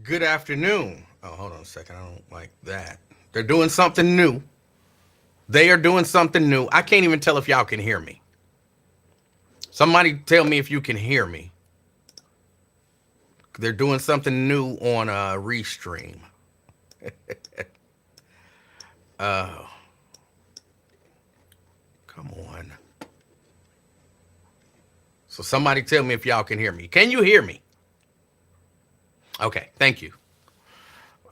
Good afternoon. Oh, hold on a second. I don't like that. They're doing something new. They are doing something new. I can't even tell if y'all can hear me. Somebody tell me if you can hear me. They're doing something new on Restream. Come on. So somebody tell me if y'all can hear me. Can you hear me? Okay, thank you.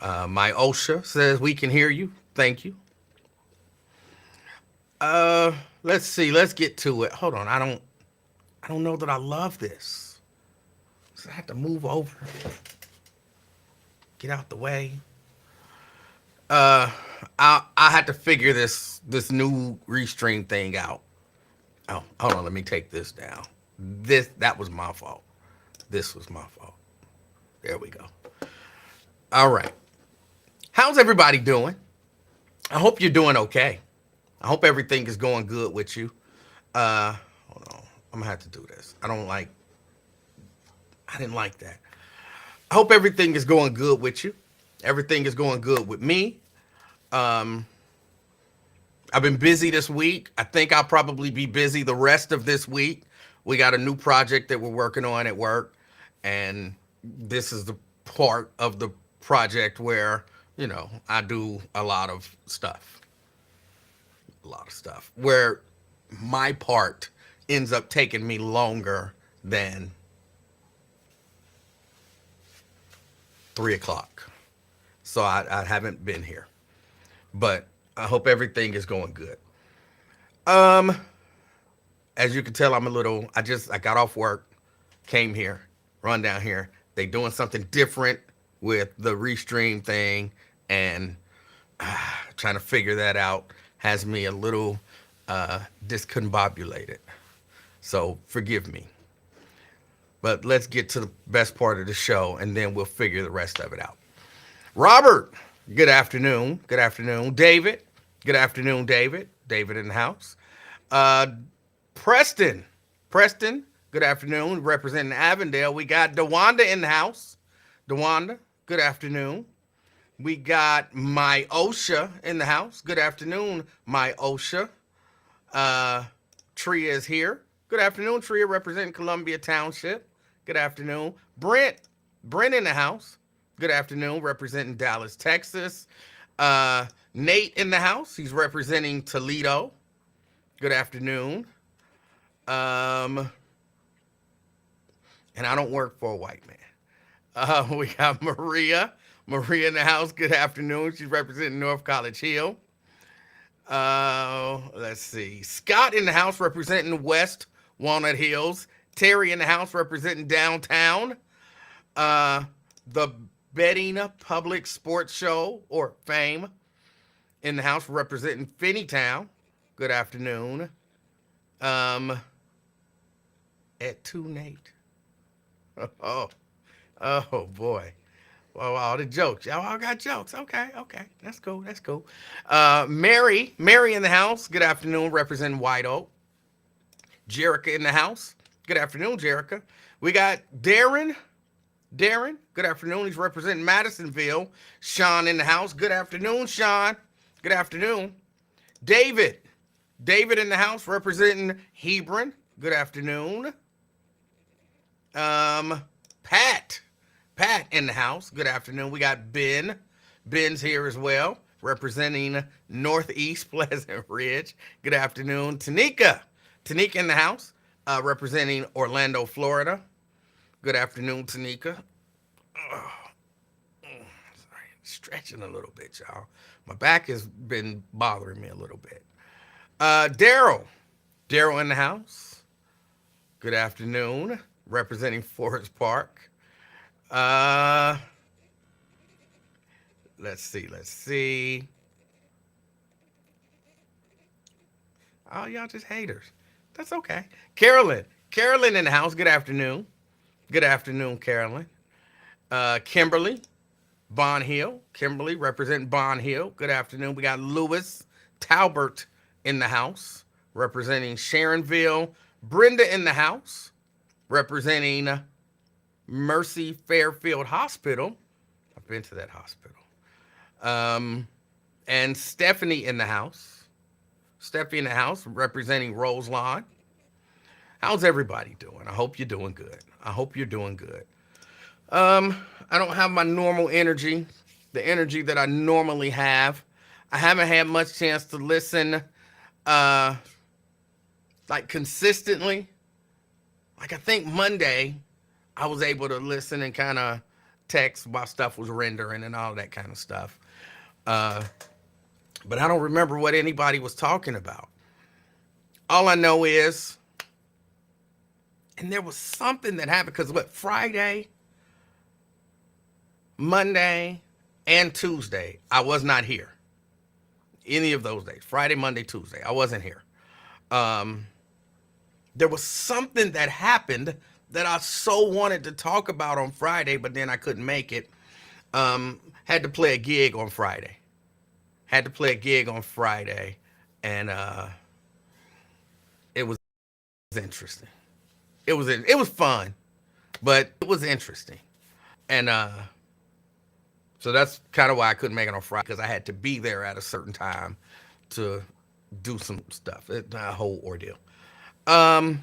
My OSHA says we can hear you. Thank you. Let's see. Let's get to it. Hold on. I don't know that I love this. So I have to move over. Get out the way. I had to figure this new restream thing out. Oh, hold on. Let me take this down. That was my fault. This was my fault. There we go. All right. How's everybody doing? I hope you're doing okay. I hope everything is going good with you. Hold on. I'm gonna have to do this. I didn't like that. I hope everything is going good with you. Everything is going good with me. Um, I've been busy this week. I think I'll probably be busy the rest of this week. We got a new project that we're working on at work, and this is the part of the project where, I do a lot of stuff, where my part ends up taking me longer than 3 o'clock. So I haven't been here, but I hope everything is going good. Um, as you can tell, I got off work, came here, run down here. They doing something different with the restream thing, and trying to figure that out has me a little discombobulated. So forgive me. But let's get to the best part of the show, and then we'll figure the rest of it out. Robert, good afternoon. Good afternoon. David, good afternoon, David. David in the house. Uh, Preston, Preston, good afternoon. Representing Avondale, we got DeWanda in the house. DeWanda, good afternoon. We got my OSHA in the house. Good afternoon, my OSHA. Uh, Tria is here. Good afternoon, Tria, representing Columbia Township. Good afternoon. Brent in the house. Good afternoon, representing Dallas, Texas. Nate in the house. He's representing Toledo. Good afternoon. Um, and I don't work for a white man. We got Maria. Maria in the house. Good afternoon. She's representing North College Hill. Let's see. Scott in the house representing West Walnut Hills. Terry in the house representing downtown. The Bettina Public Sports Show or Fame in the house representing Finneytown. Good afternoon. Um, at 2 Nate. Oh, oh boy. Well, all the jokes. Y'all all got jokes. Okay, okay. That's cool. That's cool. Mary in the house. Good afternoon, representing White Oak. Jerica in the house. Good afternoon, Jerica. We got Darren, good afternoon. He's representing Madisonville. Sean in the house. Good afternoon, Sean. Good afternoon. David in the house representing Hebron. Good afternoon. Pat in the house. Good afternoon. We got Ben. Ben's here as well, representing Northeast Pleasant Ridge. Good afternoon. Tanika in the house, representing Orlando, Florida. Good afternoon, Tanika. Oh, sorry, stretching a little bit, y'all. My back has been bothering me a little bit. Daryl in the house. Good afternoon, representing Forest Park. Let's see. Oh, y'all just haters. That's okay. Carolyn in the house. Good afternoon. Good afternoon, Carolyn. Kimberly, Bond Hill. Kimberly representing Bond Hill. Good afternoon. We got Lewis Talbert in the house, representing Sharonville. Brenda in the house, representing Mercy Fairfield Hospital. I've been to that hospital. Um, and Stephanie in the house. Stephanie in the house representing Rose Lawn. How's everybody doing? I hope you're doing good. I hope you're doing good. I don't have my normal energy, the energy that I normally have. I haven't had much chance to listen, uh, like consistently. Like I think Monday, I was able to listen and kind of text while stuff was rendering and all that kind of stuff. Uh, but I don't remember what anybody was talking about. All I know is, and there was something that happened because what, Friday, Monday, and Tuesday, I was not here. Any of those days, Friday, Monday, Tuesday, I wasn't here. Um, there was something that happened that I so wanted to talk about on Friday, but then I couldn't make it. Had to play a gig on Friday. And it was interesting. It was fun, but it was interesting. And so that's kind of why I couldn't make it on Friday, because I had to be there at a certain time to do some stuff. It's a whole ordeal. Um,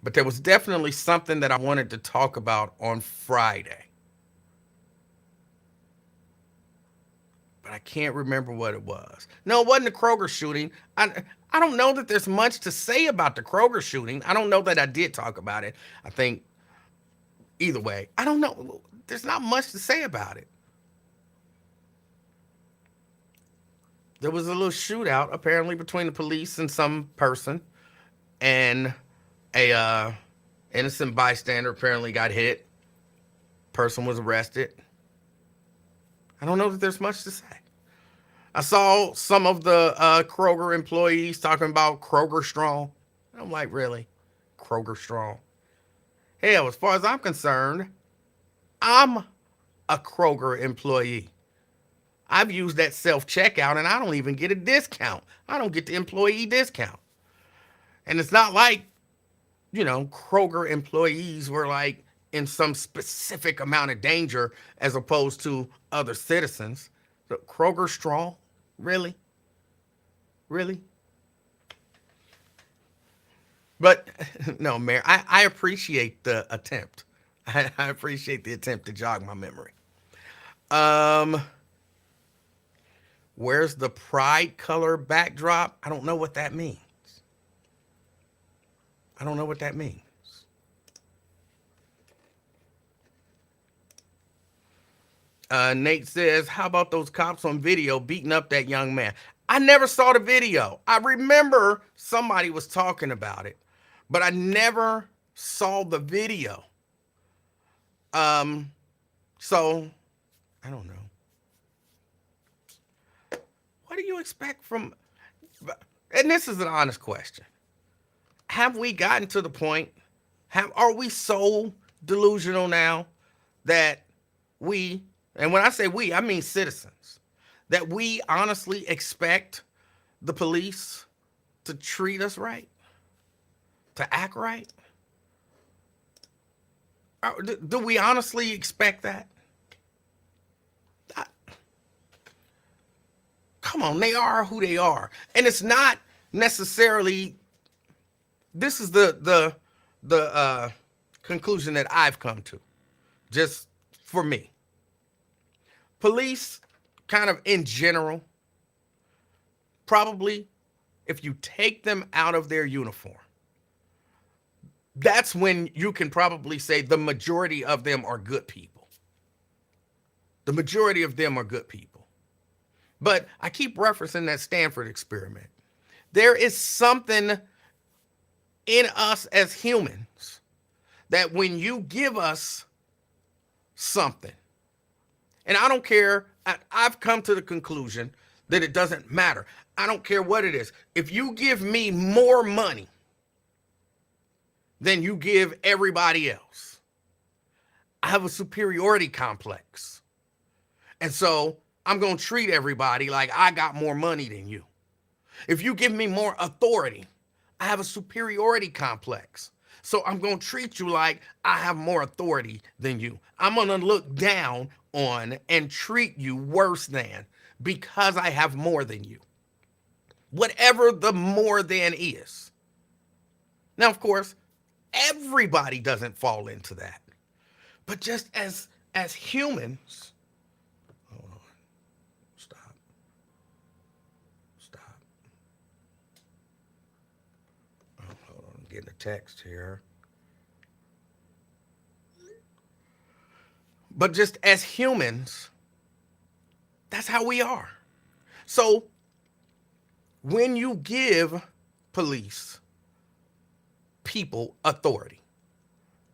but there was definitely something that I wanted to talk about on Friday, but I can't remember what it was. No, it wasn't the Kroger shooting. I don't know that there's much to say about the Kroger shooting. I don't know that I did talk about it. I think either way, I don't know. There's not much to say about it. There was a little shootout apparently between the police and some person, and a innocent bystander apparently got hit. Person was arrested. I don't know that there's much to say. I saw some of the Kroger employees talking about Kroger Strong. I'm like, really? Kroger Strong? Hell, as far as I'm concerned, I'm a Kroger employee. I've used that self-checkout and I don't even get a discount. I don't get the employee discount. And it's not like, Kroger employees were like in some specific amount of danger as opposed to other citizens. So Kroger Strong? Really? Really? But no, Mayor, I appreciate the attempt. I appreciate the attempt to jog my memory. Um, where's the pride color backdrop? I don't know what that means. I don't know what that means. Nate says, how about those cops on video beating up that young man? I never saw the video. I remember somebody was talking about it, but I never saw the video. So I don't know. What do you expect from, and this is an honest question. Have we gotten to the point, are we so delusional now that we, and when I say we, I mean citizens, that we honestly expect the police to treat us right, to act right? Do we honestly expect that? Come on, they are who they are. And it's not necessarily, this is the conclusion that I've come to, just for me. Police, kind of in general, probably, if you take them out of their uniform, that's when you can probably say the majority of them are good people. The majority of them are good people. But I keep referencing that Stanford experiment. There is something in us as humans that when you give us something, and I don't care, I've come to the conclusion that it doesn't matter. I don't care what it is. If you give me more money than you give everybody else, I have a superiority complex. And so I'm going to treat everybody like I got more money than you. If you give me more authority, I have a superiority complex. So I'm going to treat you like I have more authority than you. I'm going to look down on and treat you worse than because I have more than you. Whatever the more than is. Now, of course, everybody doesn't fall into that. But just as humans, hold on, stop, stop. Oh, hold on, I'm getting a text here. But just as humans, that's how we are. So when you give police people authority,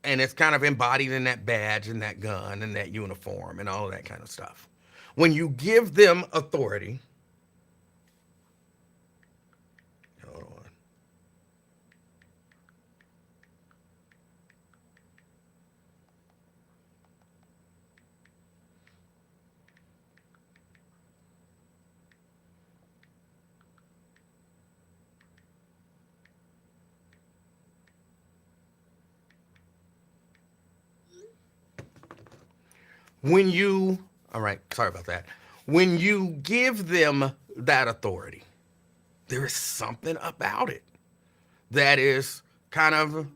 and it's kind of embodied in that badge and that gun and that uniform and all of that kind of stuff. When you give them authority, hold on. When you, all right, sorry about that. When you give them that authority, there is something about it that is kind of,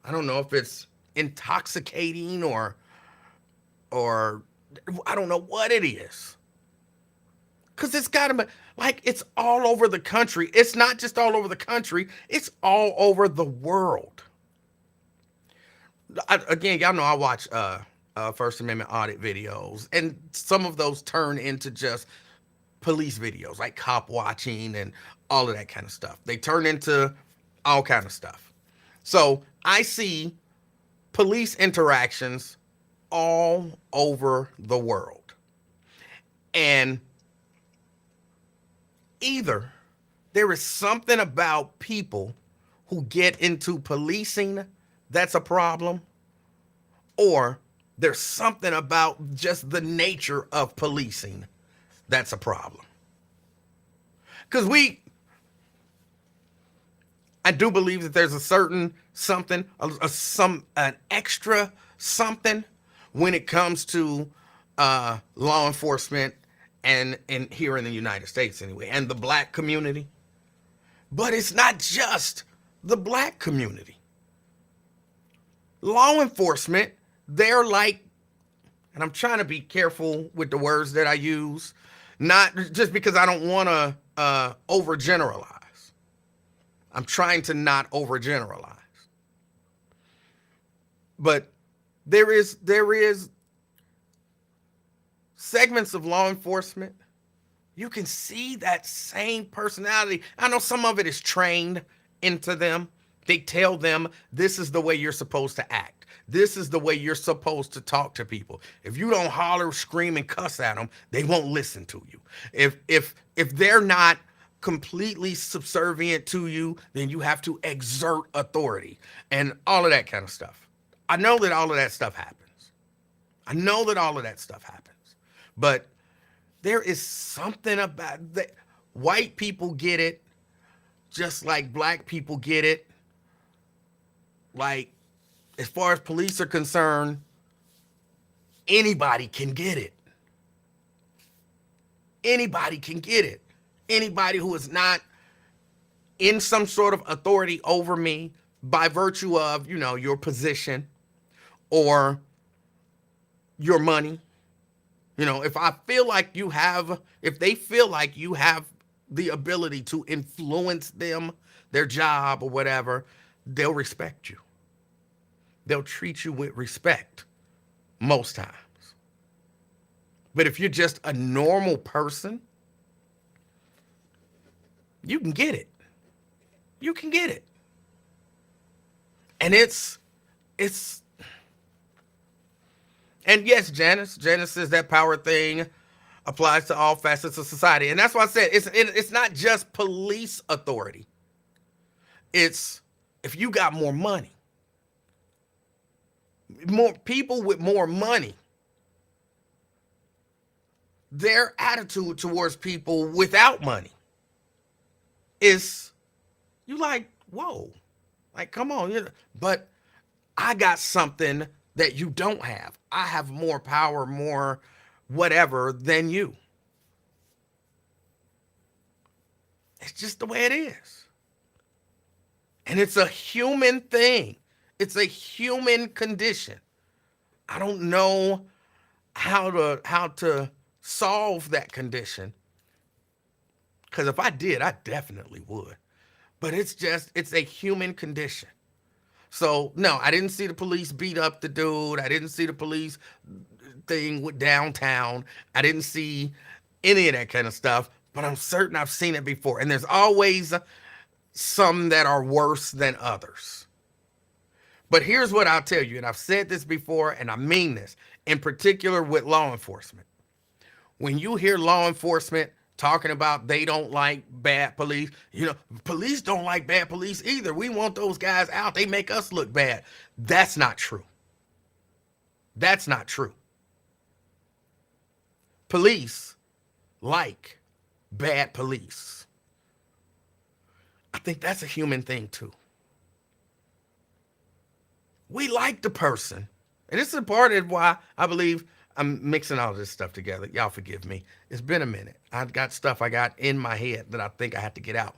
I don't know if it's intoxicating or I don't know what it is. Cause it's gotta be like it's all over the country. It's not just all over the country, it's all over the world. Again, y'all know I watch First Amendment audit videos, and some of those turn into just police videos, like cop watching and all of that kind of stuff. They turn into all kind of stuff. So I see police interactions all over the world. And either there is something about people who get into policing that's a problem, or there's something about just the nature of policing that's a problem. Because I do believe that there's a certain something, an extra something when it comes to law enforcement and here in the United States anyway, and the black community. But it's not just the black community. Law enforcement, they're like, and I'm trying to be careful with the words that I use, not just because I don't want to overgeneralize. I'm trying to not overgeneralize. But there is segments of law enforcement, you can see that same personality. I know some of it is trained into them. They tell them this is the way you're supposed to act. This is the way you're supposed to talk to people. If you don't holler, scream, and cuss at them, they won't listen to you. If they're not completely subservient to you, then you have to exert authority and all of that kind of stuff. I know that all of that stuff happens. I know that all of that stuff happens. But there is something about that. White people get it just like black people get it. Like, as far as police are concerned, anybody can get it. Anybody can get it. Anybody who is not in some sort of authority over me by virtue of, your position or your money. If they feel like you have the ability to influence them, their job or whatever, they'll respect you. They'll treat you with respect most times. But if you're just a normal person, you can get it. You can get it. And and yes, Janice says that power thing applies to all facets of society. And that's why I said it's not just police authority. It's if you got more money, more people with more money, their attitude towards people without money is, you like, whoa, like, come on. But I got something that you don't have. I have more power, more whatever than you. It's just the way it is. And it's a human thing. It's a human condition. I don't know how to solve that condition. Because if I did, I definitely would. But it's a human condition. So no, I didn't see the police beat up the dude. I didn't see the police thing with downtown. I didn't see any of that kind of stuff. But I'm certain I've seen it before. And there's always some that are worse than others. But here's what I'll tell you, and I've said this before, and I mean this, in particular with law enforcement. When you hear law enforcement talking about they don't like bad police, police don't like bad police either. We want those guys out. They make us look bad. That's not true. That's not true. Police like bad police. I think that's a human thing too. We like the person. And this is part of why I believe I'm mixing all this stuff together. Y'all forgive me. It's been a minute. I've got stuff I got in my head that I think I have to get out.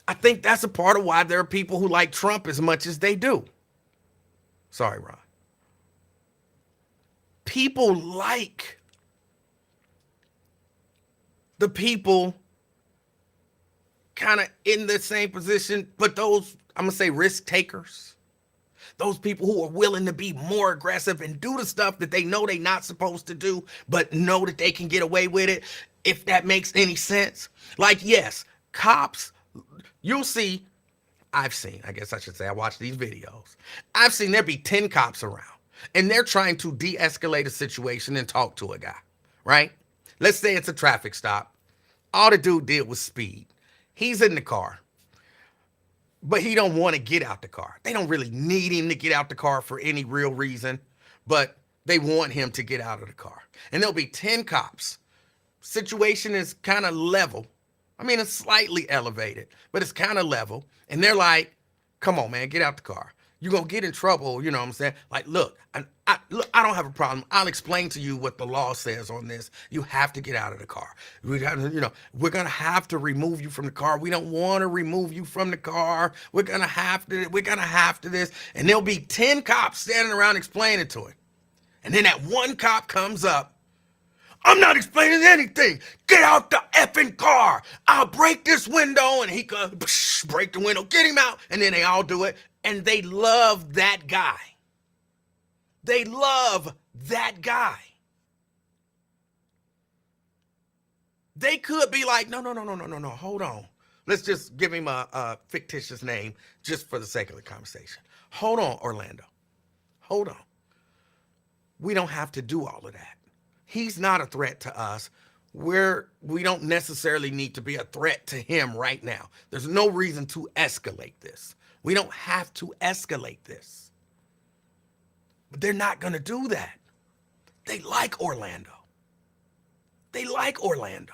I think that's a part of why there are people who like Trump as much as they do. Sorry, Ron. People like the people kind of in the same position, but those, I'm going to say, risk takers. Those people who are willing to be more aggressive and do the stuff that they know they're not supposed to do, but know that they can get away with it, if that makes any sense. Like, yes, cops, you'll see, I guess I should say, I watch these videos. I've seen there be 10 cops around, and they're trying to de-escalate a situation and talk to a guy, right? Let's say it's a traffic stop. All the dude did was speed. He's in the car, but he don't want to get out the car. They don't really need him to get out the car for any real reason, but they want him to get out of the car. And there'll be 10 cops. Situation is kind of level. I mean, it's slightly elevated, but it's kind of level. And they're like, come on, man, get out the car. You're going to get in trouble, you know what I'm saying? Like, look, I don't have a problem. I'll explain to you what the law says on this. You have to get out of the car. We're going to have to remove you from the car. We don't want to remove you from the car. We're going to have to this. And there'll be 10 cops standing around explaining to him. And then that one cop comes up. I'm not explaining anything. Get out the effing car. I'll break this window. And he comes, break the window, get him out. And then they all do it. And they love that guy. They love that guy. They could be like, no, hold on. Let's just give him a fictitious name just for the sake of the conversation. Hold on, Orlando. Hold on. We don't have to do all of that. He's not a threat to us. We don't necessarily need to be a threat to him right now. There's no reason to escalate this. We don't have to escalate this. But they're not going to do that. They like Orlando. They like Orlando.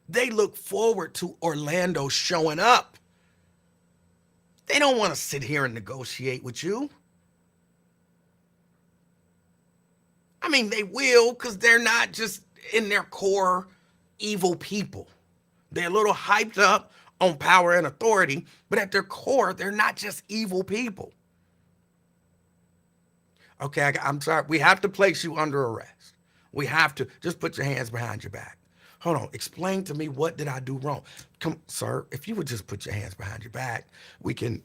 They look forward to Orlando showing up. They don't want to sit here and negotiate with you. I mean, they will, because they're not just in their core evil people. They're a little hyped up on power and authority, but at their core, they're not just evil people. Okay, I'm sorry. We have to place you under arrest. We have to. Just put your hands behind your back. Hold on. Explain to me, what did I do wrong? Come, sir, if you would just put your hands behind your back, we can,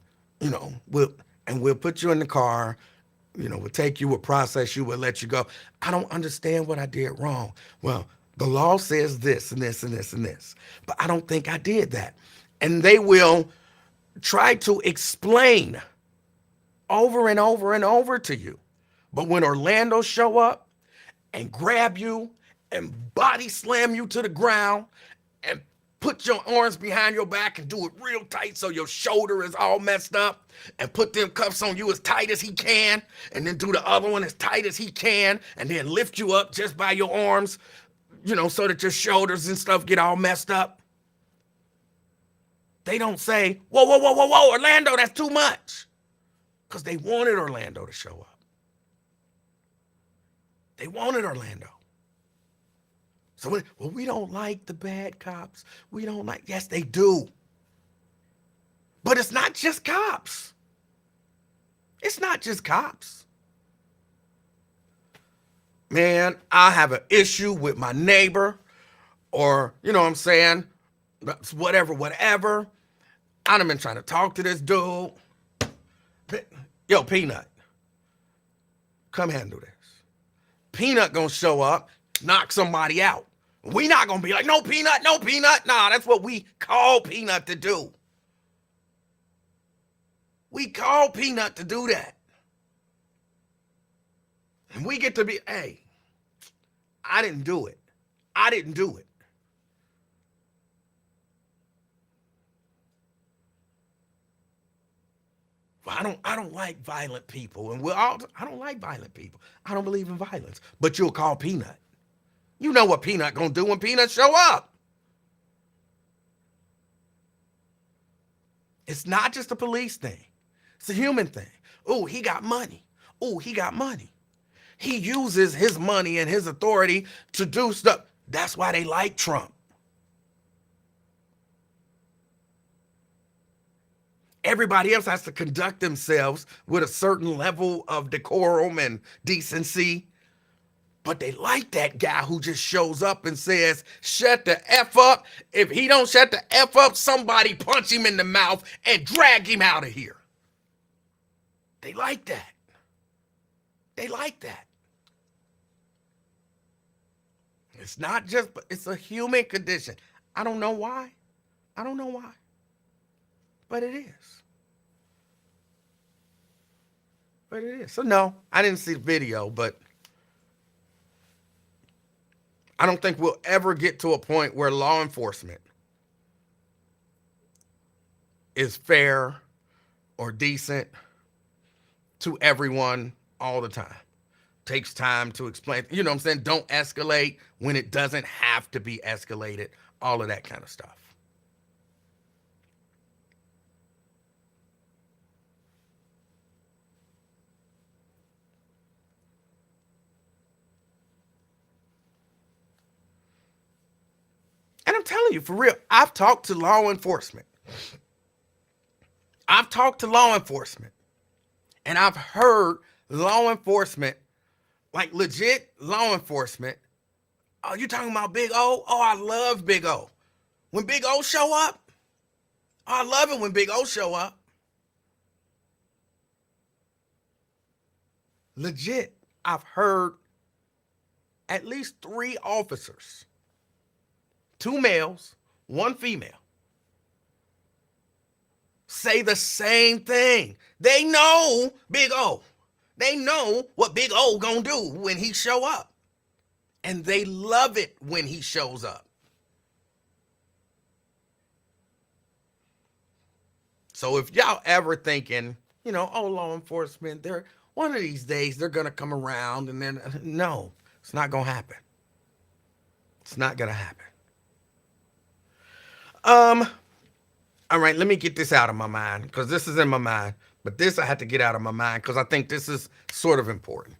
we'll put you in the car. We'll take you, we'll process you, we'll let you go. I don't understand what I did wrong. Well, the law says this and this and this and this, but I don't think I did that. And they will try to explain over and over and over to you. But when Orlando show up and grab you and body slam you to the ground and put your arms behind your back and do it real tight so your shoulder is all messed up, and put them cuffs on you as tight as he can, and then do the other one as tight as he can, and then lift you up just by your arms, so that your shoulders and stuff get all messed up. They don't say, whoa, whoa, whoa, whoa, whoa, Orlando, that's too much. Because they wanted Orlando to show up. They wanted Orlando. So, well, we don't like the bad cops. We don't like, yes, they do. But it's not just cops. It's not just cops. Man, I have an issue with my neighbor or, you know what I'm saying, whatever. I done been trying to talk to this dude. Yo, Peanut, come handle this. Peanut gonna show up, knock somebody out. We not gonna be like, no, Peanut, no, Peanut. Nah, that's what we call Peanut to do. We call Peanut to do that. And we get to be, hey, I didn't do it. I didn't do it. Well, I don't like violent people. And I don't like violent people. I don't believe in violence. But you'll call Peanut. You know what Peanut gonna do when Peanut show up. It's not just a police thing. It's a human thing. Oh, he got money. Oh, he got money. He uses his money and his authority to do stuff. That's why they like Trump. Everybody else has to conduct themselves with a certain level of decorum and decency. But they like that guy who just shows up and says, shut the F up. If he don't shut the F up, somebody punch him in the mouth and drag him out of here. They like that. They like that. It's not just, it's a human condition. I don't know why. I don't know why. But it is. But it is. So no, I didn't see the video, but I don't think we'll ever get to a point where law enforcement is fair or decent to everyone all the time. Takes time to explain. You know what I'm saying? Don't escalate when it doesn't have to be escalated. All of that kind of stuff. And I'm telling you, for real, I've talked to law enforcement. And I've heard law enforcement, like legit law enforcement. Oh, you talking about Big O? Oh, I love Big O. When Big O show up, I love it when Big O show up. Legit, I've heard at least 3 officers, 2 males, 1 female, say the same thing. They know Big O. They know what Big O gonna do when he show up. And they love it when he shows up. So if y'all ever thinking, you know, oh, law enforcement, they're one of these days they're gonna come around and then no, it's not gonna happen. It's not gonna happen. All right, let me get this out of my mind because this is in my mind, but this I had to get out of my mind because I think this is sort of important.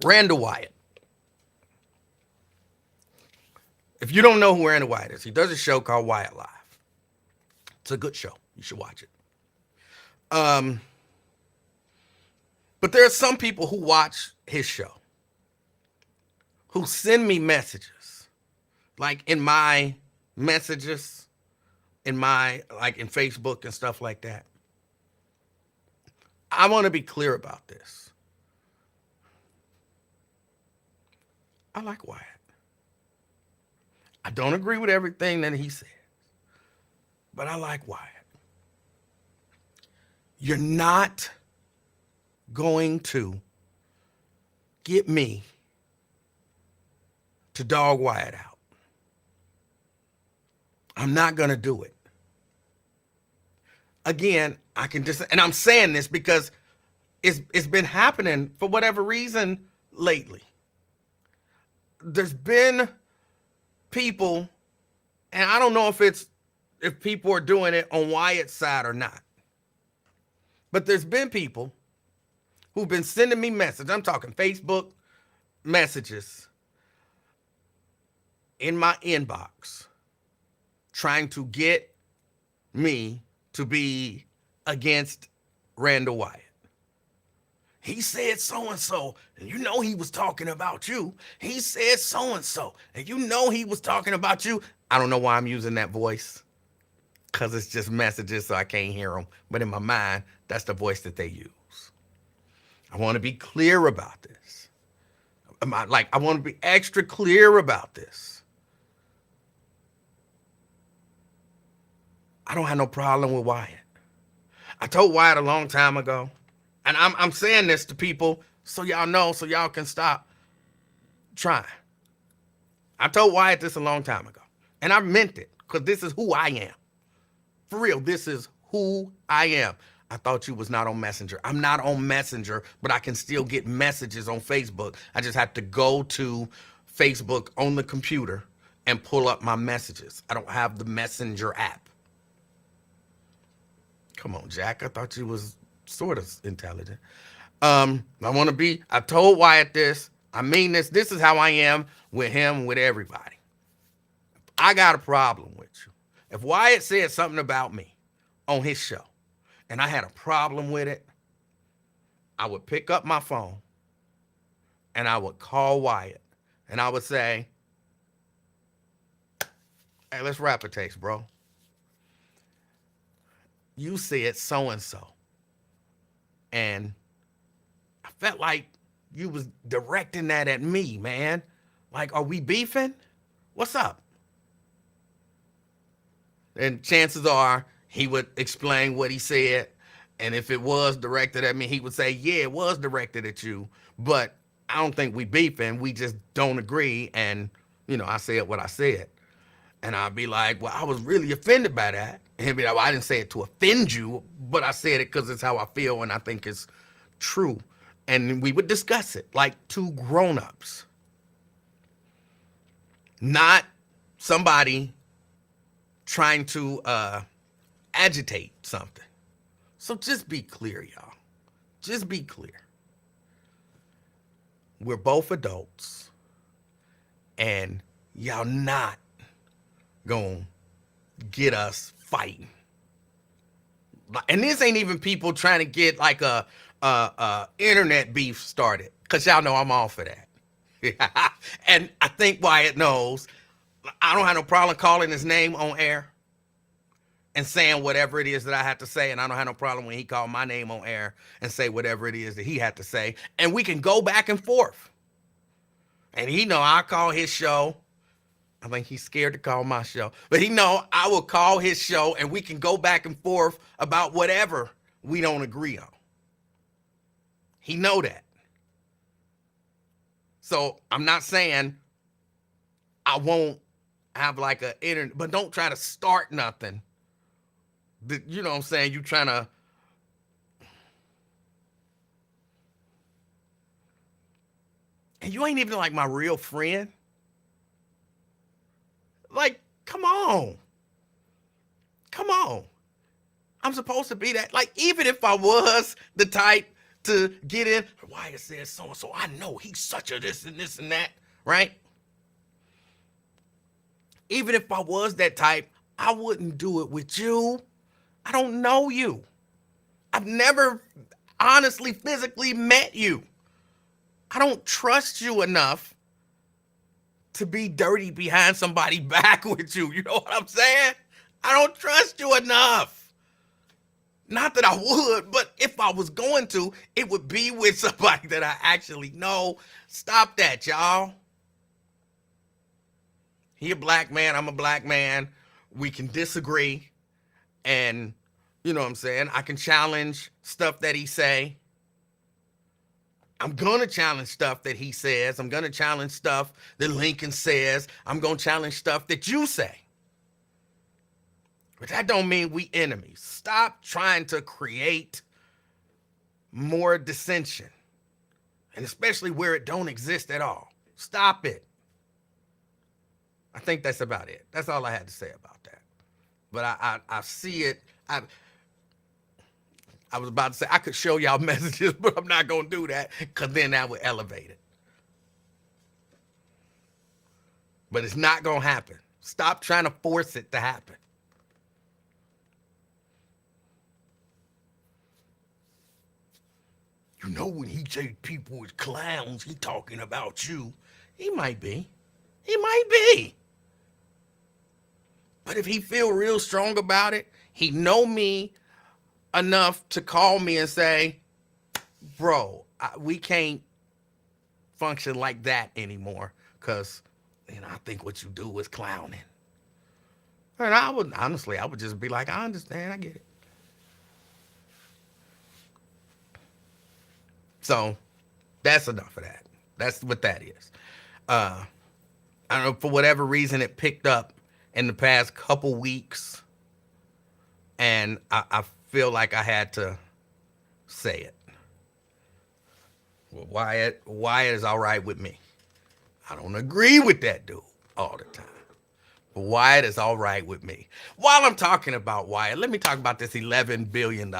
Randall Wyatt. If you don't know who Randall Wyatt is, he does a show called Wyatt Live. It's a good show. You should watch it. But there are some people who watch his show who send me messages, like in my messages, in Facebook and stuff like that. I want to be clear about this. I like Wyatt. I don't agree with everything that he says, but I like Wyatt. You're not going to get me to dog Wyatt out. I'm not going to do it. Again, I can just, and I'm saying this because it's been happening for whatever reason lately. There's been people, and I don't know if it's if people are doing it on Wyatt's side or not. But there's been people who've been sending me messages. I'm talking Facebook messages in my inbox trying to get me to be against Randall Wyatt. He said so-and-so, and you know he was talking about you. He said so-and-so, and you know he was talking about you. I don't know why I'm using that voice, because it's just messages, so I can't hear them. But in my mind, that's the voice that they use. I want to be clear about this. I want to be extra clear about this. I don't have no problem with Wyatt. I told Wyatt a long time ago, and I'm saying this to people so y'all know, so y'all can stop trying. I told Wyatt this a long time ago, and I meant it, because this is who I am. For real, this is who I am. I thought you was not on Messenger. I'm not on Messenger, but I can still get messages on Facebook. I just have to go to Facebook on the computer and pull up my messages. I don't have the Messenger app. Come on, Jack. I thought you was sort of intelligent. I told Wyatt this. I mean this. This is how I am with him, with everybody. I got a problem with you. If Wyatt said something about me on his show and I had a problem with it, I would pick up my phone and I would call Wyatt and I would say, hey, let's rap a taste, bro. You said so-and-so. And I felt like you was directing that at me, man. Like, are we beefing? What's up? And chances are he would explain what he said. And if it was directed at me, he would say, yeah, it was directed at you. But I don't think we beefing. We just don't agree. And, I said what I said. And I'd be like, well, I was really offended by that. And he'd be like, well, I didn't say it to offend you, but I said it because it's how I feel and I think it's true. And we would discuss it like two grown-ups. Not somebody trying to agitate something. So just be clear, y'all. Just be clear. We're both adults. And y'all not gonna get us fighting. And this ain't even people trying to get like a internet beef started, because y'all know I'm all for that. And I think Wyatt knows I don't have no problem calling his name on air and saying whatever it is that I have to say, and I don't have no problem when he called my name on air and say whatever it is that he had to say, and we can go back and forth. And he know I call his show. I think he's scared to call my show. But he know I will call his show and we can go back and forth about whatever we don't agree on. He know that. So I'm not saying I won't have like a internet, but don't try to start nothing. You know what I'm saying? You trying to... And you ain't even like my real friend. Like, come on. Come on. I'm supposed to be that. Like, even if I was the type to get in, Wyatt says so-and-so, I know he's such a this and this and that, right? Even if I was that type, I wouldn't do it with you. I don't know you. I've never honestly, physically met you. I don't trust you enough to be dirty behind somebody's back with you. You know what I'm saying? I don't trust you enough. Not that I would, but if I was going to, it would be with somebody that I actually know. Stop that, y'all. He a black man, I'm a black man. We can disagree. And, you know what I'm saying? I can challenge stuff that he say. I'm going to challenge stuff that he says. I'm going to challenge stuff that Lincoln says. I'm going to challenge stuff that you say. But that don't mean we enemies. Stop trying to create more dissension. And especially where it don't exist at all. Stop it. I think that's about it. That's all I had to say about that. but I see it. I was about to say I could show y'all messages, but I'm not gonna do that because then that would elevate it. But it's not gonna happen. Stop trying to force it to happen. You know, when he say people is clowns, he talking about you. He might be. He might be. But if he feel real strong about it, he know me enough to call me and say, bro, we can't function like that anymore because, I think what you do is clowning. And I would, honestly, I would just be like, I understand, I get it. So that's enough of that. That's what that is. I don't know, for whatever reason, it picked up in the past couple weeks. And I feel like I had to say it. Well, Wyatt is all right with me. I don't agree with that dude all the time. But Wyatt is all right with me. While I'm talking about Wyatt, let me talk about this $11 billion.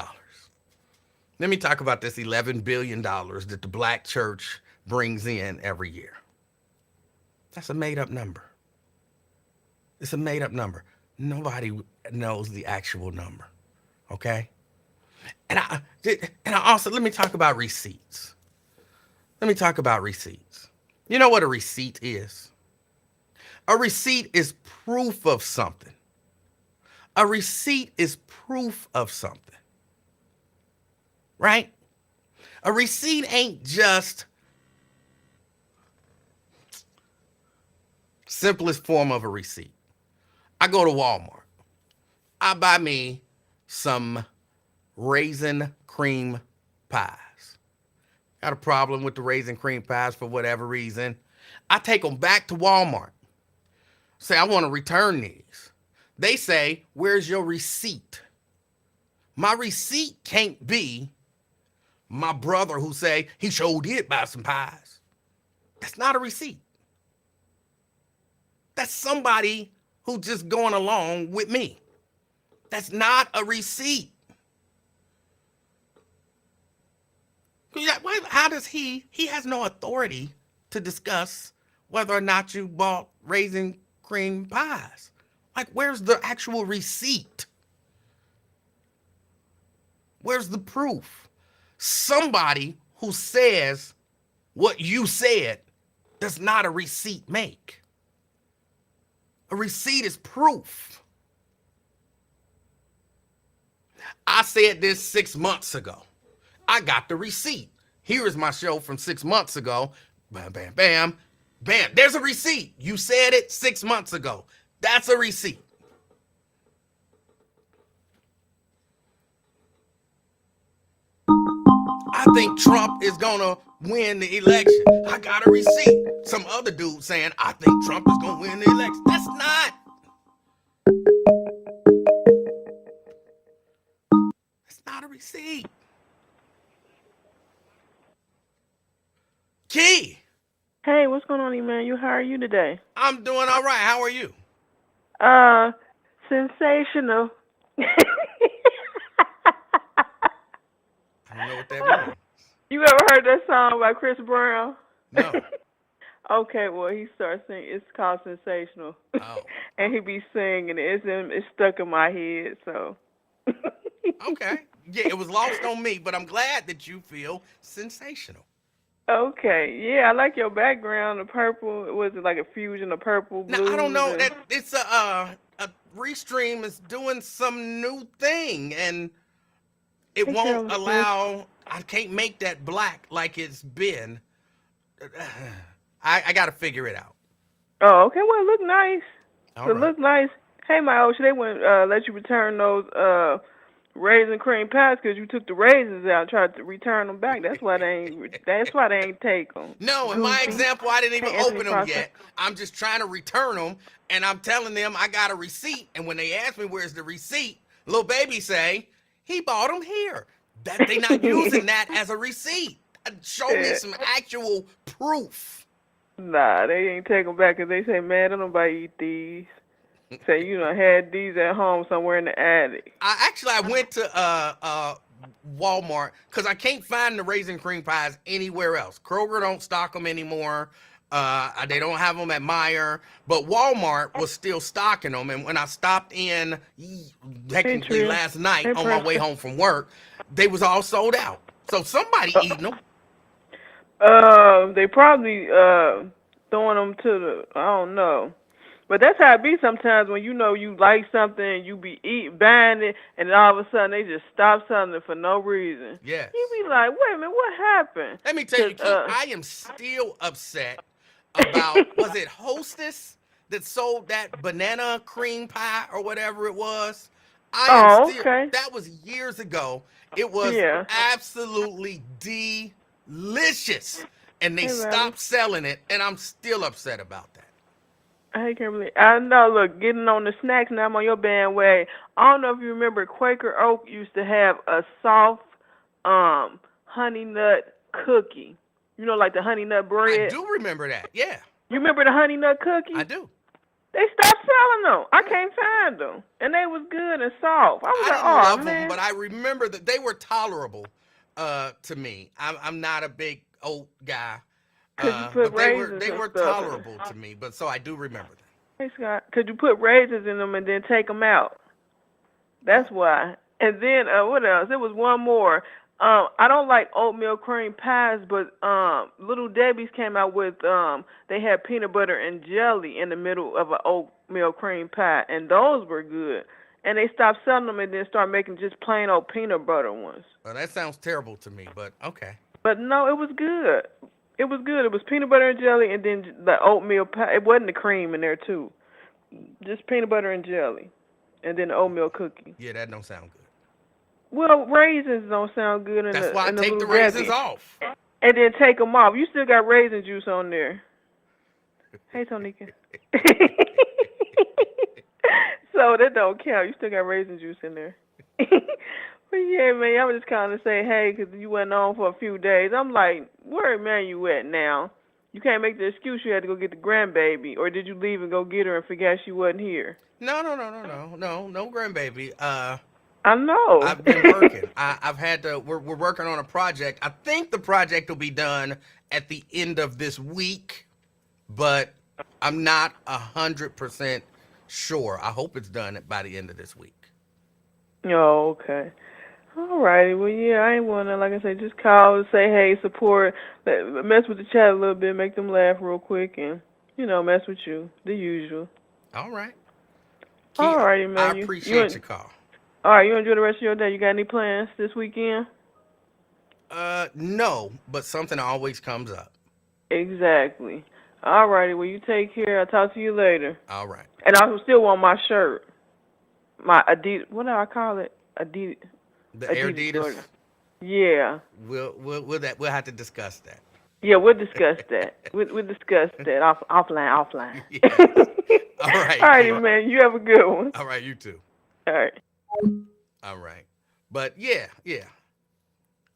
Let me talk about this $11 billion that the black church brings in every year. That's a made-up number. It's a made-up number. Nobody knows the actual number, okay? And I also, let me talk about receipts. Let me talk about receipts. You know what a receipt is? A receipt is proof of something. A receipt is proof of something. Right? A receipt ain't just simplest form of a receipt. I go to Walmart. I buy me some raisin cream pies. Got a problem with the raisin cream pies for whatever reason. I take them back to Walmart. Say, I want to return these. They say, where's your receipt? My receipt can't be my brother who say he sure did buy some pies. That's not a receipt. That's somebody who just going along with me. That's not a receipt. How does he has no authority to discuss whether or not you bought raisin cream pies. Like, where's the actual receipt? Where's the proof? Somebody who says what you said does not a receipt make. A receipt is proof. I said this 6 months ago. I got the receipt. Here is my show from 6 months ago. Bam, bam, bam, bam. There's a receipt. You said it 6 months ago. That's a receipt. I think Trump is gonna win the election. I got a receipt. Some other dude saying, I think Trump is gonna win the election. That's not a receipt. Key. Hey, what's going on, Emanuel? How are you today? I'm doing all right. How are you? Sensational. I don't know what that means. You ever heard that song by Chris Brown? No. Okay, well, he starts singing. It's called Sensational. Oh. And he be singing it. It's stuck in my head, so. Okay. Yeah, it was lost on me, but I'm glad that you feel sensational. Okay, yeah, I like your background. The purple, was it like a fusion of purple, Now, blue? I don't know. It's a Restream is doing some new thing, and it Hey, won't Carol, allow. I can't make that black like it's been. I got to figure it out. Oh, okay, well, it look nice. All It right. look nice. Hey, my Ocean, they wouldn't let you return those raisin cream pies because you took the raisins out and tried to return them back. That's why they ain't. That's why they ain't take them. No, in my Goofy. example, I didn't even Can't answer open the them process. yet. I'm just trying to return them, and I'm telling them I got a receipt. And when they ask me where's the receipt, little baby say he bought them here. That they not using that as a receipt. Show me some actual proof. Nah, they ain't take them back because they say, man, I don't nobody eat these. Say you done had these at home somewhere in the attic. I went to Walmart because I can't find the raisin cream pies anywhere else. Kroger don't stock them anymore. They don't have them at Meijer, but Walmart was still stocking them. And when I stopped in, Hey technically Trill. last night Hey on my way Preston. home from work, they was all sold out. So somebody eating them. They probably throwing them to the I don't know. But that's how it be sometimes when you know you like something, you be buying it, and then all of a sudden they just stop selling it for no reason. You Yes. be like, wait a minute, what happened? Let me tell Cause you, Key, I am still upset about, was it Hostess that sold that banana cream pie or whatever it was? I am oh, still, okay, that was years ago. It was yeah. absolutely delicious. And they Hey, Riley. stopped selling it, and I'm still upset about that. Hey, Kimberly. I know. Look, getting on the snacks now. I'm on your bandwagon. I don't know if you remember, Quaker Oak used to have a soft, honey nut cookie. You know, like the honey nut I bread. do remember that. Yeah, You remember the honey nut I cookie? do. They stopped selling them. I Yeah. can't find them, and they was good and soft. I was I like, didn't oh love them, man. but I remember that they were tolerable to me. I'm not a big oat guy. Could you put But raisins they and were stuff in them? tolerable to me. But so I do remember them. Hey Scott, could you put raisins in them and then take them out? What? That's why. And then what else? There was one more. I don't like oatmeal cream pies, but Little Debbie's came out with they had peanut butter and jelly in the middle of an oatmeal cream pie, and those were good. And they stopped selling them and then started making just plain old peanut butter ones. Well, that sounds terrible to me. But okay. But no, it was good. It was good. It was peanut butter and jelly, and then the oatmeal pie. It wasn't the cream in there too. Just peanut butter and jelly, and then the oatmeal cookie. Yeah, that don't sound good. Well, raisins don't sound good That's why I in the take the Little raisins Debbie. off. And then take them off. You still got raisin juice on there. Hey, Tonika. So that don't count. You still got raisin juice in there. But yeah, man, I was just kind of say, hey, 'cause you went on for a few days. I'm like, where man you at now? You can't make the excuse you had to go get the grandbaby, or did you leave and go get her and forget she wasn't here? No, grandbaby. I know. I've been working. I've had to. We're working on a project. I think the project will be done at the end of this week, but I'm not 100% sure. I hope it's done by the end of this week. Oh, okay. Alrighty, well, yeah, I ain't wanna, like I said, just call and say, hey, support, mess with the chat a little bit, make them laugh real quick, and mess with you, the usual. All right, Kia. Alrighty, I man, appreciate your call. all right, you enjoy the rest of your day. You got any plans this weekend? No, but something always comes up. Exactly. Alrighty, well, you take care. I'll talk to you later. All right. And I still want my shirt, my Adidas. What do I call it? The Adidas Adidas. Jordan. Yeah. We'll have to discuss that. Yeah, we'll discuss that. We'll discuss that offline. Yes. All right, Alrighty, Kia. man. You have a good one. All right, you too. All right. All right. But yeah.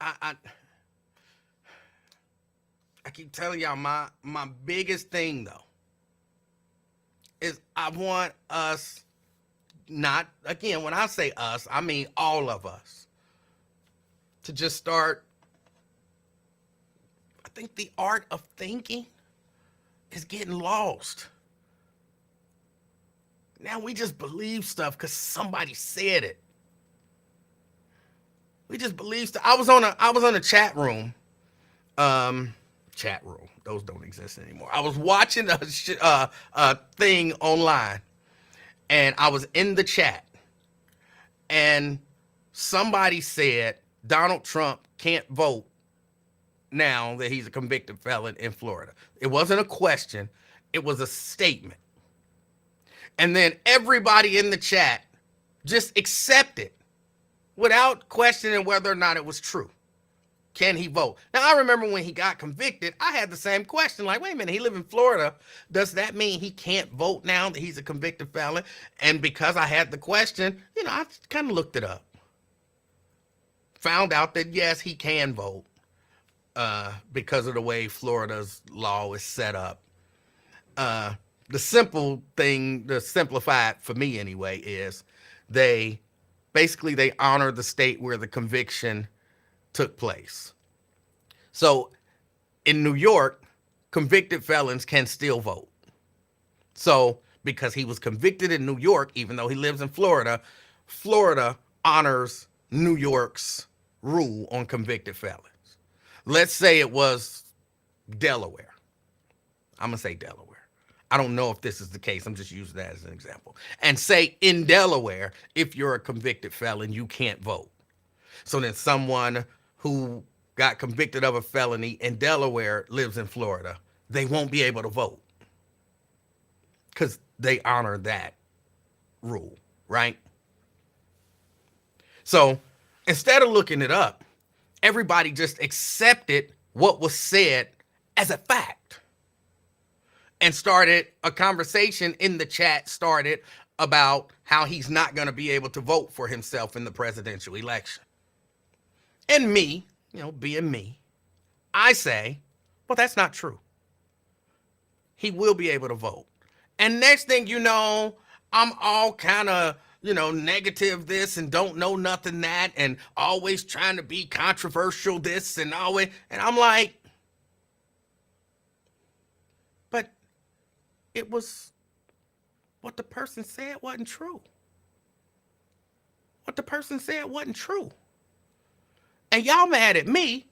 I I keep telling y'all my biggest thing though is I want us, not again, when I say us, I mean all of us, to just start. I think the art of thinking is getting lost. Now we just believe stuff because somebody said it. We just believe stuff. I was on a chat room. Chat room. Those don't exist anymore. I was watching a thing online, and I was in the chat, and somebody said Donald Trump can't vote now that he's a convicted felon in Florida. It wasn't a question. It was a statement. And then everybody in the chat just accepted without questioning whether or not it was true. Can he vote? Now, I remember when he got convicted, I had the same question. Like, wait a minute, he live in Florida. Does that mean he can't vote now that he's a convicted felon? And because I had the question, I kind of looked it up. Found out that, yes, he can vote because of the way Florida's law is set up. The simple thing, the simplified for me anyway, is they they honor the state where the conviction took place. So in New York, convicted felons can still vote. So because he was convicted in New York, even though he lives in Florida, Florida honors New York's rule on convicted felons. Let's say it was Delaware. I'm going to say Delaware. I don't know if this is the case. I'm just using that as an example. And say in Delaware, if you're a convicted felon, you can't vote. So then someone who got convicted of a felony in Delaware lives in Florida, they won't be able to vote because they honor that rule, right? So instead of looking it up, everybody just accepted what was said as a fact and started a conversation in the chat started about how he's not going to be able to vote for himself in the presidential election. And me, being me, I say, well, that's not true. He will be able to vote. And next thing you know, I'm all kind of, negative this and don't know nothing that and always trying to be controversial this and always. And I'm like, but it was what the person said wasn't true. What the person said wasn't true. And y'all mad at me.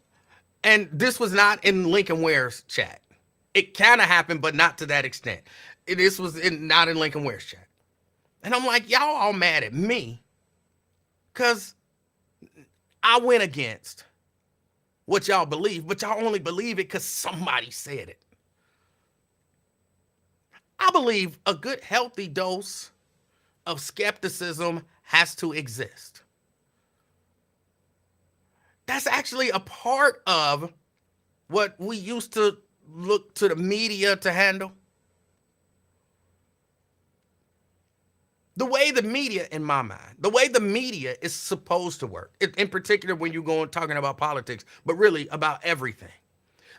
And this was not in Lincoln Ware's chat. It kind of happened, but not to that extent. This was not in Lincoln Ware's chat. And I'm like, y'all all mad at me because I went against what y'all believe, but y'all only believe it because somebody said it. I believe a good, healthy dose of skepticism has to exist. That's actually a part of what we used to look to the media to handle. The way the media, in my mind, the way the media is supposed to work, in particular when you go talking about politics, but really about everything.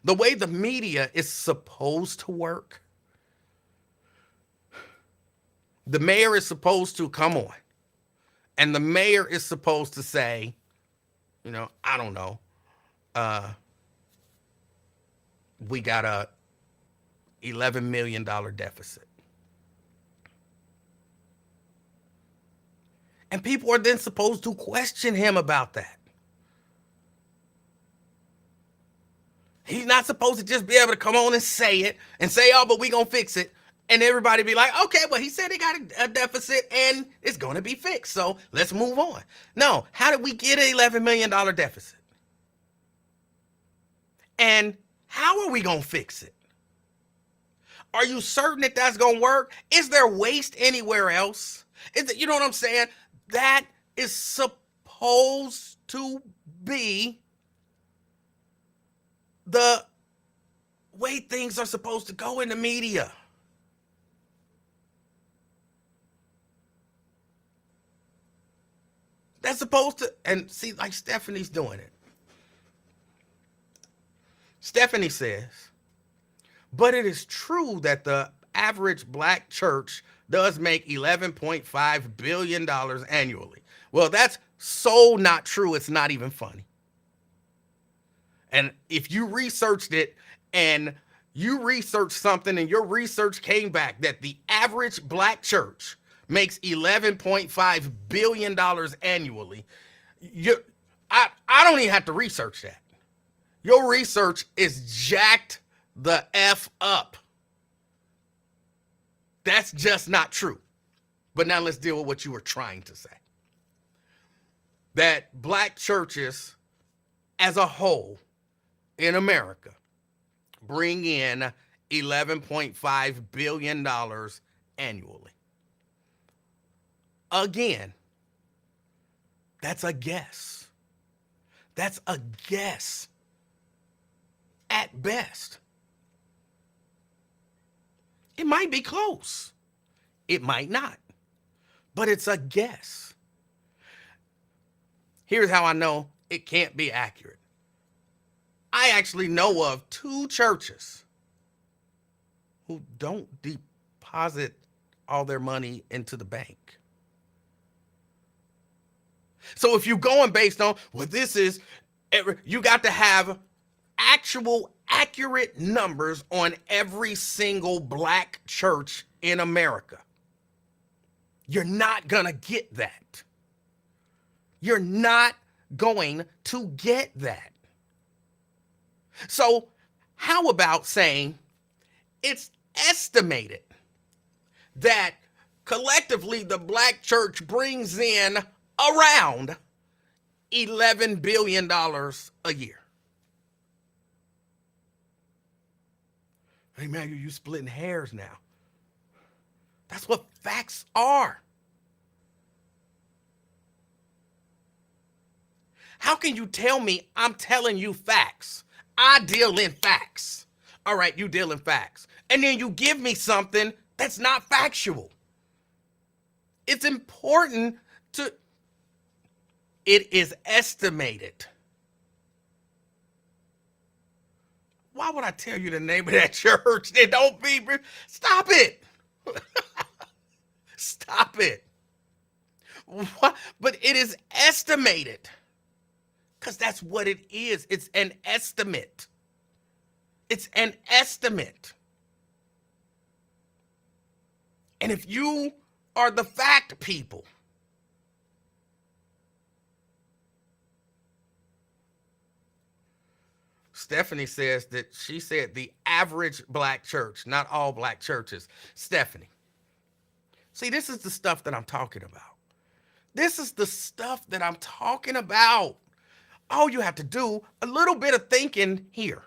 The way the media is supposed to work, the mayor is supposed to come on, and the mayor is supposed to say, I don't know, we got a $11 million deficit. And people are then supposed to question him about that. He's not supposed to just be able to come on and say it and say, oh, but we gonna fix it. And everybody be like, okay, well, he said he got a deficit and it's gonna be fixed. So let's move on. No, how did we get an $11 million deficit? And how are we gonna fix it? Are you certain that that's gonna work? Is there waste anywhere else? Is it, you know what I'm saying? That is supposed to be the way things are supposed to go in the media. That's supposed to, and see, like Stephanie's doing it. Stephanie says, but it is true that the average black church does make $11.5 billion annually. Well, that's so not true, it's not even funny. And if you researched it and you researched something and your research came back that the average black church makes $11.5 billion annually, I don't even have to research that. Your research is jacked the F up. That's just not true. But now let's deal with what you were trying to say. That black churches as a whole in America bring in $11.5 billion annually. Again, that's a guess. That's a guess at best. It might be close. It might not. But it's a guess. Here's how I know it can't be accurate. I actually know of 2 churches who don't deposit all their money into the bank. So if you're going based on, well, this is, you got to have actual accurate numbers on every single black church in America. You're not going to get that. You're not going to get that. So how about saying it's estimated that collectively the black church brings in around $11 billion a year? Hey, man, you splitting hairs now. That's what facts are. How can you tell me I'm telling you facts? I deal in facts. All right, you deal in facts. And then you give me something that's not factual. It's important to, it is estimated. Why would I tell you the name of that church? They don't be, stop it. Stop it. What? But it is estimated. Because that's what it is. It's an estimate. It's an estimate. And if you are the fact people, Stephanie says that she said the average black church, not all black churches. Stephanie, see, this is the stuff that I'm talking about. This is the stuff that I'm talking about. All you have to do, a little bit of thinking here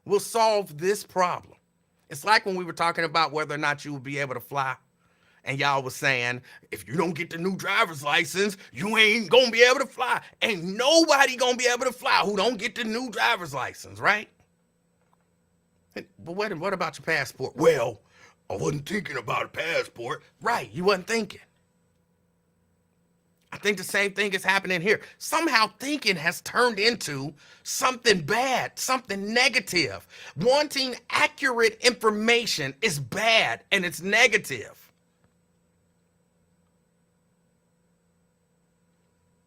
will solve this problem. It's like when we were talking about whether or not you would be able to fly. And y'all was saying, if you don't get the new driver's license, you ain't gonna be able to fly. Ain't nobody gonna be able to fly who don't get the new driver's license, right? But what about your passport? Well, I wasn't thinking about a passport. Right, you wasn't thinking. I think the same thing is happening here. Somehow thinking has turned into something bad, something negative. Wanting accurate information is bad and it's negative.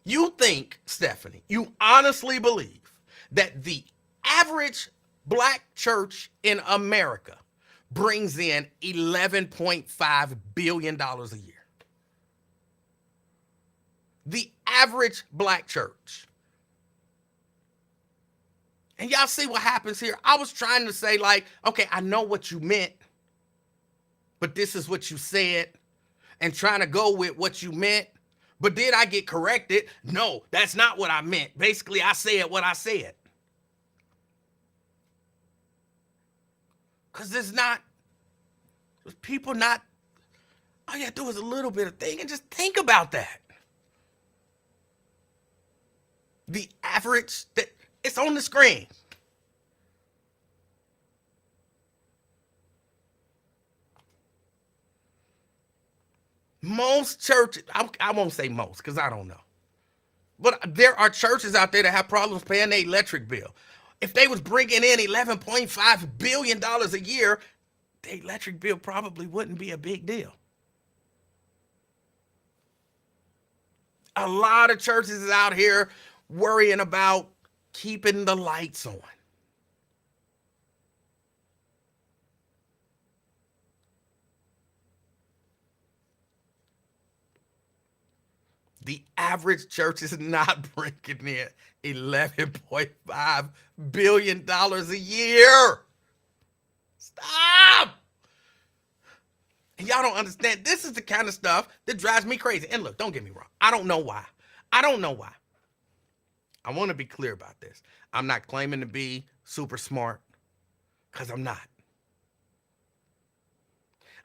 You think, Stephanie, you honestly believe that the average black church in America brings in $11.5 billion a year? The average black church. And y'all see what happens here? I was trying to say, like, okay, I know what you meant, but this is what you said, and trying to go with what you meant. But did I get corrected? No, that's not what I meant. Basically, I said what I said. Because there's people not, all you have to do is a little bit of thing and just think about that. The average, that it's on the screen. Most churches, I won't say most because I don't know. But there are churches out there that have problems paying their electric bill. If they was bringing in $11.5 billion a year, the electric bill probably wouldn't be a big deal. A lot of churches is out here worrying about keeping the lights on. The average church is not bringing in $11.5 billion a year. Stop! And y'all don't understand. This is the kind of stuff that drives me crazy. And look, don't get me wrong. I don't know why. I don't know why. I want to be clear about this. I'm not claiming to be super smart because I'm not.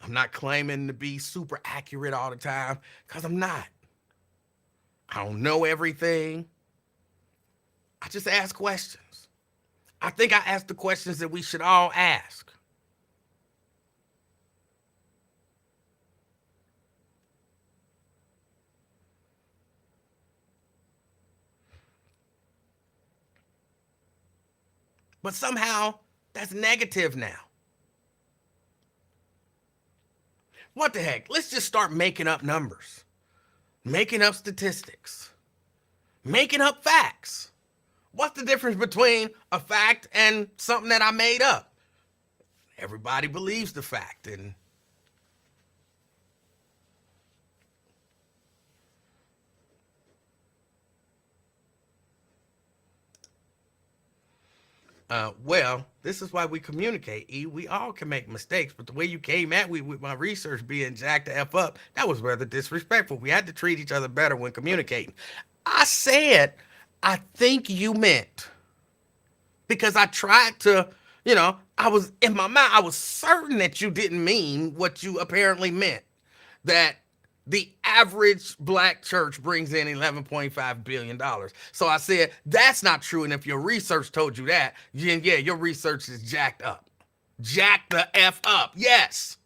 I'm not claiming to be super accurate all the time because I'm not. I don't know everything. I just ask questions. I think I ask the questions that we should all ask. But somehow that's negative now. What the heck? Let's just start making up numbers, making up statistics, making up facts. What's the difference between a fact and something that I made up? Everybody believes the fact, and well, this is why we communicate, E. We all can make mistakes, but the way you came at me with my research being jacked the F up, that was rather disrespectful. We had to treat each other better when communicating. I said, I think you meant, because I tried to, I was in my mind, I was certain that you didn't mean what you apparently meant. That the average black church brings in $11.5 billion. So I said, that's not true. And if your research told you that, then yeah, your research is jacked up. Jacked the F up. Yes.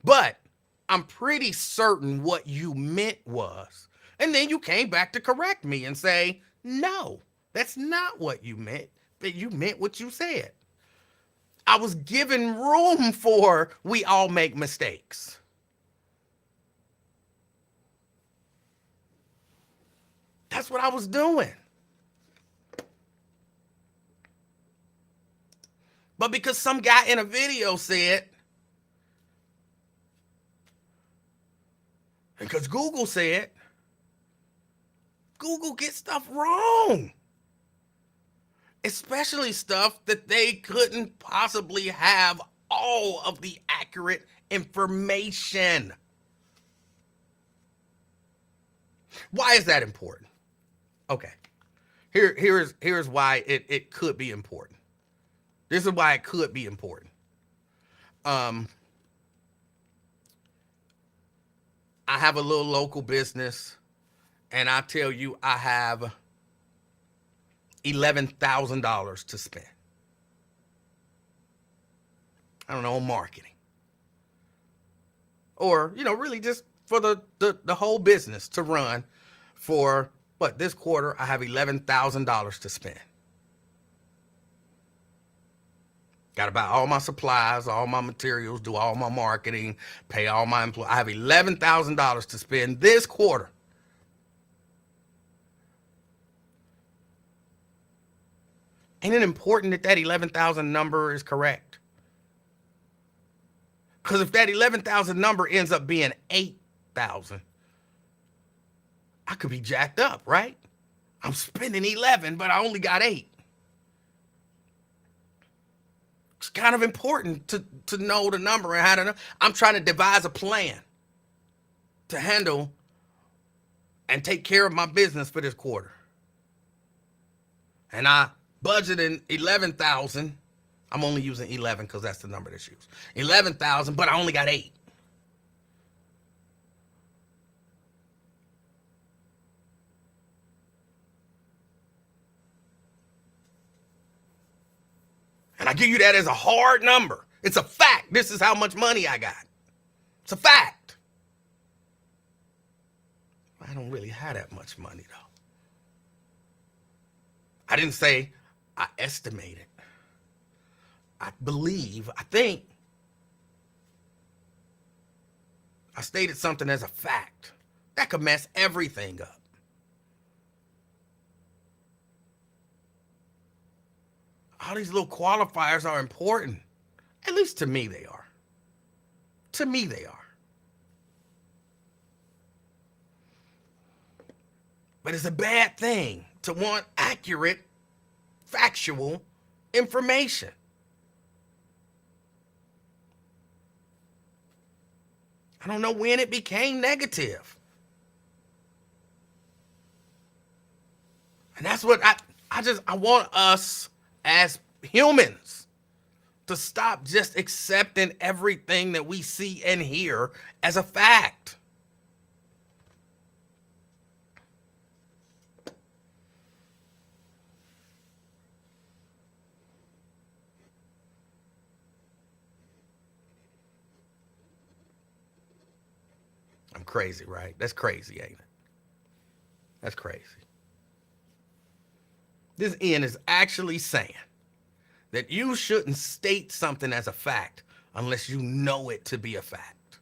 But I'm pretty certain what you meant was. And then you came back to correct me and say, no, that's not what you meant. But you meant what you said. I was given room for we all make mistakes. That's what I was doing. But because some guy in a video said, because Google said, Google gets stuff wrong. Especially stuff that they couldn't possibly have all of the accurate information. Why is that important? Okay. Here's why it could be important. This is why it could be important. I have a little local business, and I tell you, I have $11,000 to spend. I don't know, on marketing. Or, really just for the whole business to run for, this quarter, I have $11,000 to spend. Got to buy all my supplies, all my materials, do all my marketing, pay all my employees. I have $11,000 to spend this quarter. Ain't it important that 11,000 number is correct? Because if that 11,000 number ends up being 8,000, I could be jacked up, right? I'm spending 11, but I only got 8. It's kind of important to know the number and how to know. I'm trying to devise a plan to handle and take care of my business for this quarter. And I budgeted 11,000. I'm only using 11 because that's the number that's used. 11,000, but I only got 8. And I give you that as a hard number. It's a fact. This is how much money I got. It's a fact. I don't really have that much money, though. I didn't say I estimated. I think I stated something as a fact. That could mess everything up. All these little qualifiers are important. At least to me they are. To me they are. But it's a bad thing to want accurate, factual information. I don't know when it became negative. And that's what I want us as humans to stop just accepting everything that we see and hear as a fact. I'm crazy, right? That's crazy, ain't it? That's crazy. This Ian is actually saying that you shouldn't state something as a fact unless you know it to be a fact.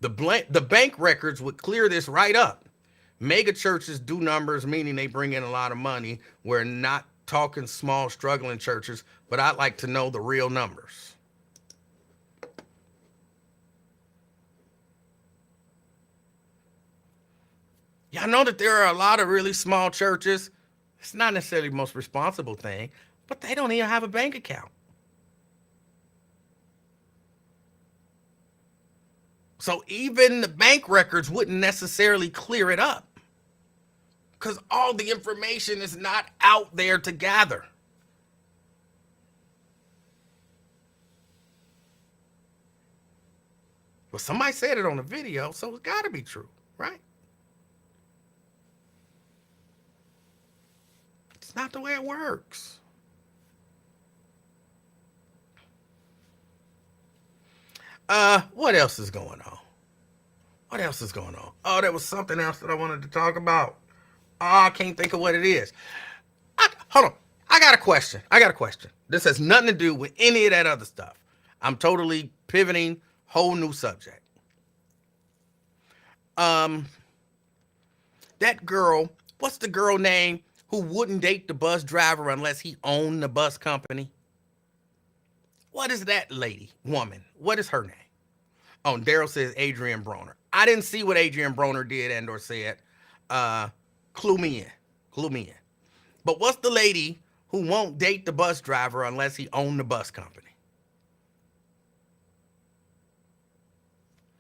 The bank records would clear this right up. Mega churches do numbers, meaning they bring in a lot of money. We're not talking small, struggling churches, but I'd like to know the real numbers. Y'all know that there are a lot of really small churches. It's not necessarily the most responsible thing, but they don't even have a bank account. So even the bank records wouldn't necessarily clear it up because all the information is not out there to gather. Well, somebody said it on the video, so it's got to be true, right? It's not the way it works. What else is going on? What else is going on? Oh, there was something else that I wanted to talk about. Oh, I can't think of what it is. Hold on. I got a question. This has nothing to do with any of that other stuff. I'm totally pivoting, whole new subject. That girl, what's the girl name who wouldn't date the bus driver unless he owned the bus company? What is that woman? What is her name? Oh, Daryl says Adrian Broner. I didn't see what Adrian Broner did and or said. Clue me in. But what's the lady who won't date the bus driver unless he owned the bus company?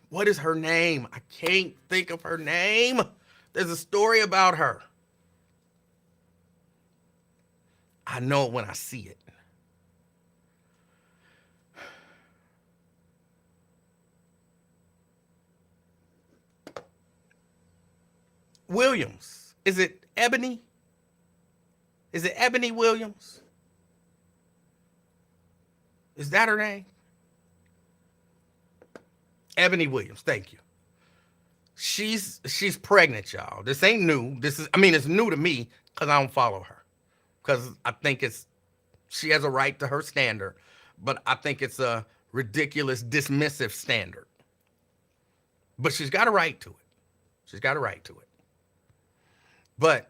What is her name? I can't think of her name. There's a story about her. I know it when I see it. Williams. Is it Ebony? Is it Ebony Williams? Is that her name? Ebony Williams, thank you. She's pregnant, y'all. This ain't new. It's new to me because I don't follow her. Because I think she has a right to her standard, but I think it's a ridiculous, dismissive standard. But she's got a right to it. But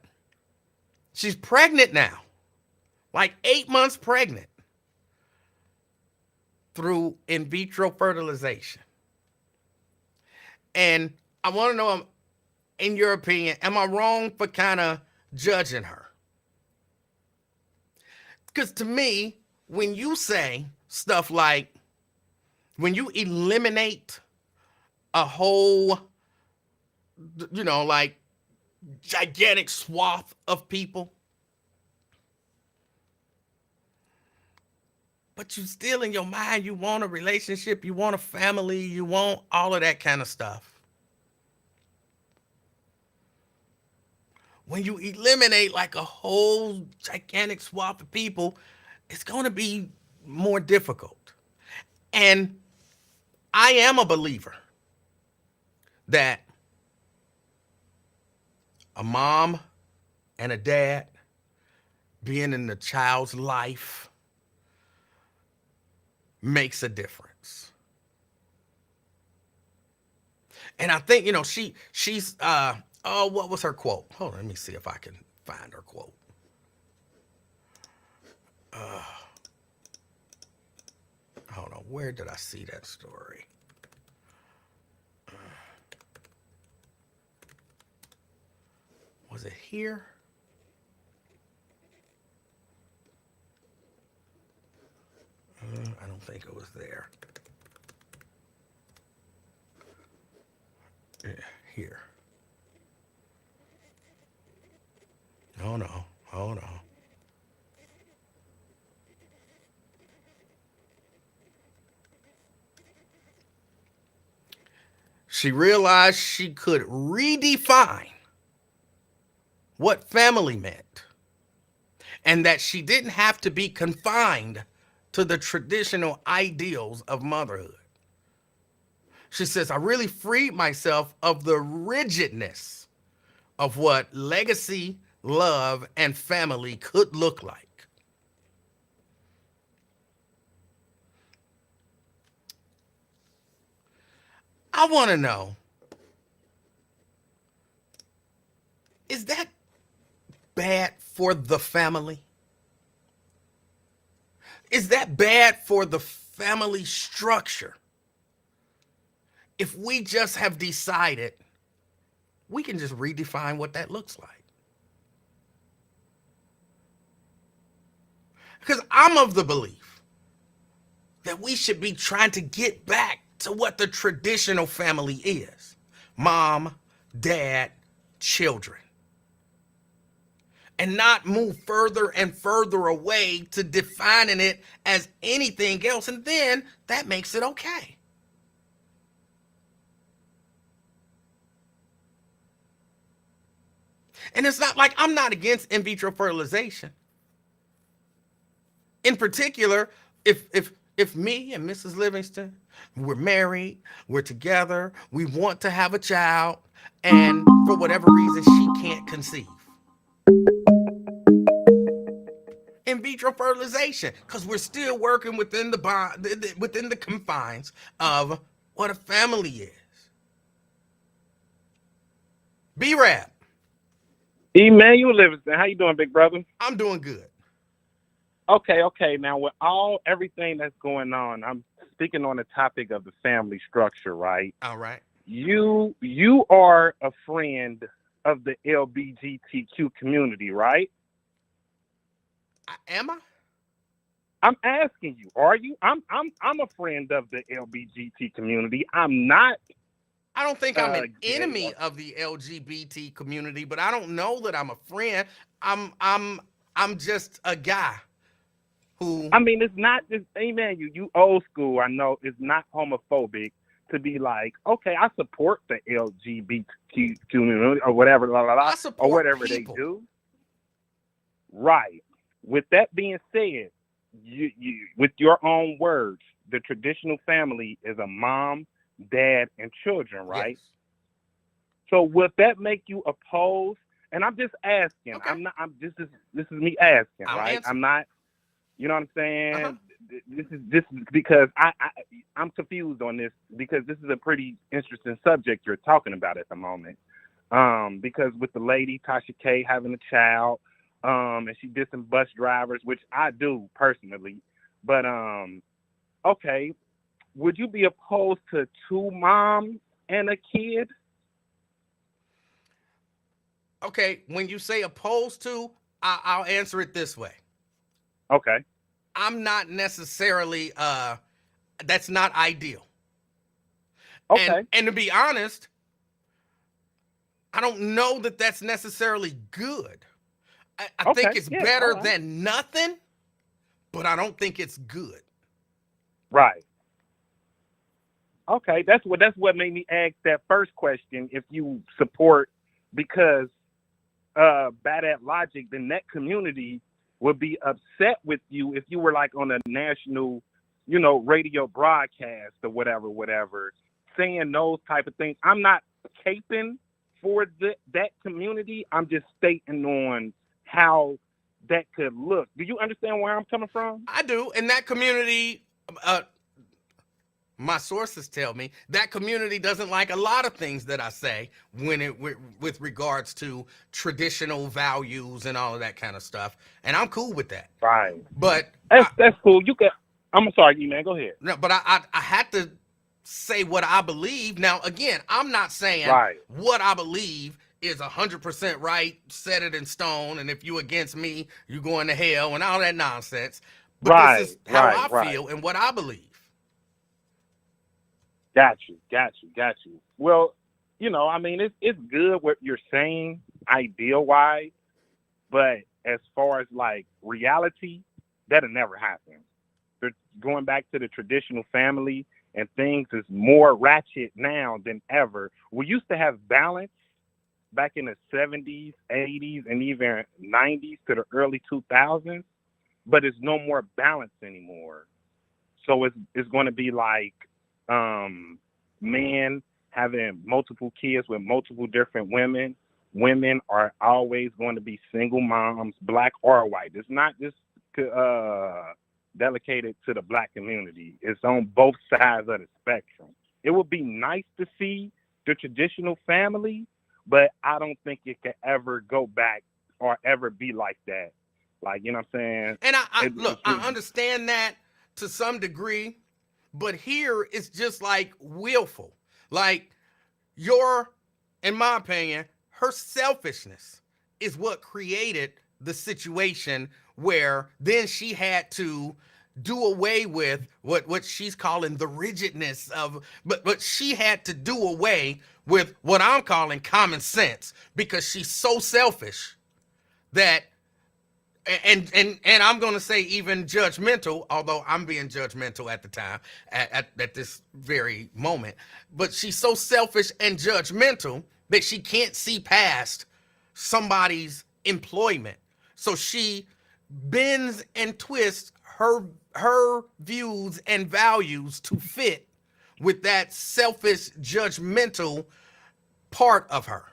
she's pregnant now, like 8 months pregnant through in vitro fertilization. And I want to know, in your opinion, am I wrong for kind of judging her? Because to me, when you say stuff like, when you eliminate a whole, like gigantic swath of people, but you still in your mind, you want a relationship, you want a family, you want all of that kind of stuff. When you eliminate like a whole gigantic swath of people, it's going to be more difficult. And I am a believer that a mom and a dad being in the child's life makes a difference. And I think, she's what was her quote? Hold on, let me see if I can find her quote. Hold on, where did I see that story? Was it here? I don't think it was there. Yeah, here. Oh no. She realized she could redefine what family meant, and that she didn't have to be confined to the traditional ideals of motherhood. She says, I really freed myself of the rigidness of what legacy, love, and family could look like. I want to know, is that bad for the family? Is that bad for the family structure? If we just have decided, we can just redefine what that looks like. Because I'm of the belief that we should be trying to get back to what the traditional family is: mom, dad, children. And not move further and further away to defining it as anything else. And then that makes it okay. And it's not like I'm not against in vitro fertilization. In particular, if me and Mrs. Livingston, we're married, we're together, we want to have a child, and for whatever reason she can't conceive, in vitro fertilization, because we're still working within the bond, within the confines of what a family is. B-Rap, Emanuel Livingston, how you doing, big brother? I'm doing good. Okay. Now, with everything that's going on, I'm speaking on the topic of the family structure, right? All right. You are a friend of the LGBTQ community, right? Am I? I'm asking you, are you? I'm a friend of the LGBT community. I'm not. I don't think I'm an gay. enemy of the LGBT community, but I don't know that I'm a friend. I'm just a guy who. I mean, it's not just, amen. You old school. I know it's not homophobic to be like, okay, I support the LGBTQ community or whatever, I support or whatever people. they do. Right. With that being said, you with your own words, the traditional family is a mom, dad, and children, right? Yes. So would that make you opposed? And I'm just asking. Okay. I'm not. This is me asking, I'll right? answer. I'm not. You know what I'm saying? Uh-huh. This is because I'm confused on this because this is a pretty interesting subject you're talking about at the moment. Because with the lady Tasha K having a child, and she dissing bus drivers, which I do personally. But okay, would you be opposed to two moms and a kid? Okay, when you say opposed to, I'll answer it this way. Okay. I'm not necessarily that's not ideal. Okay. And to be honest, I don't know that that's necessarily good. I Okay. think it's Yeah. better All right. than nothing, but I don't think it's good. Right. Okay. That's what made me ask that first question. If you support, because by that logic, then that community would be upset with you if you were like on a national, radio broadcast or whatever, saying those type of things. I'm not caping for that community. I'm just stating on how that could look. Do you understand where I'm coming from? I do, and that community, uh, my sources tell me that community doesn't like a lot of things that I say when it with regards to traditional values and all of that kind of stuff, and I'm cool with that. Right. But That's cool. You can. I'm sorry, you man. Go ahead. no, but I had to say what I believe. Now, again, I'm not saying Right. what I believe is 100% right, set it in stone, and if you against me, you going to hell and all that nonsense. But this is how I feel and what I believe. Got you. Well, I mean, it's good what you're saying, ideal wise, but as far as like reality, that'll never happen. They're going back to the traditional family, and things is more ratchet now than ever. We used to have balance back in the 70s, 80s, and even 90s to the early 2000s, but it's no more balance anymore. So it's going to be like men having multiple kids with multiple different women. Women are always going to be single moms, black or white. It's not just delegated to the black community. It's on both sides of the spectrum. It would be nice to see the traditional family, but I don't think it could ever go back or ever be like that. Like, you know what I'm saying? And look, I It's understand that to some degree, but here it's just like willful. Like in my opinion, her selfishness is what created the situation where then she had to do away with what she's calling the rigidness of, but she had to do away with what I'm calling common sense because she's so selfish that and I'm going to say even judgmental, although I'm being judgmental at the time, at this very moment. But she's so selfish and judgmental that she can't see past somebody's employment. So she bends and twists her views and values to fit with that selfish, judgmental part of her.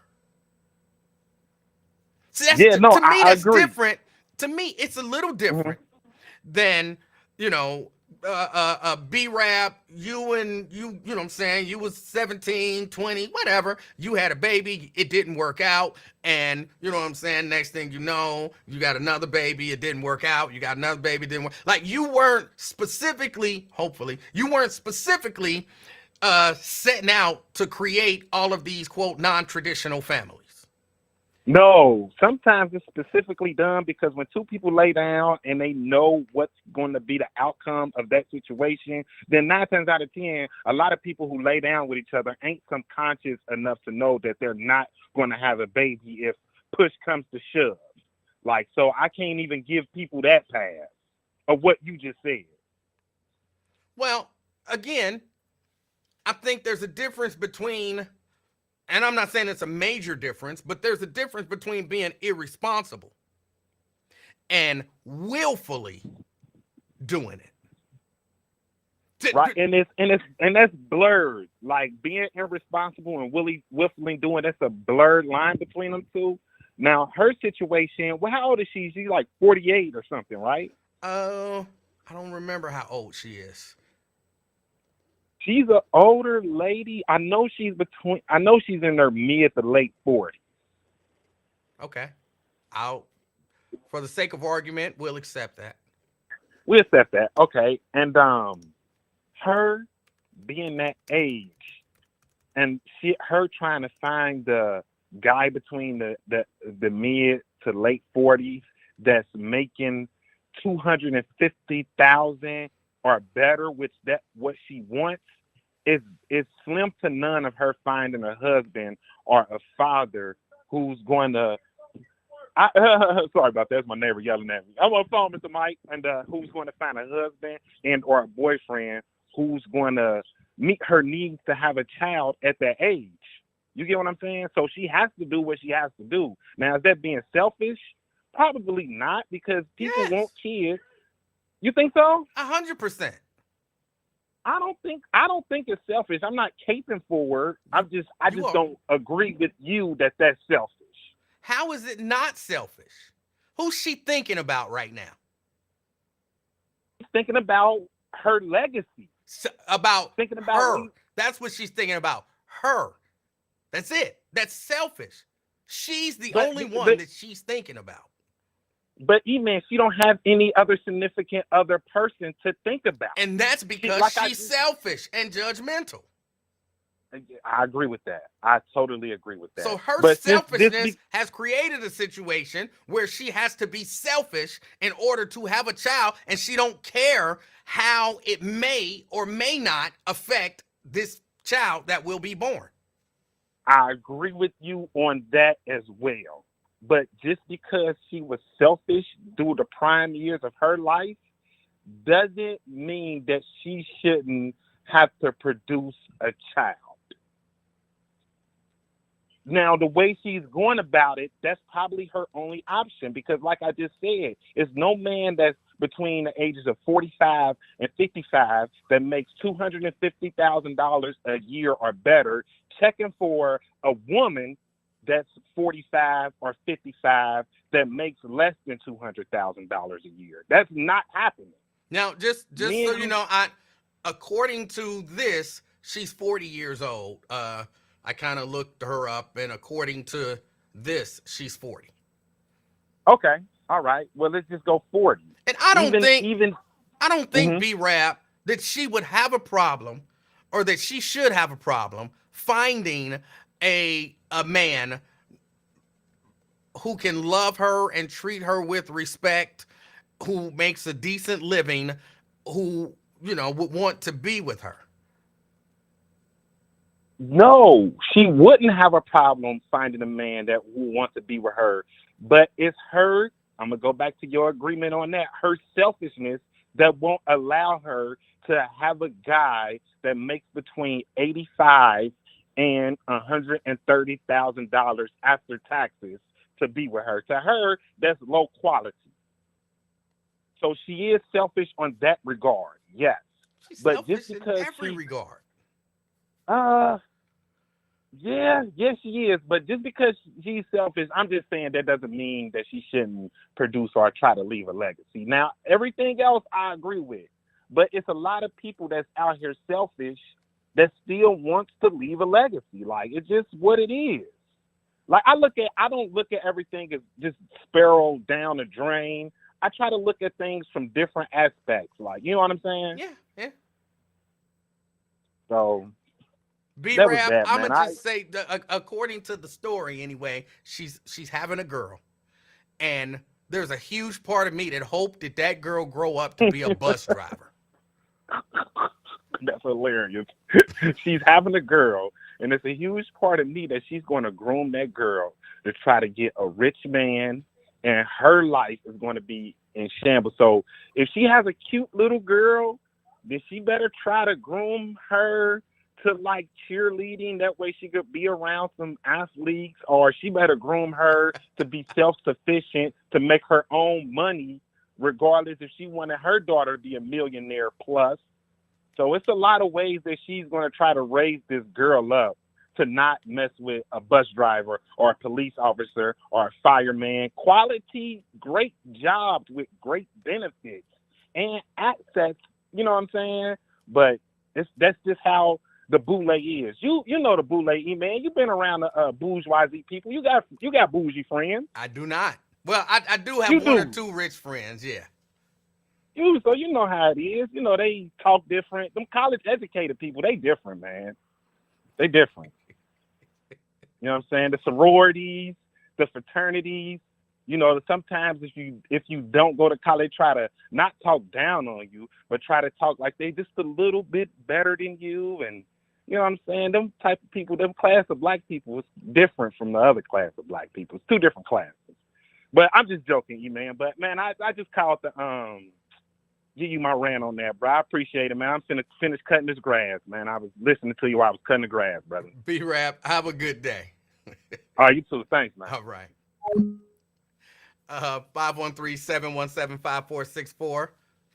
So that's, yeah, no, to me, I that's agree. different. To me, it's a little Mhm. different than, B-Rap, you know what I'm saying? You was 17, 20, whatever. You had a baby, it didn't work out. And you know what I'm saying? Next thing you know, you got another baby, it didn't work out. You got another baby, it didn't work. Like you weren't specifically, hopefully, setting out to create all of these, quote, non-traditional families. No, sometimes it's specifically done because when two people lay down and they know what's going to be the outcome of that situation, then 9 times out of 10, a lot of people who lay down with each other ain't subconscious enough to know that they're not going to have a baby if push comes to shove. Like, so I can't even give people that pass of what you just said. Well, again, I think there's a difference between, and I'm not saying it's a major difference, but there's a difference between being irresponsible and willfully doing it. Right, and that's blurred. Like being irresponsible and willfully doing, that's a blurred line between them two. Now her situation, well, how old is she? She's like 48 or something, right? I don't remember how old she is. She's an older lady. I know she's in her mid to late 40s. Okay. For the sake of argument, we'll accept that. We accept that. Okay. And her being that age and her trying to find the guy between the mid to late 40s that's making 250,000 or better, which that what she wants, is slim to none of her finding a husband or a father who's going to. Sorry about that. That's my neighbor yelling at me. I'm on the phone, Mr. Mike, and who's going to find a husband and or a boyfriend who's going to meet her needs to have a child at that age. You get what I'm saying? So she has to do what she has to do. Now, is that being selfish? Probably not, because people want kids. You think so? 100%. I don't think it's selfish. I'm not caping forward. I just don't agree with you that that's selfish. How is it not selfish? Who's she thinking about right now? She's thinking about her legacy. Thinking about her. That's what she's thinking about. Her. That's it. That's selfish. She's the only one that she's thinking about. But man, she don't have any other significant other person to think about. And that's because she's selfish and judgmental. I agree with that. I totally agree with that. So her selfishness has created a situation where she has to be selfish in order to have a child, and she don't care how it may or may not affect this child that will be born. I agree with you on that as well. But just because she was selfish through the prime years of her life doesn't mean that she shouldn't have to produce a child. Now, the way she's going about it, that's probably her only option, because like I just said, it's no man that's between the ages of 45 and 55 that makes $250,000 a year or better checking for a woman that's 45 or 55 that makes less than $200,000 a year. That's not happening. Now, just so you know, according to this, She's 40 years old. I kind of looked her up, and according to this, she's 40. Okay. All right. Well, let's just go 40. And I don't Even think even. I don't think Mhm. B Rap that she would have a problem, or that she should have a problem finding a man who can love her and treat her with respect, who makes a decent living, who, would want to be with her. No, she wouldn't have a problem finding a man that who wants to be with her. But it's her, I'm going to go back to your agreement on that, her selfishness that won't allow her to have a guy that makes between 85 and $130,000 after taxes to be with her. To her, that's low quality. So she is selfish on that regard, yes. She's But just selfish in because every regard. uh yeah, yes, she is. But just because she's selfish, I'm just saying that doesn't mean that she shouldn't produce or try to leave a legacy. Now, everything else I agree with, but it's a lot of people that's out here selfish that still wants to leave a legacy. Like, it's just what it is. Like, I don't look at everything as just spiral down the drain. I try to look at things from different aspects. Like, you know what I'm saying? Yeah, yeah. So B that was Rap, that, I'm man. gonna just say, according to the story anyway, she's having a girl, and there's a huge part of me that hoped that girl grow up to be a bus driver. That's hilarious. She's having a girl, and it's a huge part of me that she's going to groom that girl to try to get a rich man, and her life is going to be in shambles. So if she has a cute little girl, then she better try to groom her to like cheerleading. That way she could be around some athletes, or she better groom her to be self-sufficient, to make her own money, regardless if she wanted her daughter to be a millionaire plus. So it's a lot of ways that she's going to try to raise this girl up to not mess with a bus driver or a police officer or a fireman. Quality, great jobs with great benefits and access. You know what I'm saying? But that's just how the boule is. You know the boule, man. You've been around the bourgeoisie people. You got bougie friends. I do not. Well, I do have You one or do. two rich friends. Yeah. So you know how it is. You know, they talk different. Them college educated people, they different, man. They different. You know what I'm saying? The sororities, the fraternities, you know, sometimes if you don't go to college, try to not talk down on you, but try to talk like they just a little bit better than you. And you know what I'm saying? Them type of people, them class of black people is different from the other class of black people. It's two different classes. But I'm just joking, man. But man, I just called to give you my rant on that, bro. I appreciate it, man. I'm finna finish cutting this grass, man. I was listening to you while I was cutting the grass, brother. B Rap, have a good day. All right, you too. Thanks, man. All right. 513-717-5464.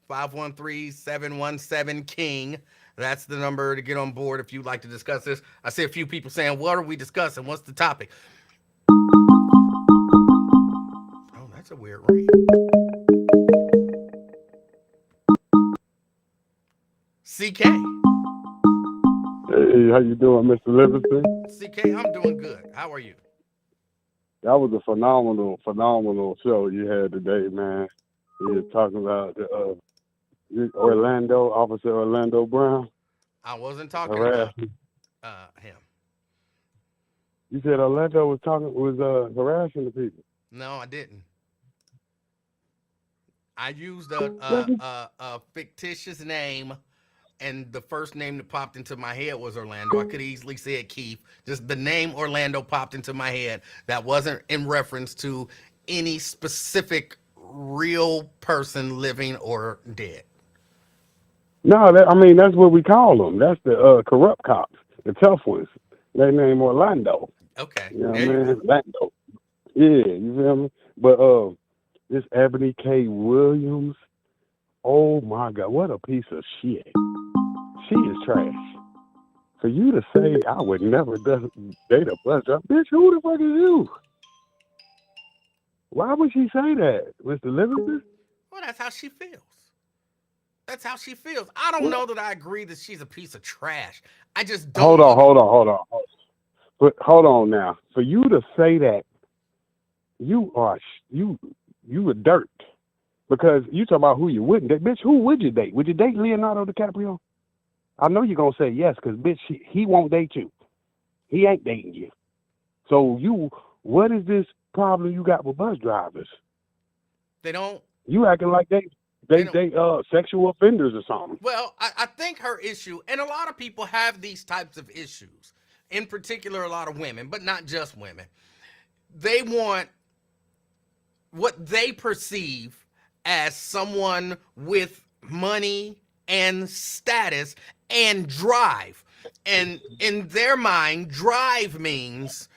513-717-KING. That's the number to get on board if you'd like to discuss this. I see a few people saying, what are we discussing? What's the topic? Oh, that's a weird ring. CK. Hey, how you doing, Mr. Livingston? CK, I'm doing good. How are you? That was a phenomenal show you had today, man. You were talking about Officer Orlando Brown. I wasn't talking about him. You said Orlando was harassing the people. No, I didn't. I used a fictitious name, and the first name that popped into my head was Orlando. I could easily say it, Keith. Just the name Orlando popped into my head. That wasn't in reference to any specific real person living or dead. No, that's what we call them. That's the corrupt cops, the tough ones. They name Orlando. Okay. You know what I mean? Orlando. Yeah, you feel me? But this Ebony K. Williams, oh my God, what a piece of shit. She is trash. For you to say I would never date a bus driver, bitch, who the fuck is you? Why would she say that, Mr. Livingston? Well, that's how she feels. That's how she feels. I don't know that I agree that she's a piece of trash. I just Hold don't on, look. hold on. But hold on now. For you to say that, you are you a dirt because you talk about who you wouldn't date. Bitch, who would you date? Would you date Leonardo DiCaprio? I know you're gonna say yes, because bitch, he won't date you. He ain't dating you. So what is this problem you got with bus drivers? They don't. You acting like They they don't. sexual offenders or something. Well, I think her issue, and a lot of people have these types of issues, in particular, a lot of women, but not just women. They want what they perceive as someone with money and status and drive. And in their mind, drive means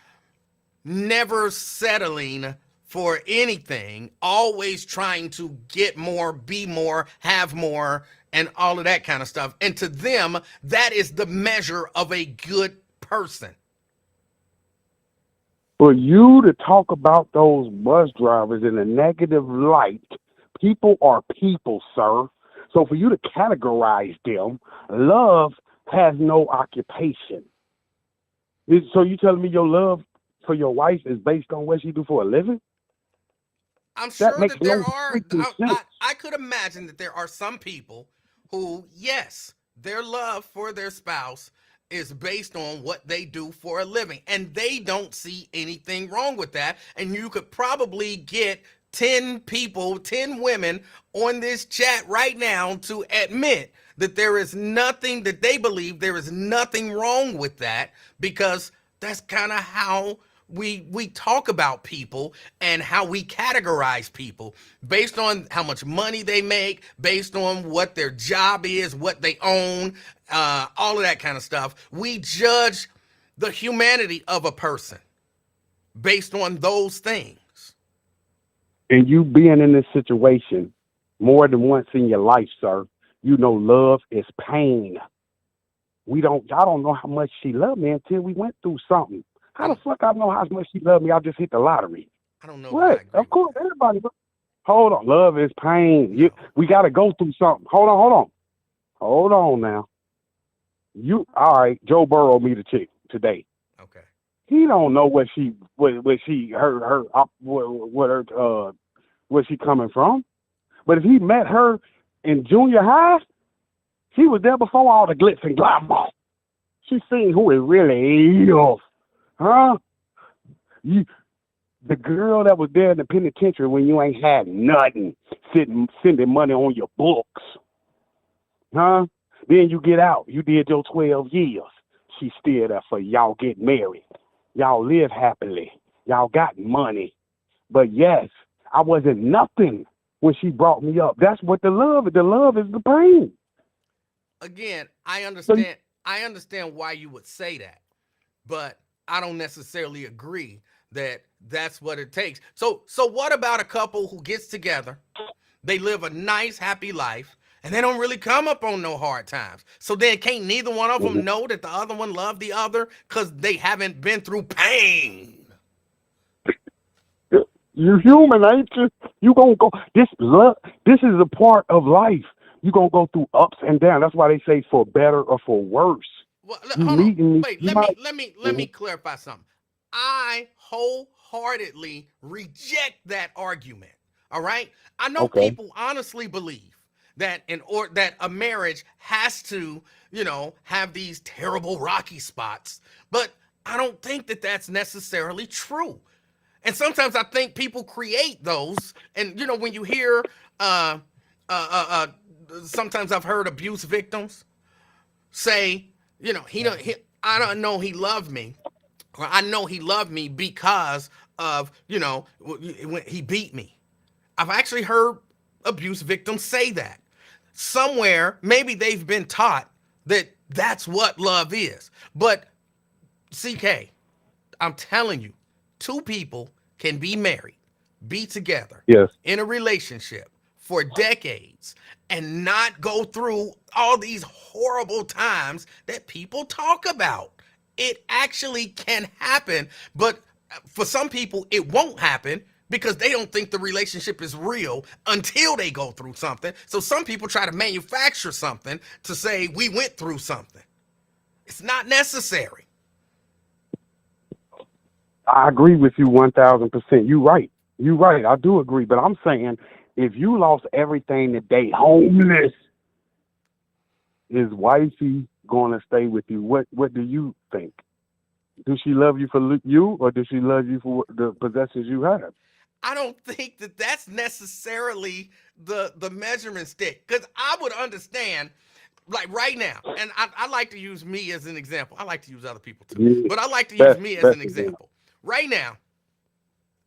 never settling for anything, always trying to get more, be more, have more, and all of that kind of stuff. And to them, that is the measure of a good person. For you to talk about those bus drivers in a negative light, people are people, sir. So for you to categorize them, love has no occupation. So you telling me your love for your wife is based on what she do for a living? I'm That sure makes that no there are, freaking sense. I could imagine that there are some people who, yes, their love for their spouse is based on what they do for a living. And they don't see anything wrong with that. And you could probably get 10 people, 10 women on this chat right now to admit that there is nothing that they believe there is nothing wrong with that, because that's kind of how we talk about people and how we categorize people based on how much money they make, based on what their job is, what they own, all of that kind of stuff. We judge the humanity of a person based on those things. And you being in this situation more than once in your life, sir, you know love is pain. I don't know how much she loved me until we went through something. How the fuck I know how much she loved me? I just hit the lottery. I don't know. What? Of course, everybody. Hold on. Love is pain. No. We got to go through something. Hold on now. All right, Joe Burrow meet a chick today. Okay. He don't know where she coming from. But if he met her in junior high, she was there before all the glitz and glamour. She seen who it really is. Huh? The girl that was there in the penitentiary when you ain't had nothing, sending money on your books. Huh? Then you get out. You did your 12 years. She's still there for y'all get married. Y'all live happily. Y'all got money. But yes, I wasn't nothing when she brought me up. That's what the love is. The love is the pain. Again, I understand why you would say that, but I don't necessarily agree that that's what it takes. So what about a couple who gets together, they live a nice, happy life, and they don't really come up on no hard times? So then can't neither one of them know that the other one loved the other because they haven't been through pain? You're human, ain't you? You gonna go. This is a part of life. You gonna go through ups and downs. That's why they say for better or for worse. Well, You hold on. meeting me. Wait, let me clarify something. I wholeheartedly reject that argument. All right? I know Okay. people honestly believe that that a marriage has to, have these terrible rocky spots, but I don't think that that's necessarily true. And sometimes I think people create those. And when you hear sometimes I've heard abuse victims say, I don't know he loved me, or I know he loved me because of, when he beat me. I've actually heard abuse victims say that. Somewhere, maybe they've been taught that that's what love is. But CK, I'm telling you, two people can be married, be together, Yes. in a relationship for decades, and not go through all these horrible times that people talk about. It actually can happen, but for some people, it won't happen because they don't think the relationship is real until they go through something. So some people try to manufacture something to say we went through something. It's not necessary. I agree with you 1,000%. You right. You right. I do agree. But I'm saying if you lost everything today, homeless, is wifey going to stay with you? What do you think? Does she love you for you, or does she love you for the possessions you have? I don't think that that's necessarily the measurement stick, because I would understand, like right now, and I like to use me as an example. I like to use other people too, Yeah, but I like to use me as an best example. Right now,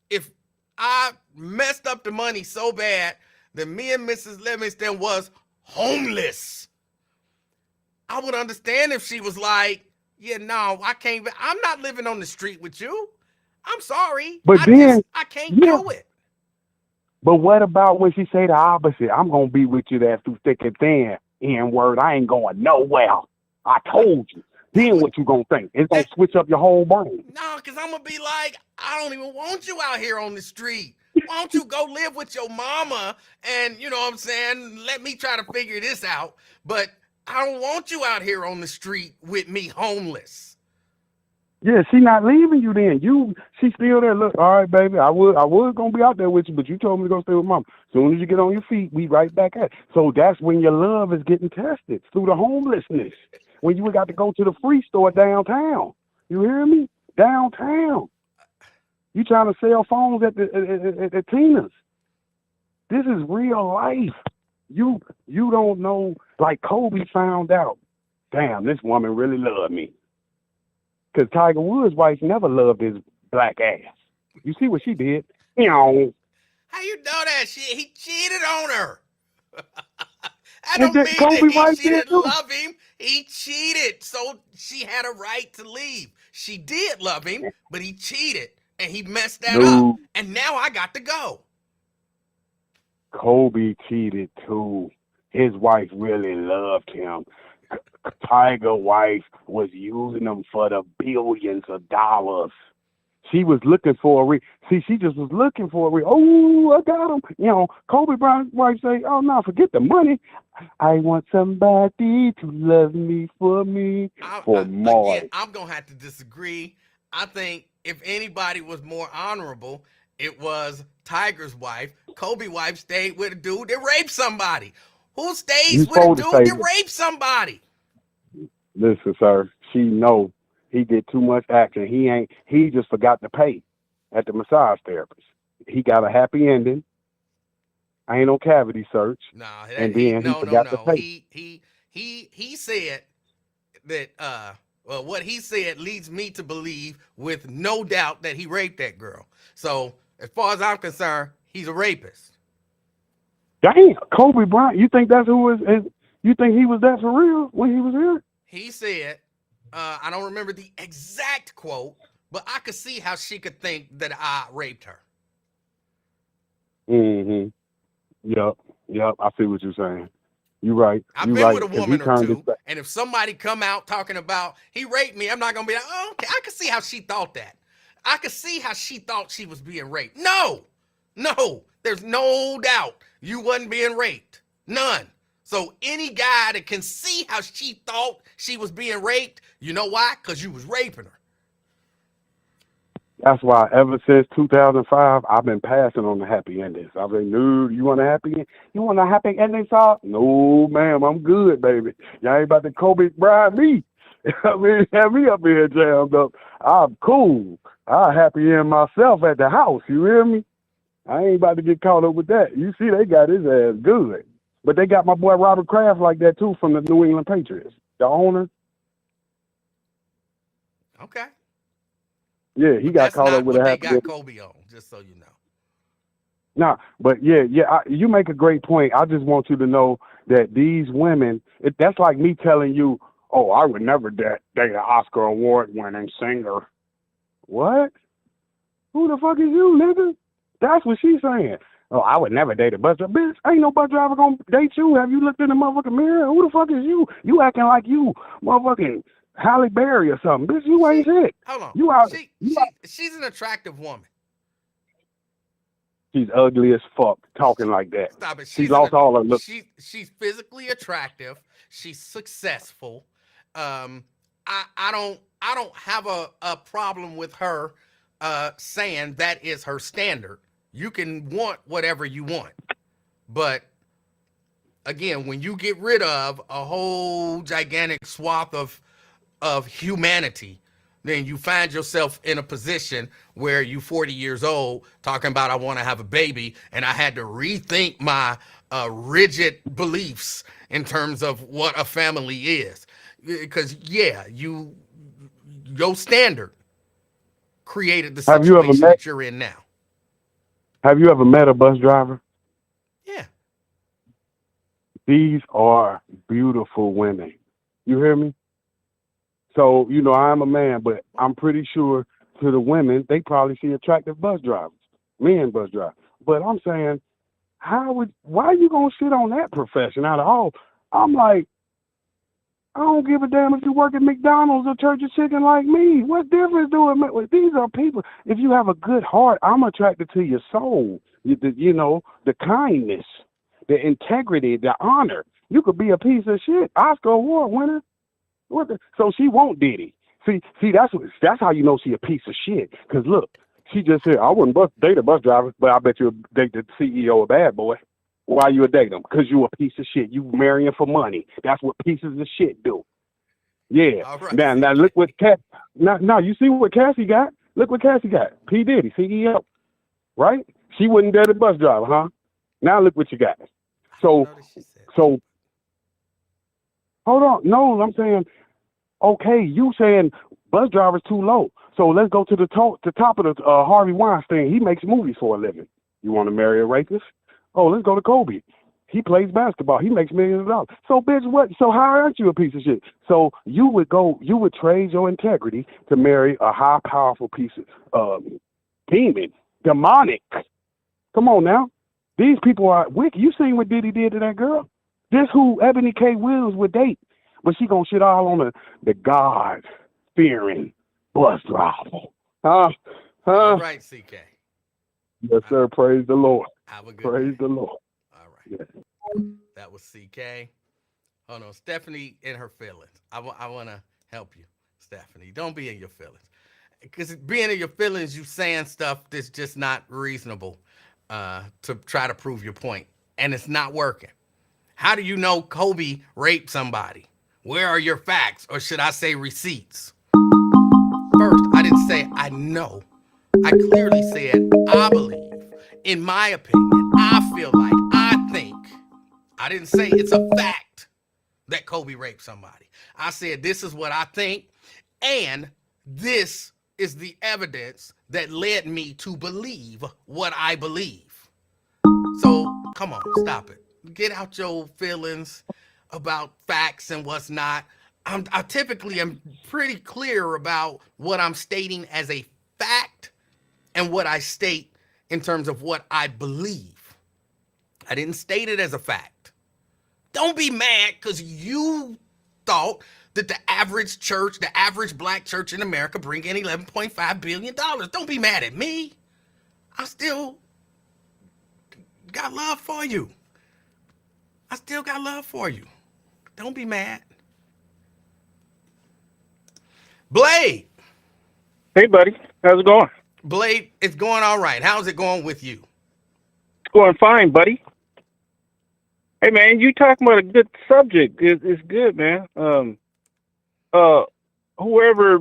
if I messed up the money so bad that me and Mrs. Livingston was homeless, I would understand if she was like, yeah, no, I can't. I'm not living on the street with you. I'm sorry. But then, I can't yeah. do it. But what about when she say the opposite? I'm gonna be with you there through thick and thin. N-word, I ain't going nowhere. I told you. Then what you gonna think? It's gonna switch up your whole brain. No, because I'm gonna be like, I don't even want you out here on the street. Why don't you go live with your mama and, you know what I'm saying, let me try to figure this out. But I don't want you out here on the street with me homeless. Yeah, she not leaving you then. She still there. Look, all right, baby, I was gonna be out there with you, but you told me to go stay with mom. As soon as you get on your feet, we right back at it. So that's when your love is getting tested, through the homelessness. When you got to go to the free store downtown. You hear me? Downtown. You trying to sell phones at Tina's. This is real life. You don't know, like Kobe found out, damn, this woman really loved me. Because Tiger Woods' wife never loved his black ass. You see what she did? You know. How you know that? He cheated on her. I And don't mean Kobe that wife she did didn't too. love him. He cheated, so she had a right to leave. She did love him, but he cheated, and he messed that up. And now I got to go. Kobe cheated too. His wife really loved him. Tiger wife was using him for the billions of dollars. She was looking for she just was looking for oh, I got him. You know, Kobe Bryant's wife say, oh no, forget the money. I want somebody to love me for more. Again, I'm gonna have to disagree. I think if anybody was more honorable, it was Tiger's wife. Kobe's wife stayed with a dude that raped somebody. Who stays with a dude that raped somebody? Listen, sir, she know he did too much acting. He just forgot to pay at the massage therapist. He got a happy ending. I ain't no cavity search. No, he forgot to pay. He said that what he said leads me to believe with no doubt that he raped that girl. So as far as I'm concerned, he's a rapist. Damn, Kobe Bryant, you think that's who you think he was that for real when he was here? He said, I don't remember the exact quote, but I could see how she could think that I raped her. Mm-hmm. Yep. I see what you're saying. You're right. I've been with a woman or two, and if somebody come out talking about he raped me, I'm not gonna be like, oh, okay, I can see how she thought that. I could see how she thought she was being raped. No, there's no doubt you wasn't being raped. None. So any guy that can see how she thought she was being raped, you know why? Because you was raping her. That's why ever since 2005, I've been passing on the happy endings. I've been, no, you want a happy ending? You want a happy ending, sir? No, ma'am, I'm good, baby. Y'all ain't about to Kobe Bryant me. I mean, have me up here jammed up. I'm cool. I happy end myself at the house, you hear me? I ain't about to get caught up with that. You see, they got his ass good. But they got my boy Robert Kraft like that, too, from the New England Patriots. The owner. Okay. Yeah, he got caught up with a happy ending. They got Kobe on, just so you know. Nah, but you make a great point. I just want you to know that these women, that's like me telling you, oh, I would never date an Oscar award-winning singer. What? Who the fuck is you, nigga? That's what she's saying. Oh, I would never date a bus driver. Bitch, ain't no bus driver gonna date you. Have you looked in the motherfucking mirror? Who the fuck is you? You acting like you motherfucking Halle Berry or something. Bitch, you ain't shit. Hold on. You out. She's an attractive woman. She's ugly as fuck talking like that. Stop it. She lost all her look. She's physically attractive. She's successful. I don't have a problem with her saying that is her standard. You can want whatever you want. But again, when you get rid of a whole gigantic swath of humanity, then you find yourself in a position where you 40 years old talking about I want to have a baby, and I had to rethink my rigid beliefs in terms of what a family is. Because yeah, your standard created the situation that you're in now. Have you ever met a bus driver? Yeah. These are beautiful women. You hear me? So, you know, I'm a man, but I'm pretty sure to the women, they probably see attractive bus drivers, men bus drivers. But I'm saying, why are you going to shit on that profession out of all? I'm like, I don't give a damn if you work at McDonald's or Church of Chicken like me. What difference do it make? These are people. If you have a good heart, I'm attracted to your soul, you know, the kindness, the integrity, the honor. You could be a piece of shit. Oscar Award winner. So she won't Diddy. See, that's how you know she a piece of shit. Cause look, she just said I wouldn't date a bus driver, but I bet you'll date the CEO of Bad Boy. Why you would date him? Cause you a piece of shit. You marrying for money. That's what pieces of shit do. Yeah. All right. Now look what Now you see what Cassie got. Look what Cassie got. P Diddy, CEO, right? She wouldn't date a bus driver, huh? Now look what you got. So hold on. No, I'm saying. Okay, you saying bus driver's too low. So let's go to the top of the Harvey Weinstein. He makes movies for a living. You want to marry a rapist? Oh, let's go to Kobe. He plays basketball. He makes millions of dollars. So, bitch, what? So how aren't you a piece of shit? So you would trade your integrity to marry a high, powerful piece of demon, demonic. Come on now. These people are wicked. You seen what Diddy did to that girl? This who Ebony K. Williams would date. But she gonna shit all on the God-fearing bus driver. All right, CK. Yes, sir. Praise the Lord. Have a good Praise day. the Lord. All right. Yeah. That was CK. Oh, no. Stephanie in her feelings. I want to help you, Stephanie. Don't be in your feelings. Because being in your feelings, you saying stuff that's just not reasonable to try to prove your point. And it's not working. How do you know Kobe raped somebody? Where are your facts, or should I say receipts? First, I didn't say I know. I clearly said I believe. In my opinion, I feel like, I think. I didn't say it's a fact that Kobe raped somebody. I said this is what I think, and this is the evidence that led me to believe what I believe. So, come on, stop it. Get out your feelings about facts and what's not. I typically am pretty clear about what I'm stating as a fact and what I state in terms of what I believe. I didn't state it as a fact. Don't be mad because you thought that the average church, the average black church in America bring in $11.5 billion. Don't be mad at me. I still got love for you. Don't be mad. Blade. Hey, buddy. How's it going? Blade, it's going all right. How's it going with you? It's going fine, buddy. Hey, man, you talking about a good subject. It's good, man. Whoever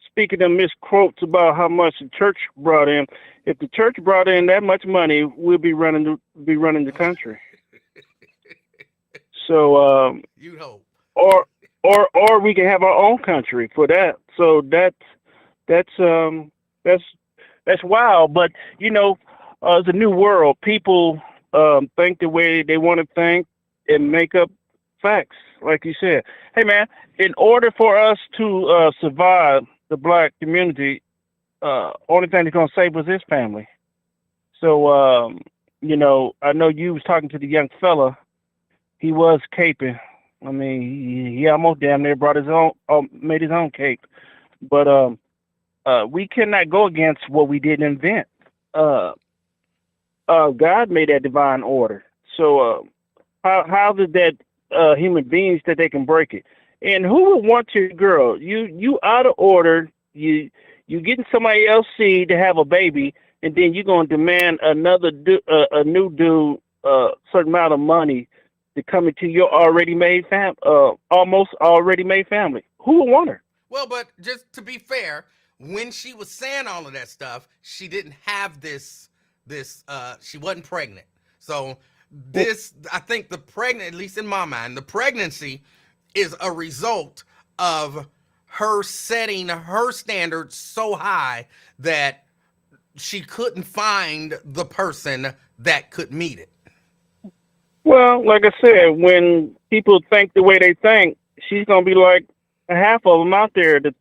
speaking of misquotes about how much the church brought in, if the church brought in that much money, we'll be running the country. So you hope, or we can have our own country for that. So that's wild. But you know, it's a new world. People think the way they want to think and make up facts, like you said. Hey, man, in order for us to survive, the black community, only thing that's gonna save us is family. So you know, I know you was talking to the young fella. He was caping. I mean, he almost damn near brought his own, made his own cape. But we cannot go against what we didn't invent. God made that divine order. So how did that human beings that they can break it? And who would want your girl? You out of order. You getting somebody else's seed to have a baby, and then you're gonna demand a new dude certain amount of money to come into your almost already made family. Who would want her? Well, but just to be fair, when she was saying all of that stuff, she didn't have she wasn't pregnant. So this, I think at least in my mind, the pregnancy is a result of her setting her standards so high that she couldn't find the person that could meet it. Well, like I said, when people think the way they think, she's gonna be like a half of them out there that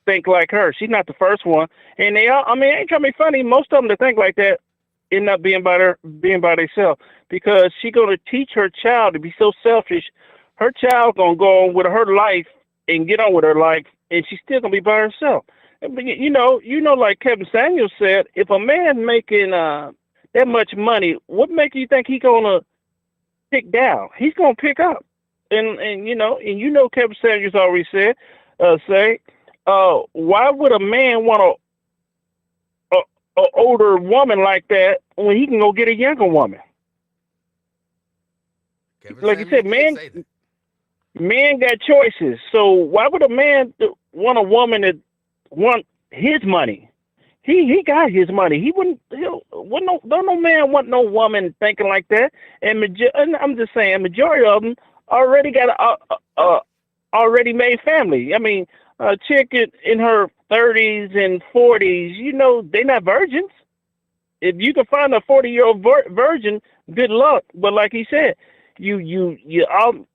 think like her. She's not the first one, and they all. I mean, ain't trying to be funny. Most of them that think like that end up being by themselves because she's gonna teach her child to be so selfish. Her child gonna go on with her life and get on with her life, and she's still gonna be by herself. And, you know, like Kevin Samuels said, if a man making that much money, what make you think he gonna pick down? He's gonna pick up. And Kevin Samuels already said, why would a man want a older woman like that when he can go get a younger woman? Kevin like you said, Samuels men got choices. So why would a man want a woman that want his money? He got his money. Don't no man want no woman thinking like that. And I'm just saying, majority of them already got a already made family. I mean, a chick in her 30s and 40s, they not virgins. If you can find a 40-year-old virgin, good luck. But like he said, your wound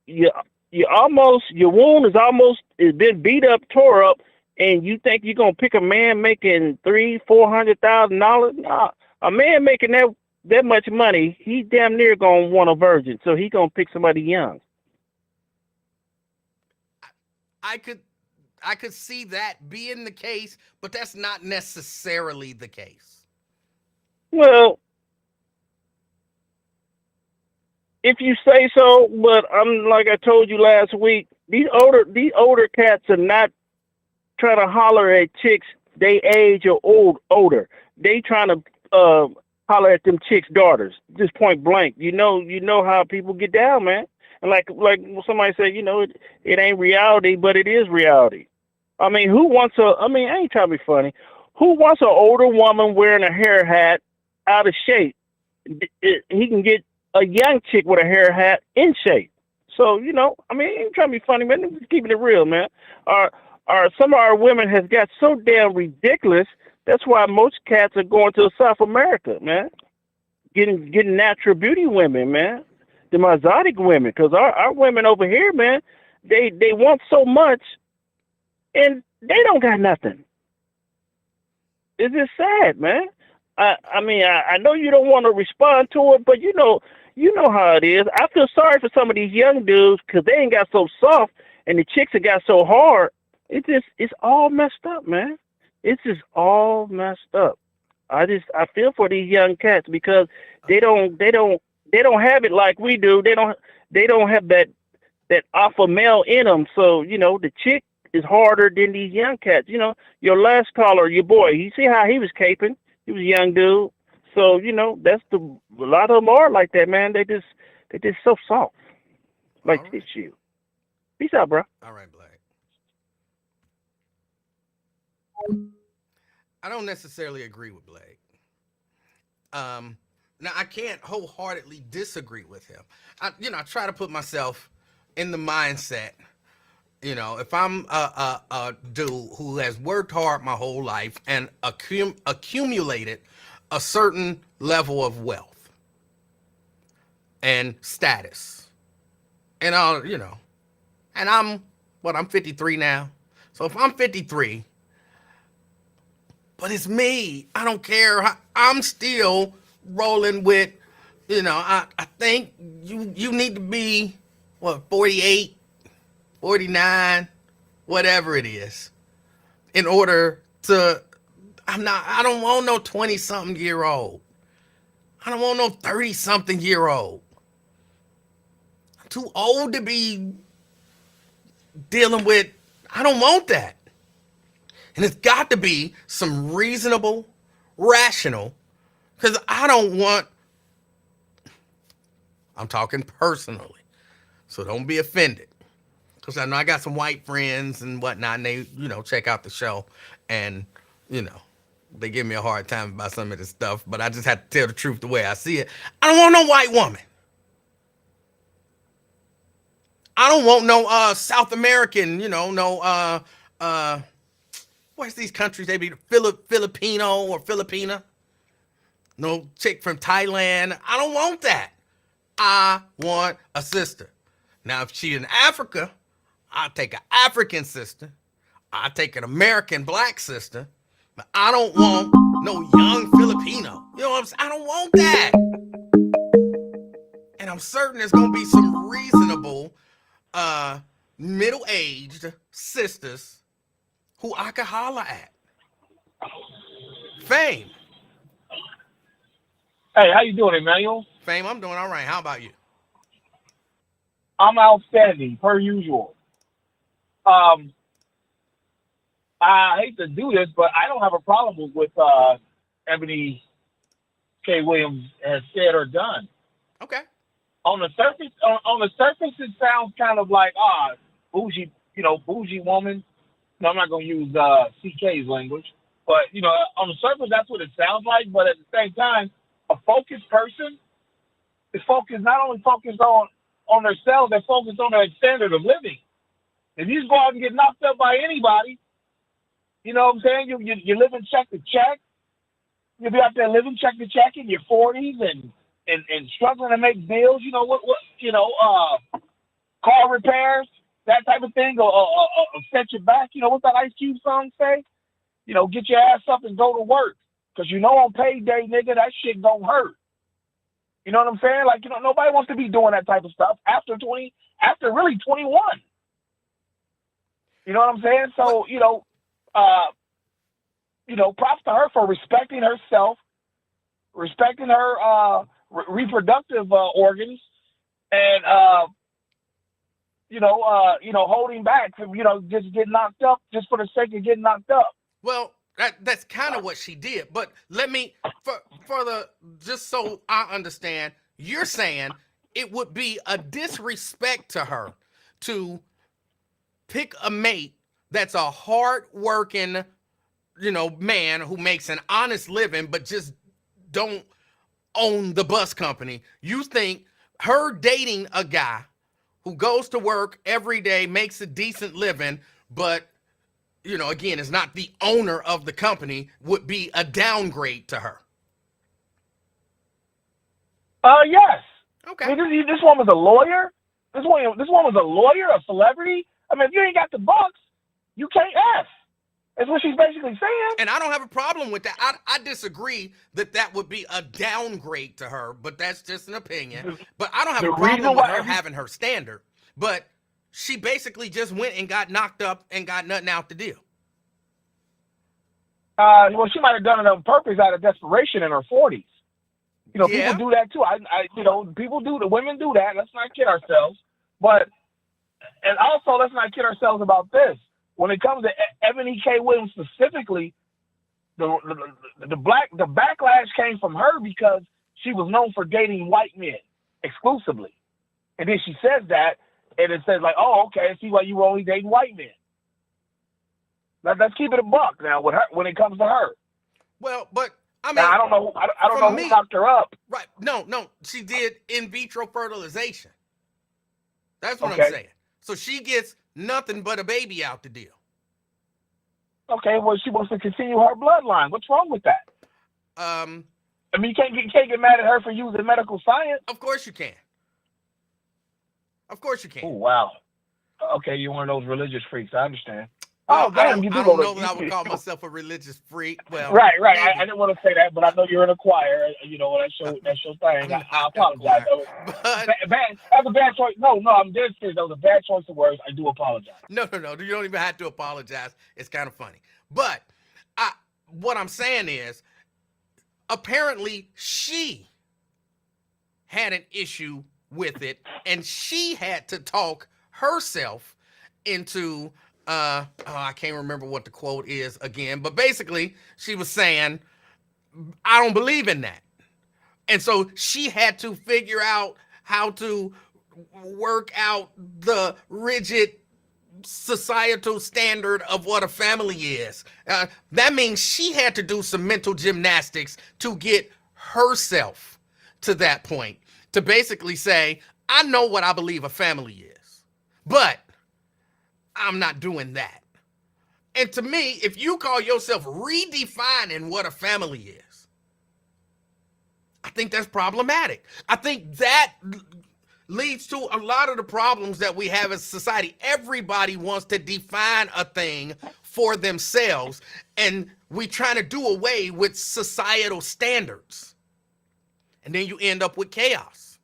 is been beat up, tore up, and you think you're gonna pick a man making $300,000-$400,000? Nah, a man making that much money, he damn near gonna want a virgin, so he gonna pick somebody young. I could see that being the case, but that's not necessarily the case. Well, if you say so, but I'm like I told you last week, these older cats are not trying to holler at chicks they age or older. They trying to holler at them chicks' daughters, just point blank. You know how people get down, man. And like somebody said, it ain't reality, but it is reality. I mean, I ain't trying to be funny. Who wants an older woman wearing a hair hat out of shape? He can get a young chick with a hair hat in shape. So, I ain't trying to be funny, man. Just keeping it real, man. Some of our women has got so damn ridiculous. That's why most cats are going to South America, man. Getting natural beauty women, man. The exotic women, because our women over here, man, they want so much, and they don't got nothing. It's just sad, man. I know you don't want to respond to it, but you know how it is. I feel sorry for some of these young dudes because they ain't got so soft, and the chicks have got so hard. It's all messed up, man. It's just all messed up. I feel for these young cats because they don't have it like we do. They don't have that alpha male in them. So the chick is harder than these young cats. Your last caller, your boy. You see how he was caping? He was a young dude. So a lot of them are like that, man. They just so soft, like right. tissue. Peace out, bro. All right, Black. I don't necessarily agree with Blake. Now I can't wholeheartedly disagree with him. I try to put myself in the mindset. If I'm a dude who has worked hard my whole life and accumulated a certain level of wealth and status, and and I'm 53 now. So if I'm 53. But it's me. I don't care. I'm still rolling with, I think you need to be, 48, 49, whatever it is, in order to, I don't want no 20-something year old. I don't want no 30-something-year-old. I'm too old to be dealing with. I don't want that. And it's got to be some reasonable, rational, because I don't want, I'm talking personally, so don't be offended. Because I know I got some white friends and whatnot, and they, check out the show, and, they give me a hard time about some of this stuff, but I just have to tell the truth the way I see it. I don't want no white woman. I don't want no South American, what's these countries they be? Filipino or Filipina. No chick from Thailand. I don't want that. I want a sister. Now, if she's in Africa, I'll take an African sister. I'll take an American black sister. But I don't want no young Filipino. You know what I'm saying? I don't want that. And I'm certain there's going to be some reasonable, middle-aged sisters who I could holler at. Fame. Hey, how you doing, Emanuel? Fame, I'm doing all right. How about you? I'm outstanding, per usual. I hate to do this, but I don't have a problem with Ebony K. Williams has said or done. Okay. On the surface, it sounds kind of like bougie, bougie woman. No, I'm not going to use CK's language, but on the surface, that's what it sounds like. But at the same time, a focused person is focused, not only focused on themselves, they're focused on their standard of living. If you just go out and get knocked up by anybody, you know what I'm saying? You living check to check. You'll be out there living check to check in your 40s and struggling to make bills. Car repairs, that type of thing, or set your back. What's that Ice Cube song say? Get your ass up and go to work. Because on payday, nigga, that shit don't hurt. You know what I'm saying? Like, nobody wants to be doing that type of stuff after really 21. You know what I'm saying? So, props to her for respecting herself, respecting her reproductive organs, and holding back from just get knocked up just for the sake of getting knocked up. Well, that's kind of what she did. But let me just so I understand, you're saying it would be a disrespect to her to pick a mate that's a hard-working, man who makes an honest living, but just don't own the bus company. You think her dating a guy who goes to work every day, makes a decent living, but, again, is not the owner of the company, would be a downgrade to her? Yes. Okay. I mean, this one was a lawyer. This one was a lawyer, a celebrity. I mean, if you ain't got the bucks, you can't ask. That's what she's basically saying. And I don't have a problem with that. I disagree that would be a downgrade to her, but that's just an opinion. But I don't have a problem with her having her standard. But she basically just went and got knocked up and got nothing out the deal. Well, she might have done it on purpose out of desperation in her 40s. People do that too. People do. The women do that. Let's not kid ourselves. And also, let's not kid ourselves about this. When it comes to Ebony K. Williams specifically, the backlash came from her because she was known for dating white men exclusively. And then she says that, and it says like, oh, okay, I see why you were only dating white men. Let's keep it a buck now with her when it comes to her. Well, but I mean, now, I don't know who knocked her up. Right? No, she did in vitro fertilization. That's what Okay. I'm saying. So she gets nothing but a baby out the deal. Okay, well, she wants to continue her bloodline. What's wrong with that? I mean, you can't get mad at her for using medical science. Of course you can. Of course you can. Oh, wow. Okay, you're one of those religious freaks. I understand. Well, Oh, damn, I don't know that I would call myself a religious freak. Well, right. I didn't want to say that, but I know you're in a choir. That's your thing. I apologize. That's a bad choice. No, I'm dead serious. That was a bad choice of words. I do apologize. No. You don't even have to apologize. It's kind of funny. But what I'm saying is, apparently she had an issue with it, and she had to talk herself into I can't remember what the quote is again, but basically she was saying, I don't believe in that. And so she had to figure out how to work out the rigid societal standard of what a family is. That means she had to do some mental gymnastics to get herself to that point, to basically say, I know what I believe a family is, but I'm not doing that. And to me, if you call yourself redefining what a family is, I think that's problematic. I think that leads to a lot of the problems that we have as society. Everybody wants to define a thing for themselves, and we trying to do away with societal standards. And then you end up with chaos.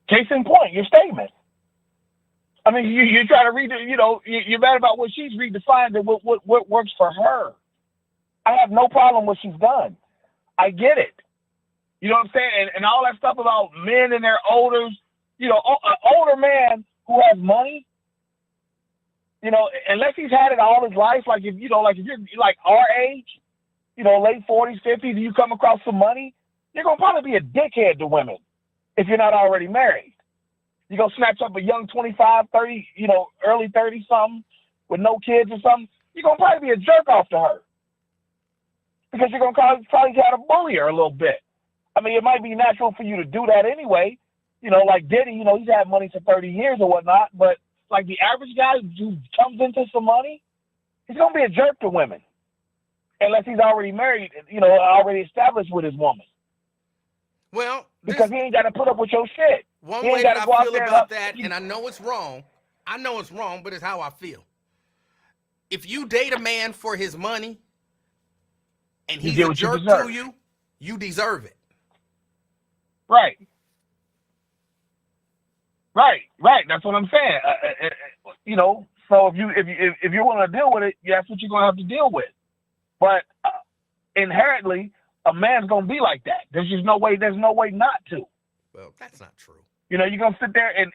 Case in point, your statement. I mean, you try to read it, you're mad about what she's redefined and what works for her. I have no problem with what she's done. I get it. You know what I'm saying? And all that stuff about men and their older, an older man who has money, unless he's had it all his life, like if you're like our age, late 40s, 50s, and you come across some money, you're going to probably be a dickhead to women if you're not already married. You're going to snatch up a young 25, 30, early 30 something with no kids or something. You're going to probably be a jerk off to her because you're going to probably try to bully her a little bit. I mean, it might be natural for you to do that anyway. Like Diddy, he's had money for 30 years or whatnot, but like the average guy who comes into some money, he's going to be a jerk to women unless he's already married, already established with his woman. Well, because he ain't got to put up with your shit. One way that I feel about that, and I know it's wrong, but it's how I feel. If you date a man for his money and he's a jerk to you, you deserve it. Right. That's what I'm saying. So if you want to deal with it, that's what you're gonna have to deal with. But inherently, a man's gonna be like that. There's no way not to. Well, that's not true. You're gonna sit there and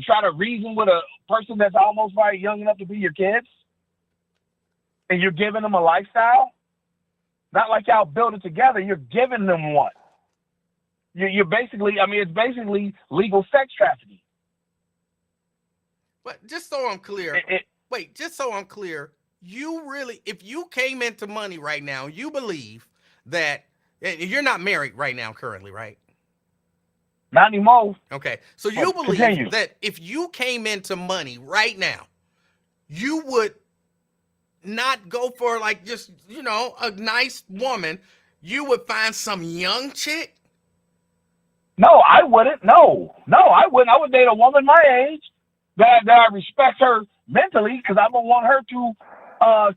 try to reason with a person that's almost right young enough to be your kids, and you're giving them a lifestyle. Not like y'all build it together. You're giving them one. You're basically, it's basically legal sex trafficking. But just so I'm clear, you really, if you came into money right now, you believe that you're not married right now currently, right? Not anymore. Okay. So you believe that if you came into money right now, you would not go for like just, a nice woman. You would find some young chick? No, I wouldn't. No, I wouldn't. I would date a woman my age that I respect her mentally because I don't want her to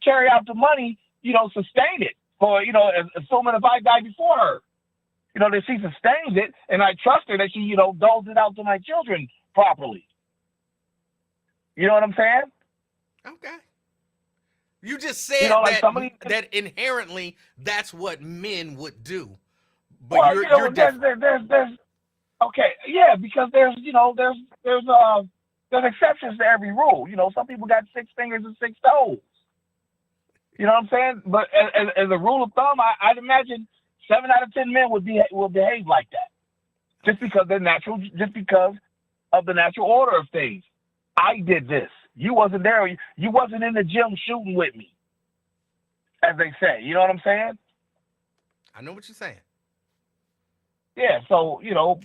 carry out the money, sustain it for, assuming if I die before her, that she sustains it and I trust her that she, doles it out to my children properly. You know what I'm saying? Okay. You just said that inherently that's what men would do. But you're there's okay, yeah, because there's exceptions to every rule. Some people got 6 fingers and 6 toes. You know what I'm saying? But as a rule of thumb, I'd imagine 7 out of 10 men will behave like that, just because they're natural, just because of the natural order of things. I did this. You wasn't there. You wasn't in the gym shooting with me, as they say. You know what I'm saying? I know what you're saying. Yeah. So So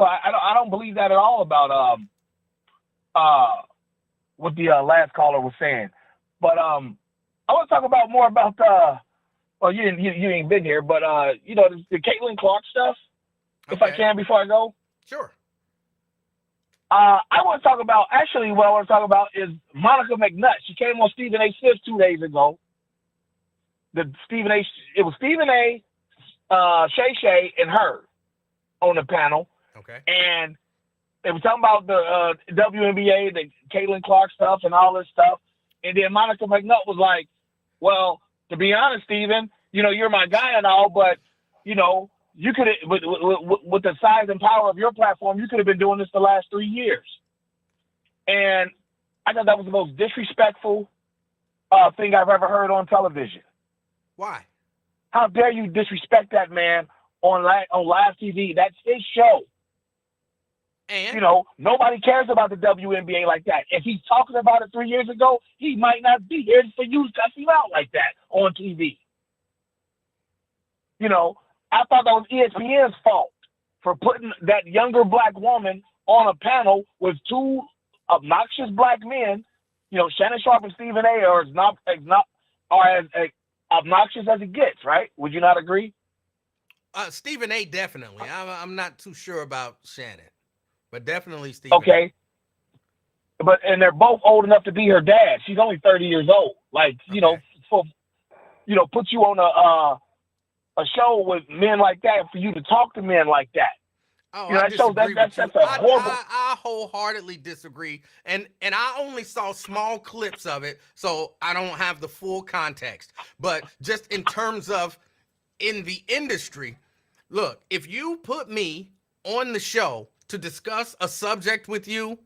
I don't believe that at all about what the last caller was saying. But I want to talk about more about well, you ain't been here, but the Caitlin Clark stuff. If I can before I go. Sure. I want to talk about, actually, what I want to talk about is Monica McNutt. She came on Stephen A. Smith 2 days ago. It was Stephen A., Shay, and her on the panel. Okay. And they were talking about the WNBA, the Caitlin Clark stuff and all this stuff. And then Monica McNutt was like, well, to be honest, Stephen, you're my guy and all, but you could have with the size and power of your platform, you could have been doing this the last 3 years. And I thought that was the most disrespectful thing I've ever heard on television. Why? How dare you disrespect that man on live TV? That's his show. And Nobody cares about the WNBA like that. If he's talking about it 3 years ago, he might not be here for you to cuss him out like that on TV. I thought that was ESPN's fault for putting that younger black woman on a panel with two obnoxious black men. Shannon Sharp and Stephen A. are as obnoxious as it gets, right? Would you not agree? Stephen A. definitely. I'm not too sure about Shannon, but definitely Stephen. Okay. And they're both old enough to be her dad. She's only 30 years old. Like, put you on a show with men like that for you to talk to men like that. Oh, I disagree that's a horrible. I wholeheartedly disagree, and I only saw small clips of it, so I don't have the full context. But just in terms of in the industry, look, if you put me on the show to discuss a subject with you,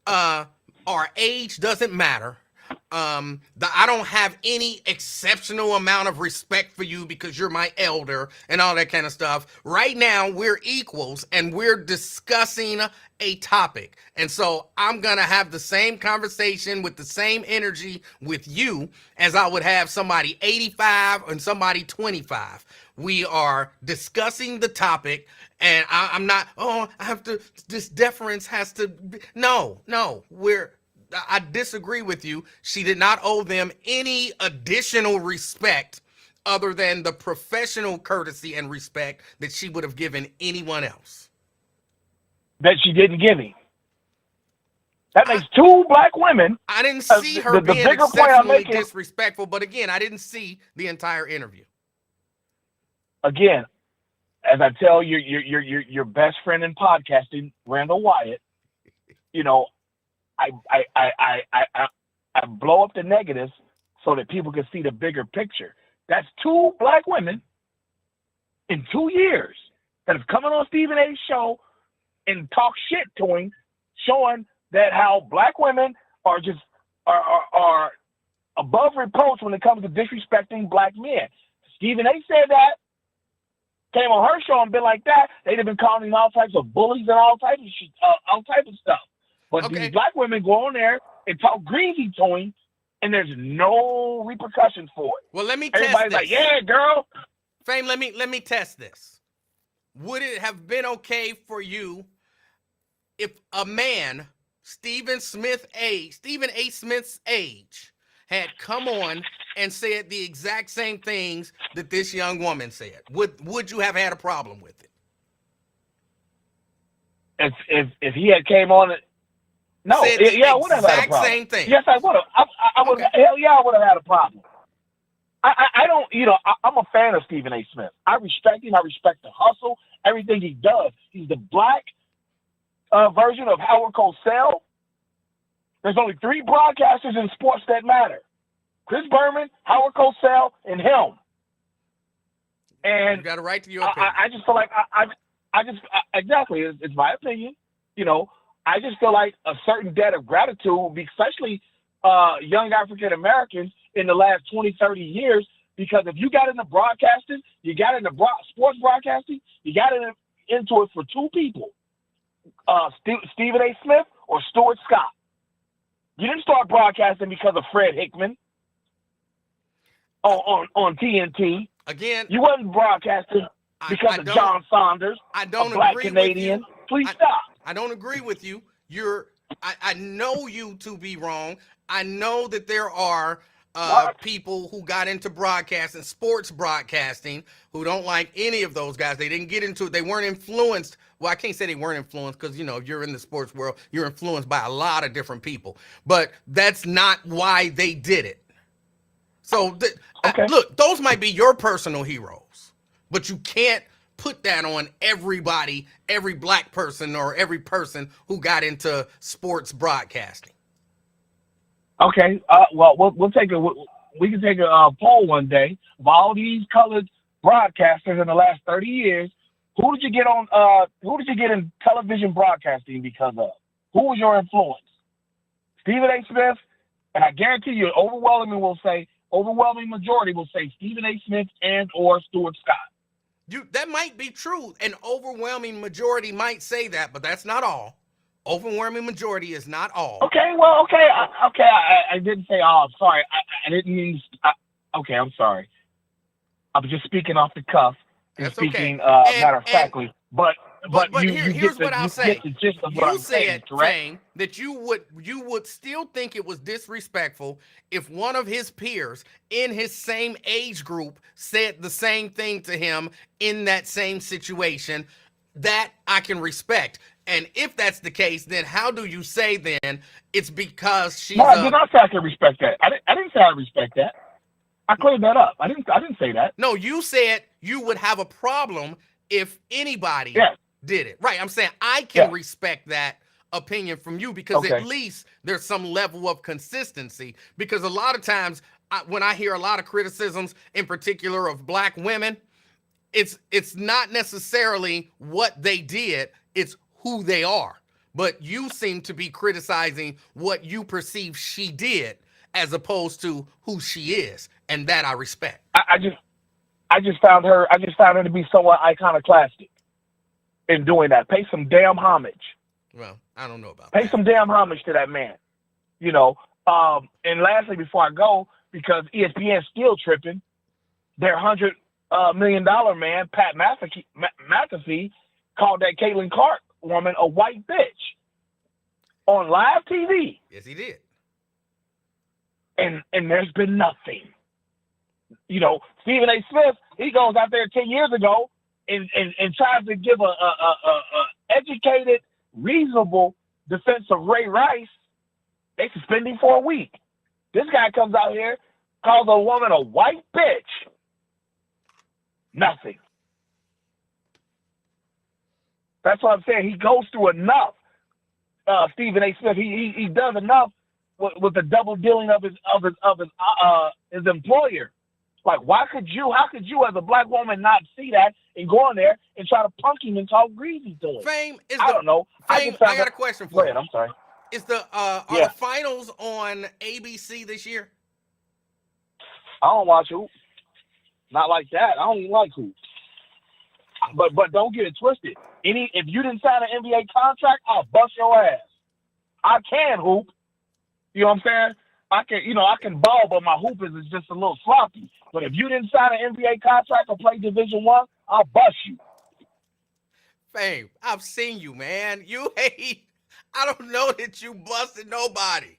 our age doesn't matter. I don't have any exceptional amount of respect for you because you're my elder and all that kind of stuff. Right now, we're equals and we're discussing a topic. And so I'm going to have the same conversation with the same energy with you as I would have somebody 85 and somebody 25. We are discussing the topic, and I'm not, I have to, this deference has to be, no, I disagree with you. She did not owe them any additional respect other than the professional courtesy and respect that she would have given anyone else. That she didn't give him. That makes two black women. I didn't see her being exceptionally disrespectful, but again, I didn't see the entire interview. Again, as I tell your best friend in podcasting, Randall Wyatt, I blow up the negatives so that people can see the bigger picture. That's two black women in 2 years that have come on Stephen A's show and talk shit to him, showing that how black women are just are above reproach when it comes to disrespecting black men. Stephen A said that, came on her show and been like that. They'd have been calling him all types of bullies and all types of shit, all types of stuff. But these black women go on there and talk greasy to him, and there's no repercussions for it. Well, let me test Everybody's this. like, yeah, girl. Fame, let me test this. Would it have been okay for you if a man, Stephen A. Smith's age, had come on and said the exact same things that this young woman said? Would you have had a problem with it? If he had came on it, no, I would have had a problem. Same thing. Yes, I would have. I would. Okay. Hell yeah, I would have had a problem. I don't. I'm a fan of Stephen A. Smith. I respect him. I respect the hustle, everything he does. He's the black version of Howard Cosell. There's only 3 broadcasters in sports that matter: Chris Berman, Howard Cosell, and him. And you got a right to your opinion. I just feel like exactly. It's my opinion. I just feel like a certain debt of gratitude, especially young African Americans in the last 20, 30 years, because if you got into broadcasting, you got into sports broadcasting, you got into it for 2 people, Stephen A. Smith or Stuart Scott. You didn't start broadcasting because of Fred Hickman on TNT. Again, you wasn't broadcasting because of John Saunders, I don't a black agree Canadian. With you. Please stop. I don't agree with you. I know you to be wrong. I know that there are people who got into broadcasting, sports broadcasting, who don't like any of those guys. They didn't get into it. They weren't influenced. Well, I can't say they weren't influenced because, if you're in the sports world, you're influenced by a lot of different people. But that's not why they did it. So, look, those might be your personal heroes, but you can't put that on everybody, every black person or every person who got into sports broadcasting. Okay, well, we'll take it we can take a poll one day of all these colored broadcasters in the last 30 years. Who did you get on? Who did you get in television broadcasting because of? Who was your influence? Stephen A. Smith, and I guarantee you, overwhelming majority will say Stephen A. Smith and or Stuart Scott. That might be true. An overwhelming majority might say that, but that's not all. Overwhelming majority is not all. Okay, well, okay, I didn't say all. Sorry, I didn't mean. Okay, I'm sorry. I was just speaking off the cuff and That's speaking okay. matter of factly, but here's what I'll say. The gist of what You I'm saying, said, correct? Fame, that you would still think it was disrespectful if one of his peers in his same age group said the same thing to him in that same situation. That I can respect. And if that's the case, then how do you say then it's because she's No, I did not say I can respect that. I didn't say I respect that. I cleared that up. I didn't say that. No, you said you would have a problem if anybody did it. Right. I'm saying I can respect that opinion from you because at least there's some level of consistency. Because a lot of times when I hear a lot of criticisms, in particular of black women, it's not necessarily what they did, it's who they are. But you seem to be criticizing what you perceive she did as opposed to who she is, and that I respect. I just found her to be somewhat iconoclastic in doing that. Pay some damn homage. Well, I don't know about Pay that. some damn homage to that man. You know. And lastly, before I go, because ESPN's still tripping, their $100 million man, Pat McAfee, called that Caitlin Clark woman a white bitch on live TV. Yes, he did. And there's been nothing. You know, Stephen A. Smith, he goes out there 10 years ago and tries to give a educated, reasonable defense of Ray Rice. They suspend him for a week. This guy comes out here, calls a woman a white bitch. Nothing. That's what I'm saying. He goes through enough. Stephen A. Smith, he does enough with the double dealing of his employer. Like, how could you as a black woman not see that and go in there and try to punk him and talk greasy to him? I don't know. Fame, I got a question for you. Go ahead, I'm sorry. Is are the finals on ABC this year? I don't watch hoop. Not like that. I don't even like hoop. But don't get it twisted. If you didn't sign an NBA contract, I'll bust your ass. I can hoop. You know what I'm saying? I can ball, but my hoop is just a little sloppy. But if you didn't sign an NBA contract or play Division I, I'll bust you. Fame, I've seen you, man. You hate. I don't know that you busted nobody.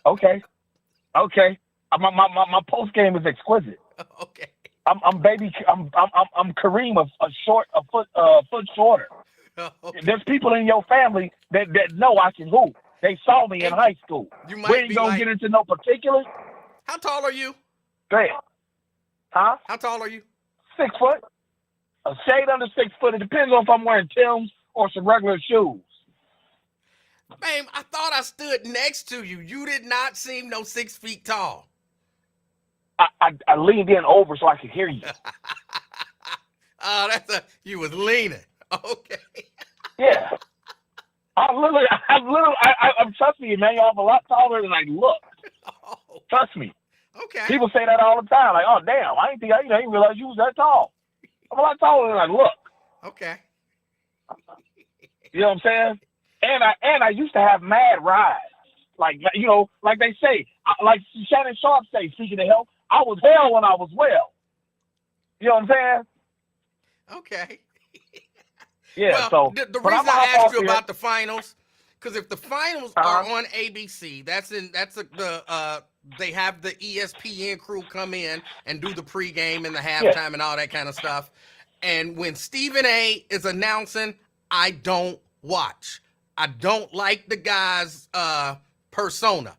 Okay. My post game is exquisite. Okay. I'm Kareem a foot shorter. Okay. There's people in your family that know I can hoop. They saw me in high school. We ain't gonna get into no particulars. How tall are you? Go ahead. Huh? How tall are you? 6 foot. A shade under 6 foot. It depends on if I'm wearing Timbs or some regular shoes. Man, I thought I stood next to you. You did not seem no 6 feet tall. I leaned in over so I could hear you. Oh, you was leaning. Okay. Yeah. I'm trust me, man. I'm a lot taller than I look. Oh. Trust me. Okay. People say that all the time. Like, oh damn, I didn't realize you was that tall. I'm a lot taller than I look. Okay. You know what I'm saying? And I used to have mad rides. Like they say, like Shannon Sharp say, speaking of health, I was hell when I was well. You know what I'm saying? Okay. Yeah. Well, so the reason I asked you about the finals, because if the finals are on ABC, they have the ESPN crew come in and do the pregame and the halftime and all that kind of stuff. And when Stephen A. is announcing, I don't watch. I don't like the guy's persona.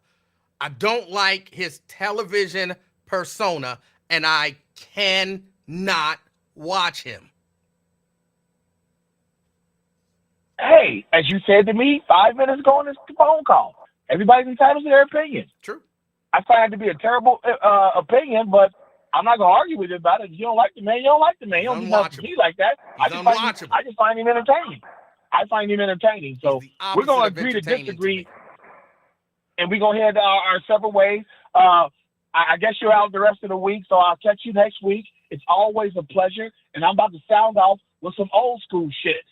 I don't like his television persona, and I cannot watch him. Hey, as you said to me 5 minutes ago on this phone call, everybody's entitled to their opinion. True. I find it to be a terrible opinion, but I'm not gonna argue with you about it. If you don't like the man, you don't like the man. He's You don't do nothing to unwatchable. me like that. He's unwatchable. I just find him entertaining. I find him entertaining. He's So the we're opposite gonna of agree to entertaining to disagree, me. and we're gonna head our separate ways. I guess you're out the rest of the week, so I'll catch you next week. It's always a pleasure, and I'm about to sound off with some old school shit.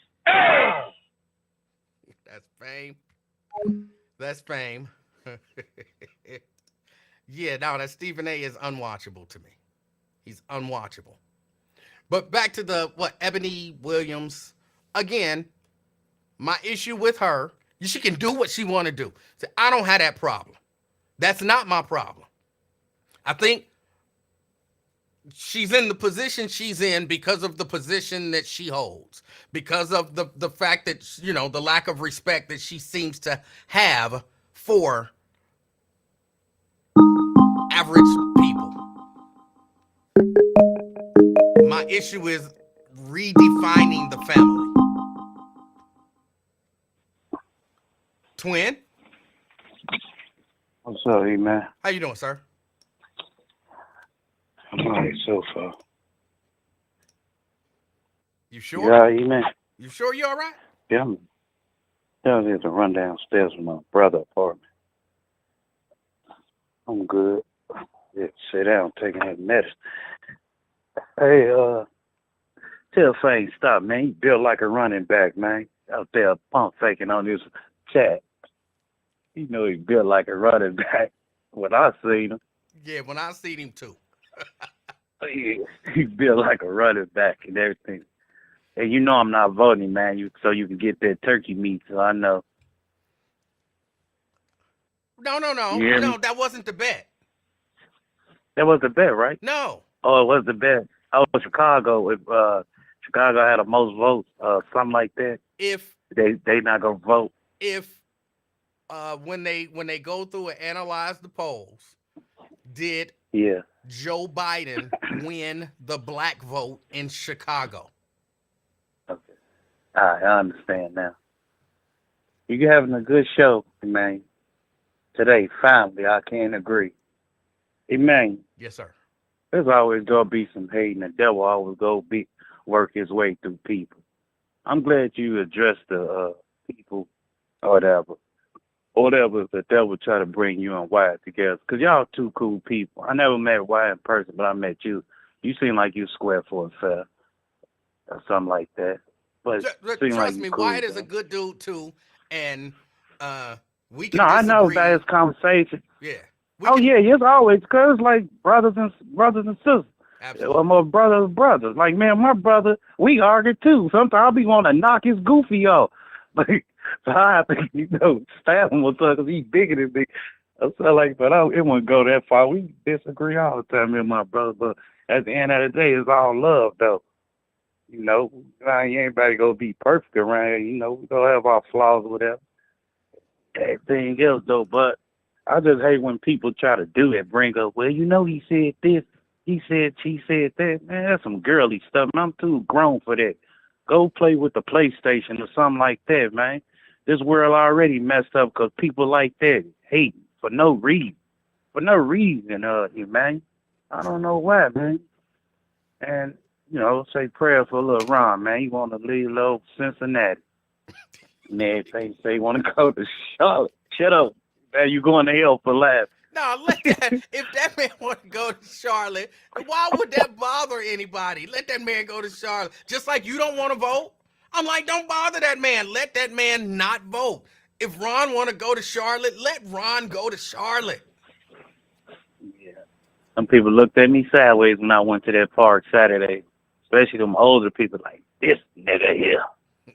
That's fame. That's fame. Yeah, no, that Stephen A is unwatchable to me. He's unwatchable. But back to the Ebony Williams. Again, my issue with her, she can do what she want to do. So I don't have that problem. That's not my problem. I think she's in the position she's in because of the position that she holds, because of the fact that, the lack of respect that she seems to have for average people. My issue is redefining the family. Twin, What's up, man? how you doing, sir? I'm all right so far. You sure? Yeah, man. You sure you all right? Yeah, I'm down here to run downstairs with my brother's apartment. I'm good. Yeah, sit down, taking that medicine. Hey, tell Fane stop, man. He built like a running back, man. Out there pump faking on this chat. You know he built like a running back. When I seen him, Yeah, when I seen him too. he built like a running back and everything. And you know I'm not voting, man. So you can get that turkey meat. So I know. No, Yeah. that wasn't the bet. That was the bet, right? No. Oh, it was the bet. Oh, Chicago. If Chicago had the most votes, something like that. If They not gonna vote. When they go through and analyze the polls, did Yeah. Joe Biden win the black vote in Chicago? Okay. All right, I understand now. You're having a good show, man. Today, finally, I can agree. Hey, man, Yes, sir. there's always gonna be some hate, and the devil always work his way through people. I'm glad you addressed the people or whatever. Whatever the devil try to bring you and Wyatt together. Because y'all two cool people. I never met Wyatt in person, but I met you. You seem like you square for a fair or something like that. But Trust me, cool, Wyatt is bro. a good dude too, and we can No, I know disagree. about his conversation. Yeah. Yeah, it's always because like brothers and sisters. Absolutely. Well, my brothers. Like, man, my brother, we argue too. Sometimes I'll be wanting to knock his goofy off. Like, so I have to, stab him or something because he's bigger than me. So like, but it wouldn't go that far. We disagree all the time, me and my brother. But at the end of the day, it's all love, though. Anybody gonna be perfect around here. We gonna have our flaws or whatever. Everything else, though, but I just hate when people try to do it, bring up, well, he said this, she said that. Man, that's some girly stuff, and I'm too grown for that. Go play with the PlayStation or something like that, man. This world already messed up because people like that hate for no reason. For no reason, man. I don't know why, man. And, say prayer for little Ron, man. He want to leave little Cincinnati. And everything say he want to go to Charlotte. Shut up. Man, you going to hell for laughing. No, if that man want to go to Charlotte, why would that bother anybody? Let that man go to Charlotte. Just like you don't want to vote. I'm like, don't bother that man. Let that man not vote. If Ron want to go to Charlotte, let Ron go to Charlotte. Yeah. Some people looked at me sideways when I went to that park Saturday. Especially them older people like, this nigga here.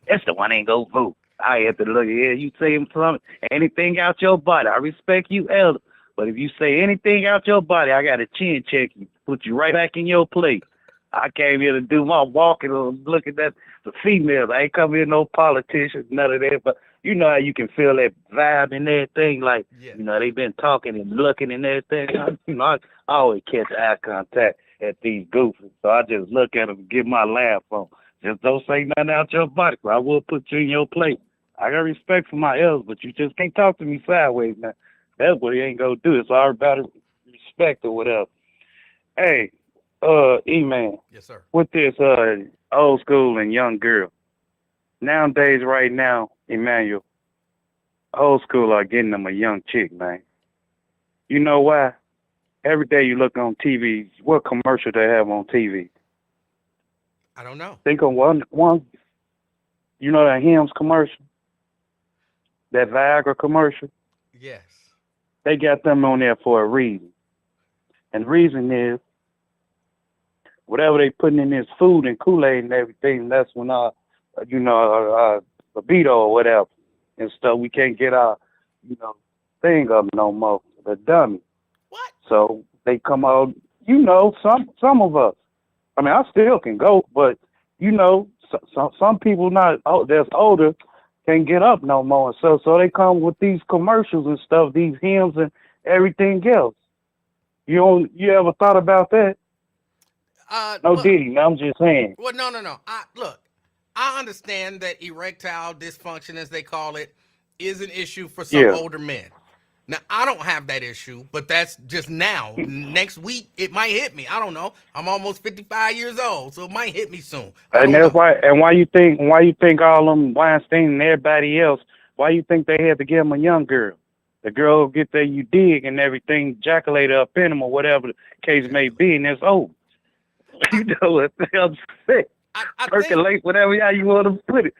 That's the one ain't go vote. I had to look at you say something, anything out your body. I respect you, elder. But if you say anything out your body, I got to chin check you, put you right back in your place. I came here to do my walking or looking at the females. I ain't come here no politicians, none of that. But you know how you can feel that vibe and everything. Like, Yeah. they been talking and looking and everything. I always catch eye contact at these goofies. So I just look at them and give my laugh on. Just don't say nothing out your body. I will put you in your place. I got respect for my elders, but you just can't talk to me sideways now. That's what he ain't gonna do. It's all about respect or whatever. Hey, E-Man, Yes, sir. with this old school and young girl. Nowadays, right now, Emmanuel, old school are getting them a young chick, man. You know why? Every day you look on TV, what commercial they have on TV? I don't know. Think of one. You know that Hims commercial, that Viagra commercial. Yes. They got them on there for a reason, and the reason is whatever they putting in this food and Kool-Aid and everything. That's when our libido or whatever and stuff. We can't get our thing up no more. The dummy. What? So they come out. Some of us. I mean, I still can go, but some people that's older can't get up no more. And so they come with these commercials and stuff, these hymns and everything else. You ever thought about that? No, Diddy. No, I'm just saying. Well, no. Look, I understand that erectile dysfunction, as they call it, is an issue for some older men. Now, I don't have that issue, but that's just now. Next week, it might hit me. I don't know. I'm almost 55 years old, so it might hit me soon. And that's why. And why you think all them Weinstein and everybody else? Why you think they had to give them a young girl? The girl will get there, you dig, and everything, ejaculate up in them or whatever the case may be, and it's old. You know what I'm saying? Percolate, whatever how you want to put it.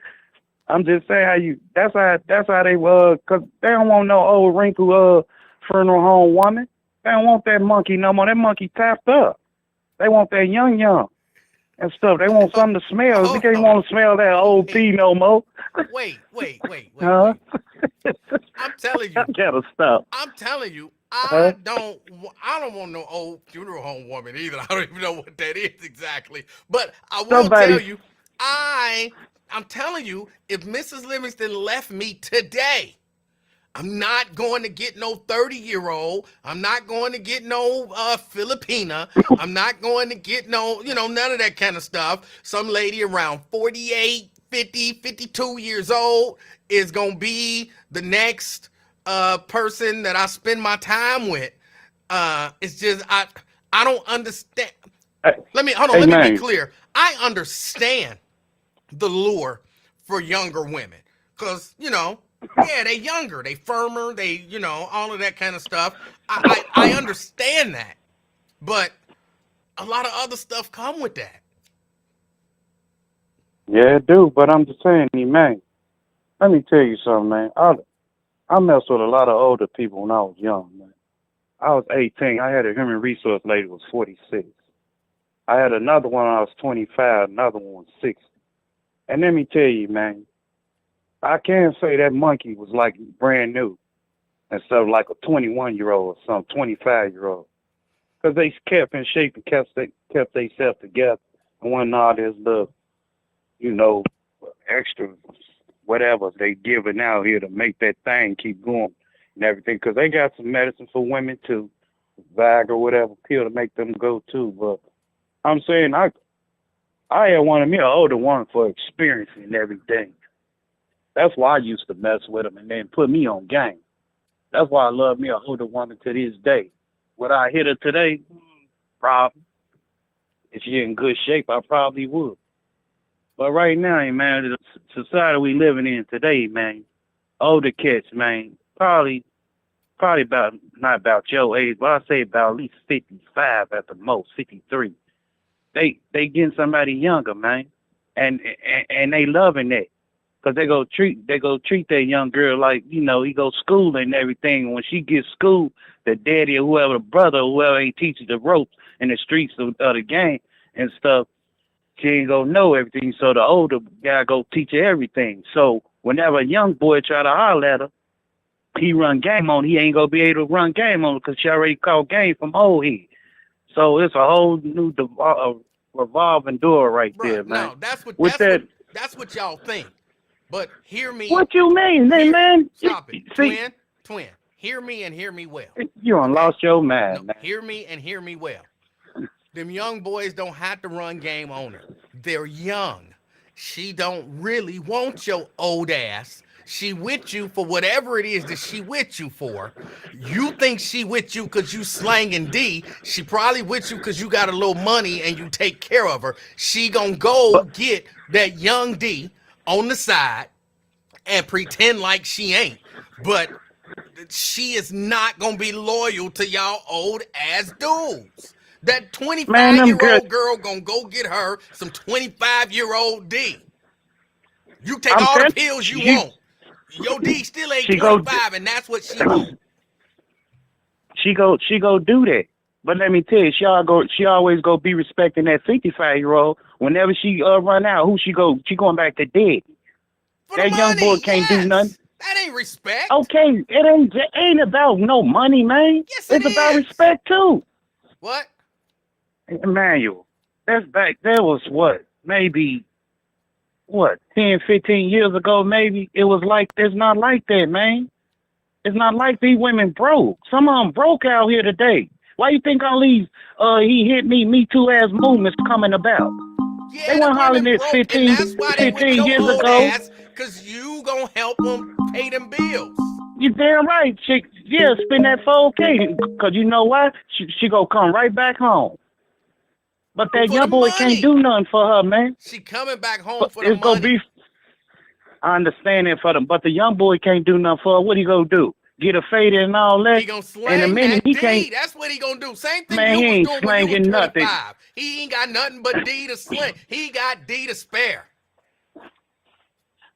I'm just saying that's how they cause they don't want no old wrinkled funeral home woman. They don't want that monkey no more. That monkey tapped up. They want that young and stuff. They want something to smell. They can't want to smell that old pee no more. Wait. Huh? I'm telling you. I gotta stop. I'm telling you. I don't want no old funeral home woman either. I don't even know what that is exactly. But I will tell you, I'm telling you, if Mrs. Livingston left me today, I'm not going to get no 30-year-old. I'm not going to get no Filipina. I'm not going to get no, none of that kind of stuff. Some lady around 48, 50, 52 years old is going to be the next person that I spend my time with. It's just, I don't understand. Let me be clear. I understand the lure for younger women because they younger, they firmer, they all of that kind of stuff. I understand that, but a lot of other stuff come with that. Yeah, it do, but I'm just saying, man, let me tell you something, man. I messed with a lot of older people when I was young, man. I was 18. I had a human resource lady who was 46. I had another one when I was 25, another one was 60. And let me tell you, man, I can't say that monkey was like brand new instead of like a 21-year-old or some 25-year-old. Because they kept in shape and kept themselves together and wasn't all this little, extra whatever they giving out here to make that thing keep going and everything. Because they got some medicine for women too, Viagra, whatever pill to make them go too. But I'm saying I had wanted me an older one for experience and everything. That's why I used to mess with them and then put me on game. That's why I love me an older woman to this day. Would I hit her today? Probably. If she in good shape, I probably would. But right now, man, the society we living in today, man, older cats, man, probably about, not about your age, but I'd say about at least 55 at the most, 53. They getting somebody younger, man, and they loving that, cause they go treat that young girl like he go school and everything. When she gets school, the daddy or whoever, the brother or whoever ain't teaching the ropes in the streets of the game and stuff, she ain't gonna know everything. So the older guy go teach her everything. So whenever a young boy try to holler at her, he run game on. He ain't gonna be able to run game on because she already caught game from old head. So it's a whole new revolving door right there, man. No, that's what y'all think. But hear me. What you mean, man? Stop it. Twin. Hear me and hear me well. You done lost your mind, man. Hear me and hear me well. Them young boys don't have to run game on her. They're young. She don't really want your old ass. She with you for whatever it is that she with you for. You think she with you because you slanging D. She probably with you because you got a little money and you take care of her. She gonna go But get that young D on the side and pretend like she ain't. But she is not gonna be loyal to y'all old ass dudes. That man, 25 them year girls, old girl gonna go get her some 25-year-old D. You take I'm all the telling pills you you, want. Your D still ain't she go, 25, and that's what she want. she go do that. But let me tell you, she always go be respecting that 55-year-old. Whenever she run out, who she go? She going back to dead. For the That young boy money, can't do nothing. yes. That ain't respect. Okay, it ain't about no money, man. Yes, it It's about is. respect too. What? Emmanuel, that was what, maybe what, 10, 15 years ago, maybe. It was like, it's not like that, man. It's not like these women broke. Some of them broke out here today. Why you think all these he hit me too ass movements coming about? They Yeah, the weren't hollering women it broke, and 15, that's why they with 15 your years old ago. ass, because you gonna help them pay them bills. You damn right, chick. Yeah, spend that 4K, cause you know why? She gonna come right back home. But that For the young boy can't money. do nothing for her, man. She coming back home But for the it's gonna be. money. I understand it for them, but the young boy can't do nothing for her. What he gonna do? Get a faded and all that? He gonna In a slang minute, that he can't. D. That's what he gonna do. Same thing Man, you he was ain't doing when you was slanging nothing. 25. He ain't got nothing but D to sling. He got D to spare.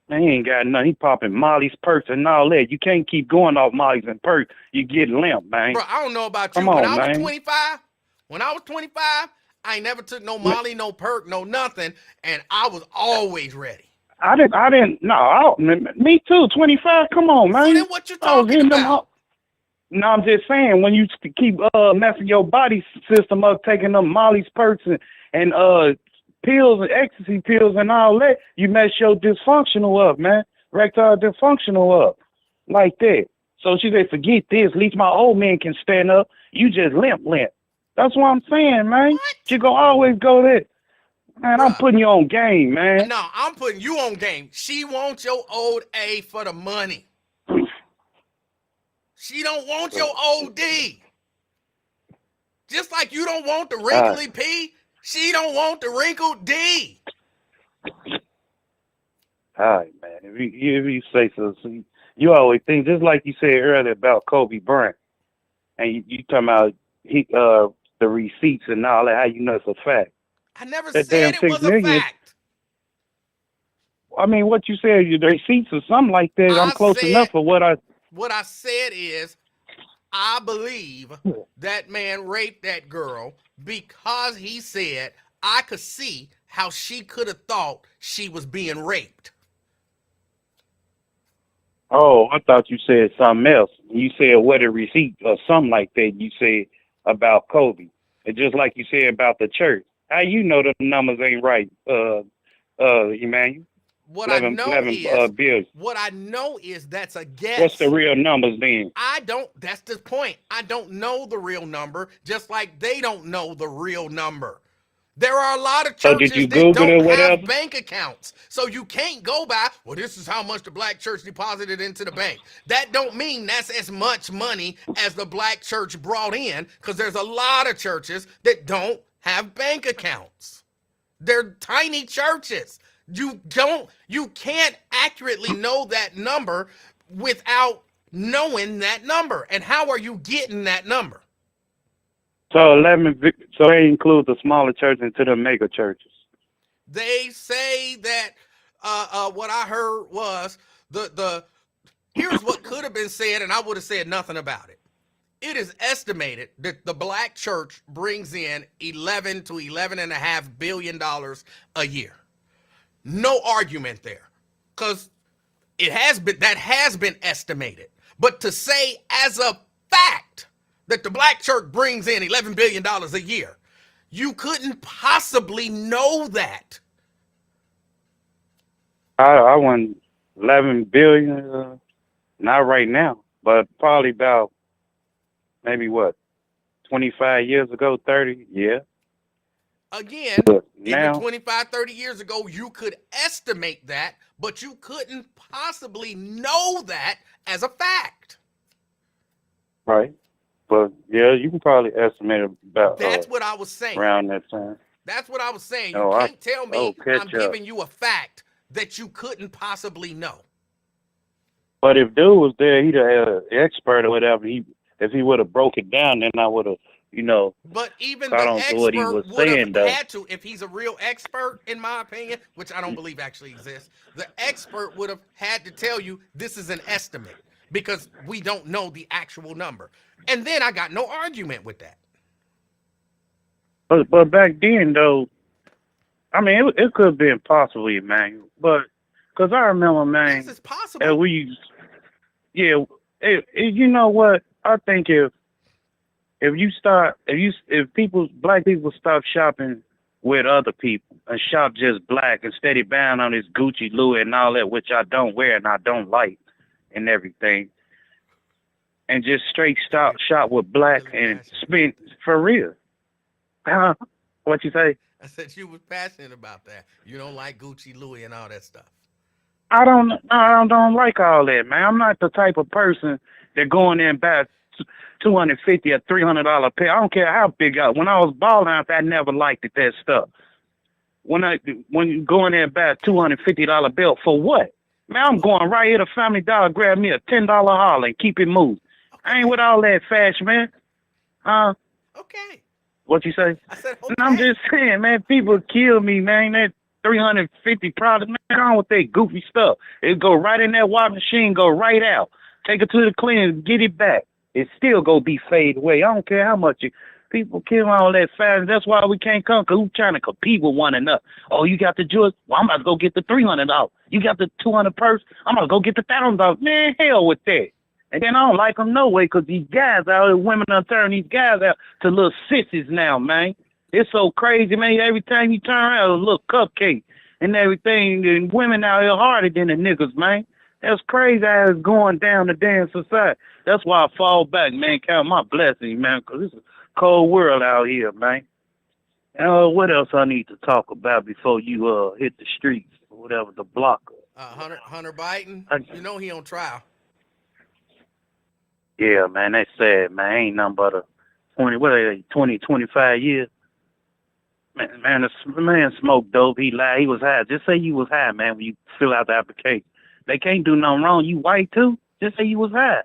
Man, he ain't got nothing. He popping Molly's perks and all that. You can't keep going off Molly's and perks. You get limp, man. Bro, I don't know about you. Come When on, I was man. 25, I ain't never took no Molly, no perk, no nothing, and I was always ready. I didn't. No, me too. 25. Come on, So then man. what you I was talking hitting them about? up. No, I'm just saying, when you keep messing your body system up, taking them Molly's perks and pills and ecstasy pills and all that, you mess your dysfunctional up, man. Erectile dysfunctional up. Like that. So she said, forget this. At least my old man can stand up. You just limp. That's what I'm saying, man. What? You gonna always go there. Man, I'm Bruh. putting you on game, man. No, I'm putting you on game. She wants your old A for the money. She don't want your old D. Just like you don't want the wrinkly P, she don't want the wrinkled D. All right, man. If you say so, you always think, just like you said earlier about Kobe Bryant, and you talking about the receipts and all that, how you know it's a fact. I never That damn said it 6 was a million. fact. I mean, what you said, the receipts or something like that. I'm close enough for what I. What I said is, I believe that man raped that girl because he said I could see how she could have thought she was being raped. Oh, I thought you said something else. You said what a receipt or something like that. You said about Kobe, and just like you said about the church. How you know the numbers ain't right, Emmanuel? What I 11 know bills. is that's a guess. What's the real numbers then? That's the point. I don't know the real number, just like they don't know the real number. There are a lot of So did you churches that Google it don't or whatever? have bank accounts. So you can't go by, well, this is how much the black church deposited into the bank. That don't mean that's as much money as the black church brought in, because there's a lot of churches that don't have bank accounts. They're tiny churches. You can't accurately know that number without knowing that number. And how are you getting that number? So 11. So they include the smaller churches into the mega churches. They say that what I heard was here's what could have been said, and I would have said nothing about it. It is estimated that the black church brings in $11 to $11.5 billion a year. No argument there, because that has been estimated. But to say as a fact that the black church brings in $11 billion a year, you couldn't possibly know that. I won 11 billion. Not right now, but probably about maybe what, 25 years ago, 30. Yeah. Again, even Now, 25, 30 years ago, you could estimate that, but you couldn't possibly know that as a fact. right? But yeah, you can probably estimate about That's what I was saying. around that time. That's what I was saying. You Oh, can't tell me I'm catch up. giving you a fact that you couldn't possibly know. But if dude was there, he'd have had an expert or whatever. If he would have broke it down, then I would have, But even caught the on to what he expert was would have saying, though. had to, if he's a real expert, in my opinion, which I don't believe actually exists, the expert would have had to tell you this is an estimate because we don't know the actual number. And then I got no argument with that. But back then, though, I mean, it could have been possibly, man. But because I remember, man, This is possible. you know what? I think if black people stop shopping with other people and shop just black and steady buying on this Gucci, Louis, and all that, which I don't wear and I don't like and everything, and just straight shop with black and spend for real. What you say? I said you was passionate about that. You don't like Gucci, Louis, and all that stuff. I don't like all that, man. I'm not the type of person that go in there and buy $250 or $300 pair. I don't care how big I. When I was balling out, I never liked that stuff. When you go in there and buy a $250 belt for what? Man, I'm going right here to Family Dollar, grab me a $10 Harley and keep it moving. I ain't with all that fashion, man. Okay. What you say? I said okay. And I'm just saying, man, people kill me, man. That 350 product, man, on with that goofy stuff. It go right in that wash machine, go right out. Take it to the cleaner, get it back. It still go be fade away. I don't care how much people kill all that fashion. That's why we can't come, because we're trying to compete with one another. Oh, you got the jewels? Well, I'm about to go get the $300. You got the 200 purse? I'm going to go get the $1,000. Man, hell with that. And then I don't like them no way, because these guys out here, women are turning these guys out to little sissies now, man. It's so crazy, man. Every time you turn around, a little cupcake and everything. And women out here harder than the niggas, man. That's crazy how it's going down the damn society. That's why I fall back, man. Count my blessings, man, because it's a cold world out here, man. And what else I need to talk about before you hit the streets or whatever, the blocker? Hunter Biden, you know he on trial. Yeah, man, that's sad, man. Ain't nothing but 25 years. Man, the man smoked dope. He lied. He was high. Just say you was high, man, when you fill out the application. They can't do nothing wrong. You white, too. Just say you was high.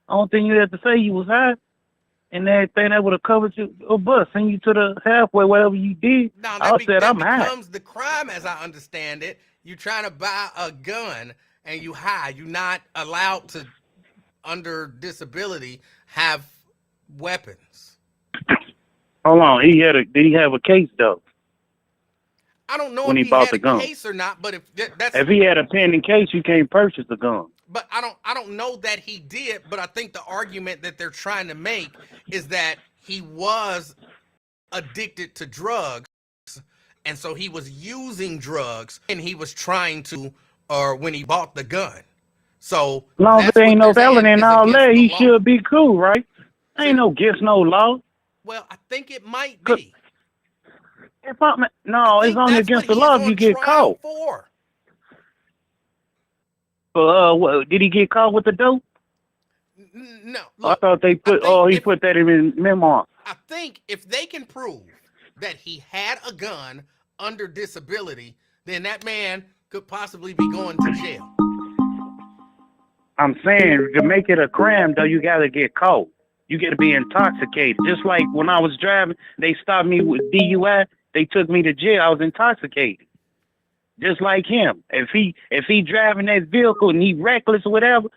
Only thing you have to say you was high. And everything that would have covered you a bus, send you to the halfway, whatever you did. Now, I said, that I'm high. becomes the crime, as I understand it. You trying to buy a gun and you high. You're not allowed to, under disability, have weapons. Hold on. Did he have a case, though? I don't know when if he bought had the a gun. case or not, but if he had a pending case, you can't purchase the gun. But I don't know that he did, but I think the argument that they're trying to make is that he was addicted to drugs, and so he was using drugs, and he was trying to, or when he bought the gun. So as long as there ain't no felony and all that, he should be cool, right? Ain't no against no law. Well, I think it might be. It's only against the law if you get caught. What, did he get caught with the dope? No. Look, I thought they put. He put that in his memoir. I think if they can prove that he had a gun under disability, then that man could possibly be going to jail. I'm saying to make it a crime, though, you got to get caught. You got to be intoxicated. Just like when I was driving, they stopped me with DUI. They took me to jail. I was intoxicated. Just like him. If he driving that vehicle and he reckless or whatever,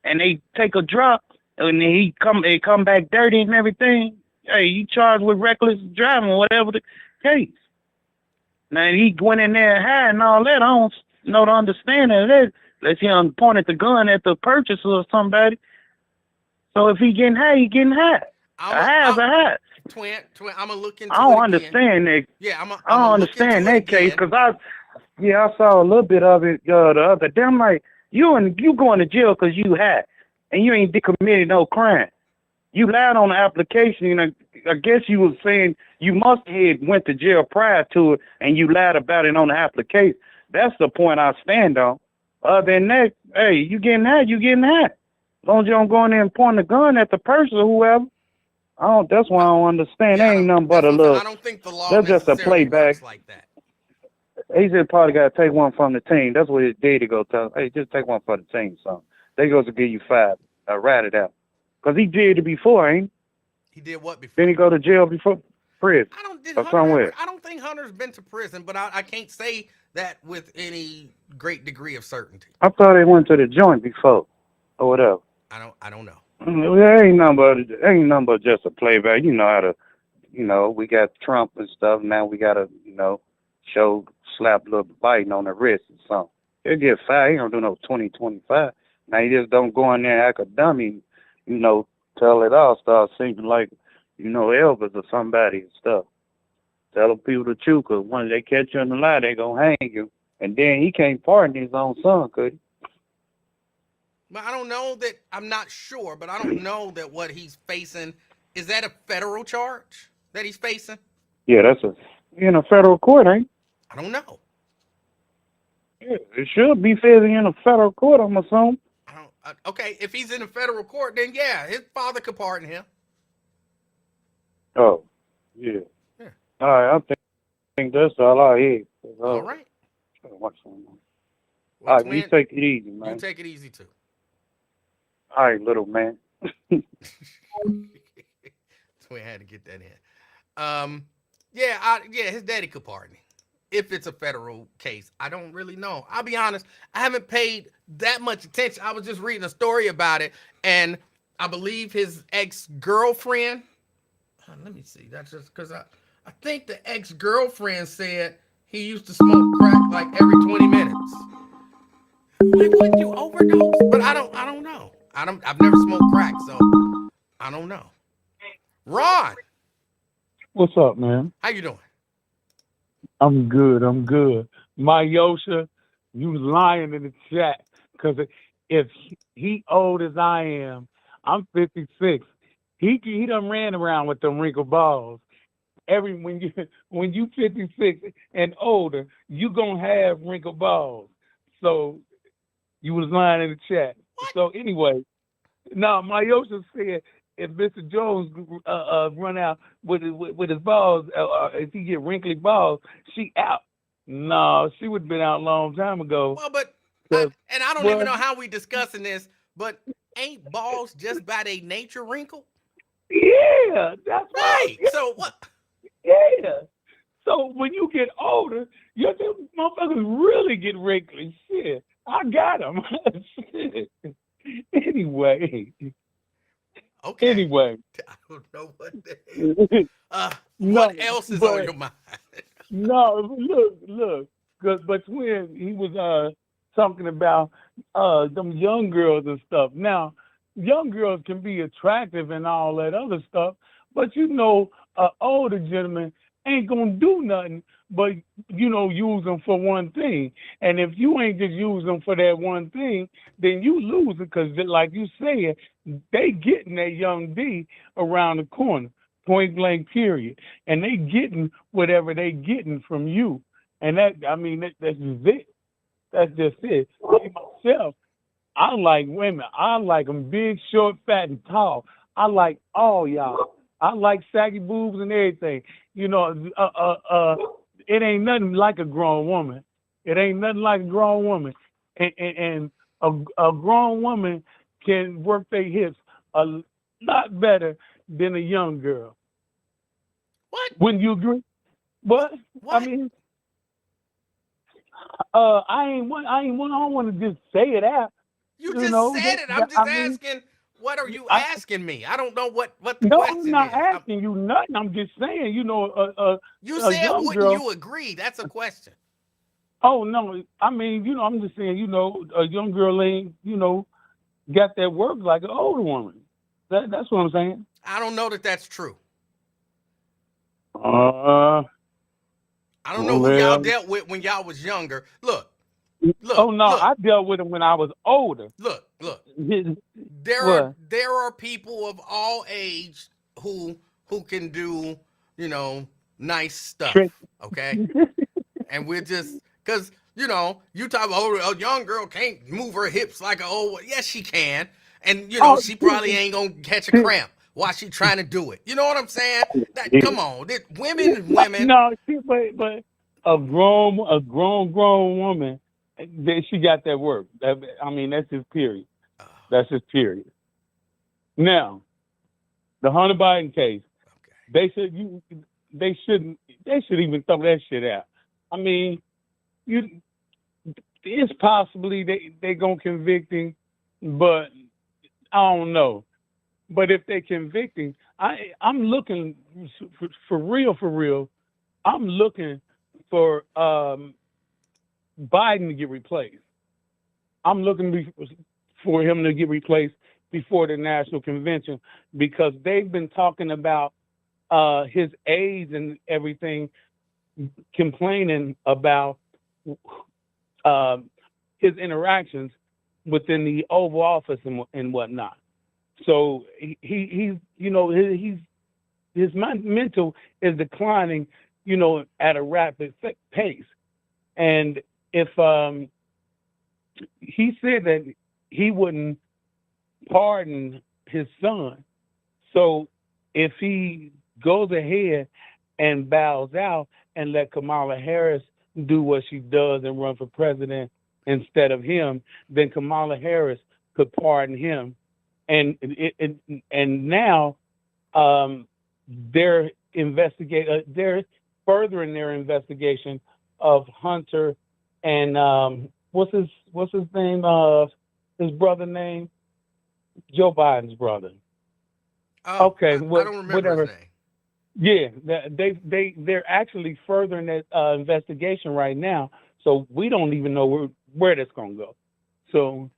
and they take a drop and they come back dirty and everything, hey, you charged with reckless driving or whatever the case. Now he went in there high and all that. I don't know the understanding of that. Let's say he pointed the gun at the purchaser or somebody. So if he getting high, he getting high. A high's a high. Twin, I'm gonna look into. I don't understand that. Yeah, I don't understand that case because I saw a little bit of it the other day. I'm like, you going to jail because you high and you ain't committed no crime. You lied on the application, and I guess you was saying you must have went to jail prior to it, and you lied about it on the application. That's the point I stand on. Other than that, hey, you getting that, you getting that. As long as you don't go in there and point a gun at the person or whoever. That's why I don't understand. Yeah, That ain't nothing but a little. I don't think the law That's just a necessarily playback. works like that. He just probably got to take one from the team. That's what his daddy go tell him. Hey, just take one for the team, son. They goes to give you 5. Rat it out. Because he did it before, ain't He did what before? Then he go to jail before prison or somewhere. I don't think Hunter's been to prison, but I can't say that with any great degree of certainty. I thought he went to the joint before or whatever. I don't know. There ain't nothing but just a playback. You know how to, we got Trump and stuff. Now we got to, slap a little Biden on the wrist or something. He'll get 5. He don't do no 20, 25. Now he just don't go in there and act a dummy, tell it all, start singing like, Elvis or somebody and stuff. Tell people the truth, because when they catch you in the lie, they gonna hang you. And then he can't pardon his own son, could he? But I don't know that, I'm not sure, but I don't know that what he's facing, is that a federal charge that he's facing? Yeah, that's in a federal court, ain't it? I don't know. Yeah, it should be fairly in a federal court, I'm assuming. Okay, if he's in a federal court, then yeah, his father could pardon him. Oh, yeah. All right, I think that's all I hear. All right. Watch some more. Well, all right, twin, you take it easy, man. You take it easy too. All right, little man. Twin had to get that in. His daddy could pardon him if it's a federal case. I don't really know. I'll be honest, I haven't paid that much attention. I was just reading a story about it, and I believe his ex-girlfriend. Let me see. That's just because I think the ex-girlfriend said he used to smoke crack like every 20 minutes. Like, wouldn't you overdose? But I don't know. I've never smoked crack, so I don't know. Ron, What's up, man? how you doing? I'm good. My Yosha, you lying in the chat, because if he old as I am, I'm 56. He done ran around with them wrinkled balls. When you 56 and older, you gonna have wrinkled balls. So you was lying in the chat. What? So anyway, now my Yosha said if Mr. Jones run out with his balls, if he get wrinkly balls, she out. No, she would have been out a long time ago. Well, but I don't even know how we discussing this, but ain't balls just by their nature wrinkle? Yeah, that's Right. Yeah. So what? Yeah. So when you get older, your motherfuckers really get wrinkly. Shit, I got them. Anyway. Okay. Anyway. I don't know what the hell. What else is on your mind? No, look. But when he was talking about them young girls and stuff. Now, young girls can be attractive and all that other stuff, but an older gentleman ain't gonna do nothing but use them for one thing. And if you ain't just use them for that one thing, then you lose it, because like you said, they getting that young D around the corner, point blank period, and they getting whatever they getting from you. And that's just it. That's just it. Me, myself, I like women. I like them big, short, fat, and tall. I like all y'all. I like saggy boobs and everything. It ain't nothing like a grown woman. It ain't nothing like a grown woman. And a grown woman can work their hips a lot better than a young girl. What? Wouldn't you agree? But What? I mean, I don't want to just say it out. You just said it. I'm just asking. What are you asking me? I don't know what the question is. I'm not asking you nothing. I'm just saying, you said, wouldn't you agree? That's a question. Oh, no. I mean, I'm just saying, a young girl ain't, got that work like an older woman. That's what I'm saying. I don't know that that's true. I don't know who y'all dealt with when y'all was younger. Look. Oh, no, I dealt with him when I was older. Look. there are people of all age who can do, you know, nice stuff. Trick. Okay. And we're just because you know you talk about a young girl can't move her hips like an old one. Yes, she can, and you know Oh, she probably ain't gonna catch a see, cramp while she trying to do it. You know what I'm saying? That Yeah. come on, women is women. no, see, but a grown woman, she got that work. I mean, that's just period. That's just period. Now, the Hunter Biden case, Okay. they said they shouldn't, they should even throw that shit out. I mean, you, it's possibly they gonna convict him, but I don't know. But if they convict him, I'm looking for real, for real. I'm looking for Biden to get replaced. I'm looking for him to get replaced before the national convention because they've been talking about his aides and everything, complaining about uh, his interactions within the Oval Office and whatnot. So he's you know his mental is declining, you know, at a rapid pace. And if he said that he wouldn't pardon his son, so if he goes ahead and bows out and let Kamala Harris do what she does and run for president instead of him, then Kamala Harris could pardon him. And now they're they're furthering their investigation of Hunter and what's his name, his brother name, Joe Biden's brother. Oh, Okay, I don't remember whatever. his name. Yeah, they're actually furthering that investigation right now, so we don't even know where that's gonna go. So,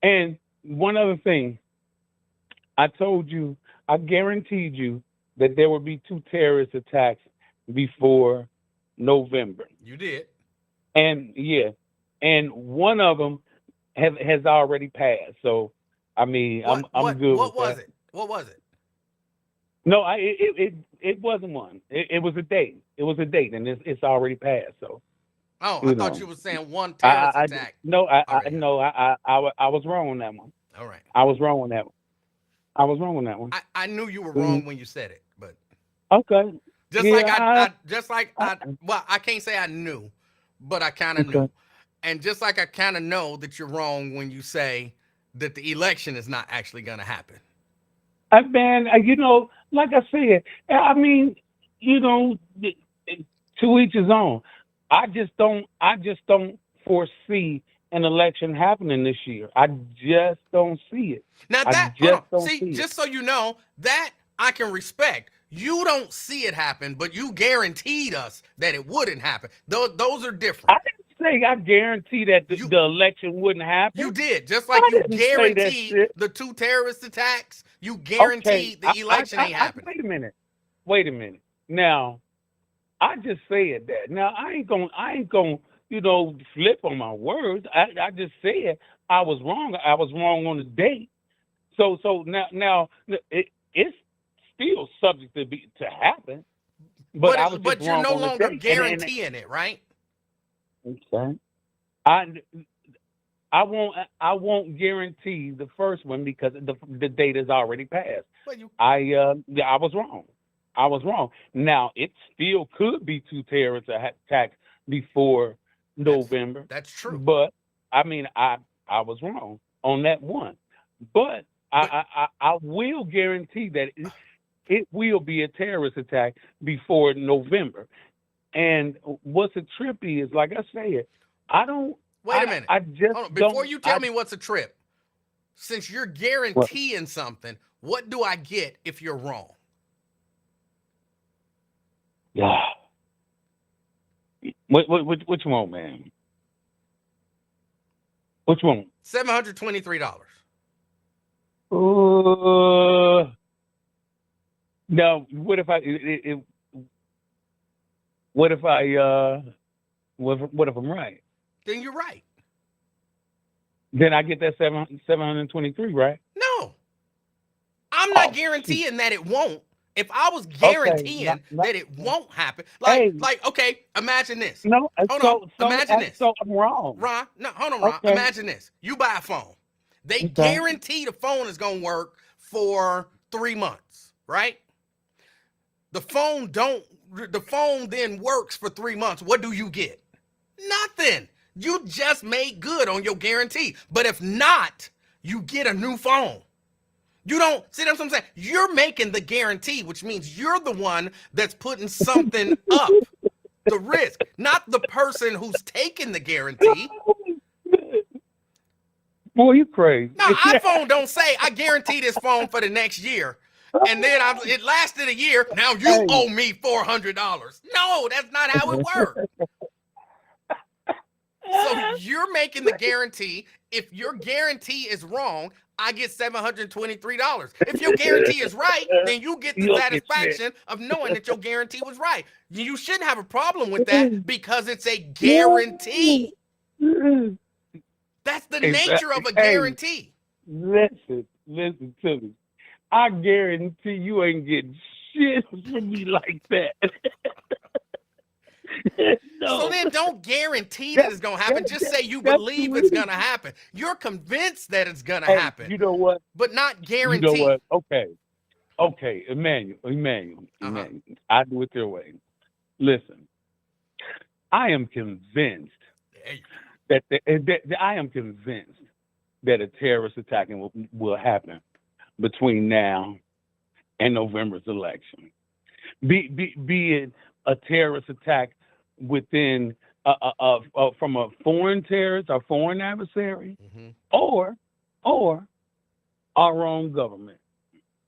and one other thing, I guaranteed you that there would be 2 terrorist attacks before November. You did. And yeah, and one of them has already passed. So, I mean, I'm good What with was that. it? What was it? No, it wasn't one. It was a date. It was a date, and it's already passed. So, Oh, I you thought know, you were saying one terrorist attack no, already happened. no, I was wrong on that one. All right. I was wrong on that one. I was wrong on that one. I knew you were Mhm. wrong when you said it, but Okay. just like Yeah. well, I can't say I knew, but I kind of Okay. knew. And just like I kind of know that you're wrong when you say that the election is not actually going to happen. Man, you know, like I said, I mean, you know, to each his own. I just don't foresee an election happening this year. I just don't see it. Now I that, hold on. just don't See, see it. just so you know, that I can respect. You don't see it happen, but you guaranteed us that it wouldn't happen. Those are I different. didn't say I guarantee that You the election wouldn't happen. you did. Just like I you didn't say that guaranteed shit. the 2 terrorist attacks, you Okay. guaranteed the election ain't happening. Wait a minute. Wait a minute. Now, I just said that. Now I ain't gonna, you know, flip on my words. I just said I was wrong. I was wrong on the date. So now it's still subject to happen. But I was just But you're wrong no on the longer date. And guaranteeing it, right? okay. I I won't guarantee the first one because the date is already passed. Well, you I was wrong. I was wrong. Now it still could be 2 terrorist attacks before that's November, that's true. but I mean I was wrong on that one. But But I will guarantee that it will be a terrorist attack before November. And what's a trippy is, like I said, I don't. wait a minute. I just Hold on. Before don't. you tell me what's a trip, since you're What? guaranteeing something, what do I get if you're wrong? Yeah. Which one, man? Which one? $723. Now, what if what if I what if I'm right? Then you're right. Then I get that 723, right? No, I'm not Oh, shoot. guaranteeing that it won't. If I was Okay. guaranteeing that it won't happen, Hey, okay, imagine this. no. Hold on, So imagine this. I'm wrong. Ron, no, hold on, Ron. Okay. Imagine this. You buy a phone. They Okay. guarantee the phone is gonna work for 3 months, right? The phone don't. The phone then works for 3 months. What do you get? Nothing. You just made good on your guarantee. But if not, you get a new phone. You don't see what I'm saying? You're making the guarantee, which means you're the one that's putting something up. The risk, not the person who's taking the guarantee. Boy, you crazy. No, iPhone don't say I guarantee this phone for the next year. And then it lasted a year. Now you Hey. owe me $400. No, that's not how it works. So you're making the guarantee. If your guarantee is wrong, I get $723. If your guarantee is right, then you get the Look at satisfaction of knowing that your guarantee was right. You shouldn't have a problem with that because it's a guarantee. That's the nature of a Hey. guarantee. Listen to me. I guarantee you ain't getting shit from me like that. No. So then don't guarantee that it's going to happen. Just say you that's believe the it's going to happen. You're convinced that it's going to Hey, happen, you know what? but not guarantee. You know what? Okay, Emmanuel. I do it your way. Listen, I am convinced that I am convinced that a terrorist attack will happen between now and November's election. Be it a terrorist attack within from a foreign terrorist or foreign adversary, or our own government.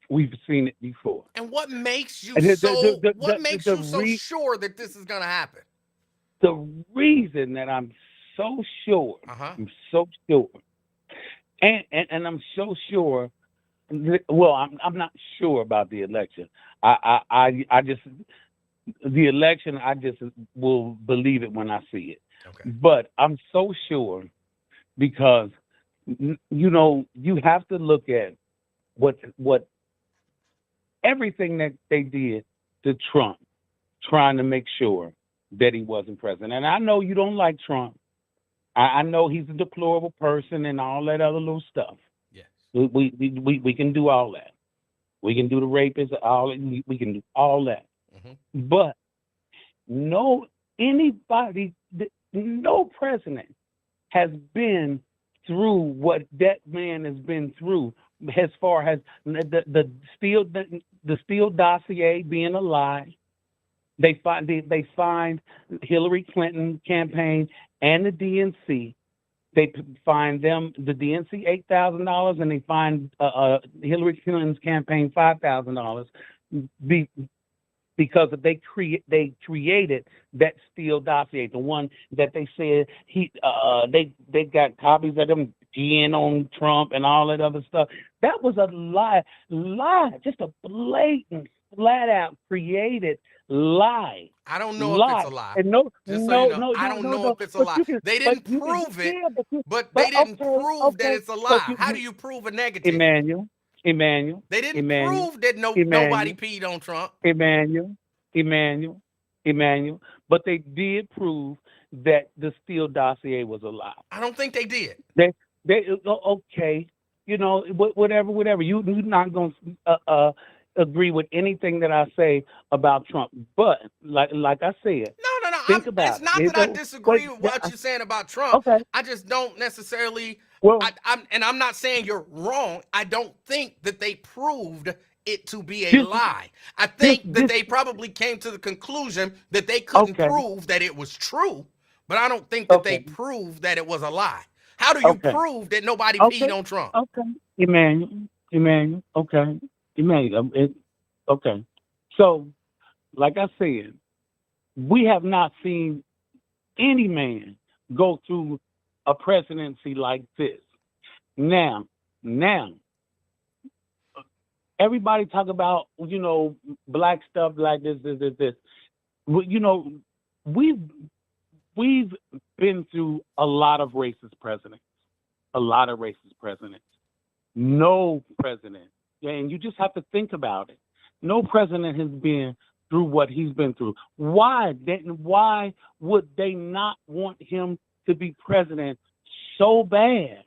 We've seen it before. And what makes you so sure that this is going to happen? The reason that I'm so sure, I'm so sure, and I'm so sure. Well, I'm not sure about the election. I just the election. I just will believe it when I see it. Okay. But I'm so sure because you have to look at what everything that they did to Trump, trying to make sure that he wasn't president. And I know you don't like Trump. I know he's a deplorable person and all that other little stuff. Yes. We can do all that. We can do the rapists, we can do all that. But no president has been through what that man has been through, as far as the Steele dossier being a lie. They find Hillary Clinton campaign and the DNC. They find them, the DNC, $8,000, and they find Hillary Clinton's campaign $5,000 because they created that Steele dossier, the one that they said they got copies of them in on Trump and all that other stuff. That was a lie, just a blatant, flat out created lie. I don't know if it's a lie. I don't know if it's a lie. They didn't prove it, but they didn't prove that it's a lie. How do you prove a negative? Emmanuel. They didn't prove that nobody peed on Trump. Emmanuel. But they did prove that the Steele dossier was a lie. I don't think they did. They okay. Whatever. You're not going to agree with anything that I say about Trump. But like I said, no. Think about it's not that I disagree with what you're saying about Trump. Okay. I just don't necessarily. Well, I'm not saying you're wrong. I don't think that they proved it to be a lie. I think that they probably came to the conclusion that they couldn't prove that it was true, but I don't think that they proved that it was a lie. How do you prove that nobody peed on Trump? Okay, Emmanuel. Okay, Emmanuel. Okay. So, like I said, we have not seen any man go through a presidency like this. Now, everybody talk about, black stuff like this. Well, we've been through a lot of racist presidents. a lot of racist presidents. No president, and you just have to think about it. No president has been through what he's been through. Why would they not want him to be president so bad?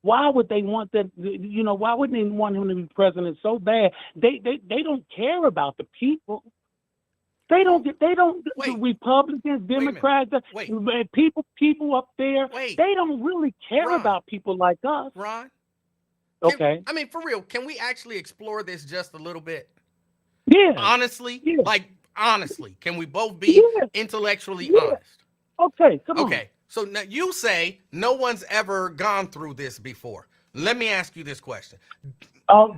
Why would they want that? Why wouldn't they want him to be president so bad? They don't care about the people. They don't. Wait. Republicans, Democrats, people up there. Wait. They don't really care Ron. about people like us. Ron? Okay. I mean, for real, can we actually explore this just a little bit? Yeah. Honestly? Yeah. Honestly, can we both be Yeah. intellectually Yeah. honest? Okay, come on. Okay, so now you say no one's ever gone through this before. Let me ask you this question.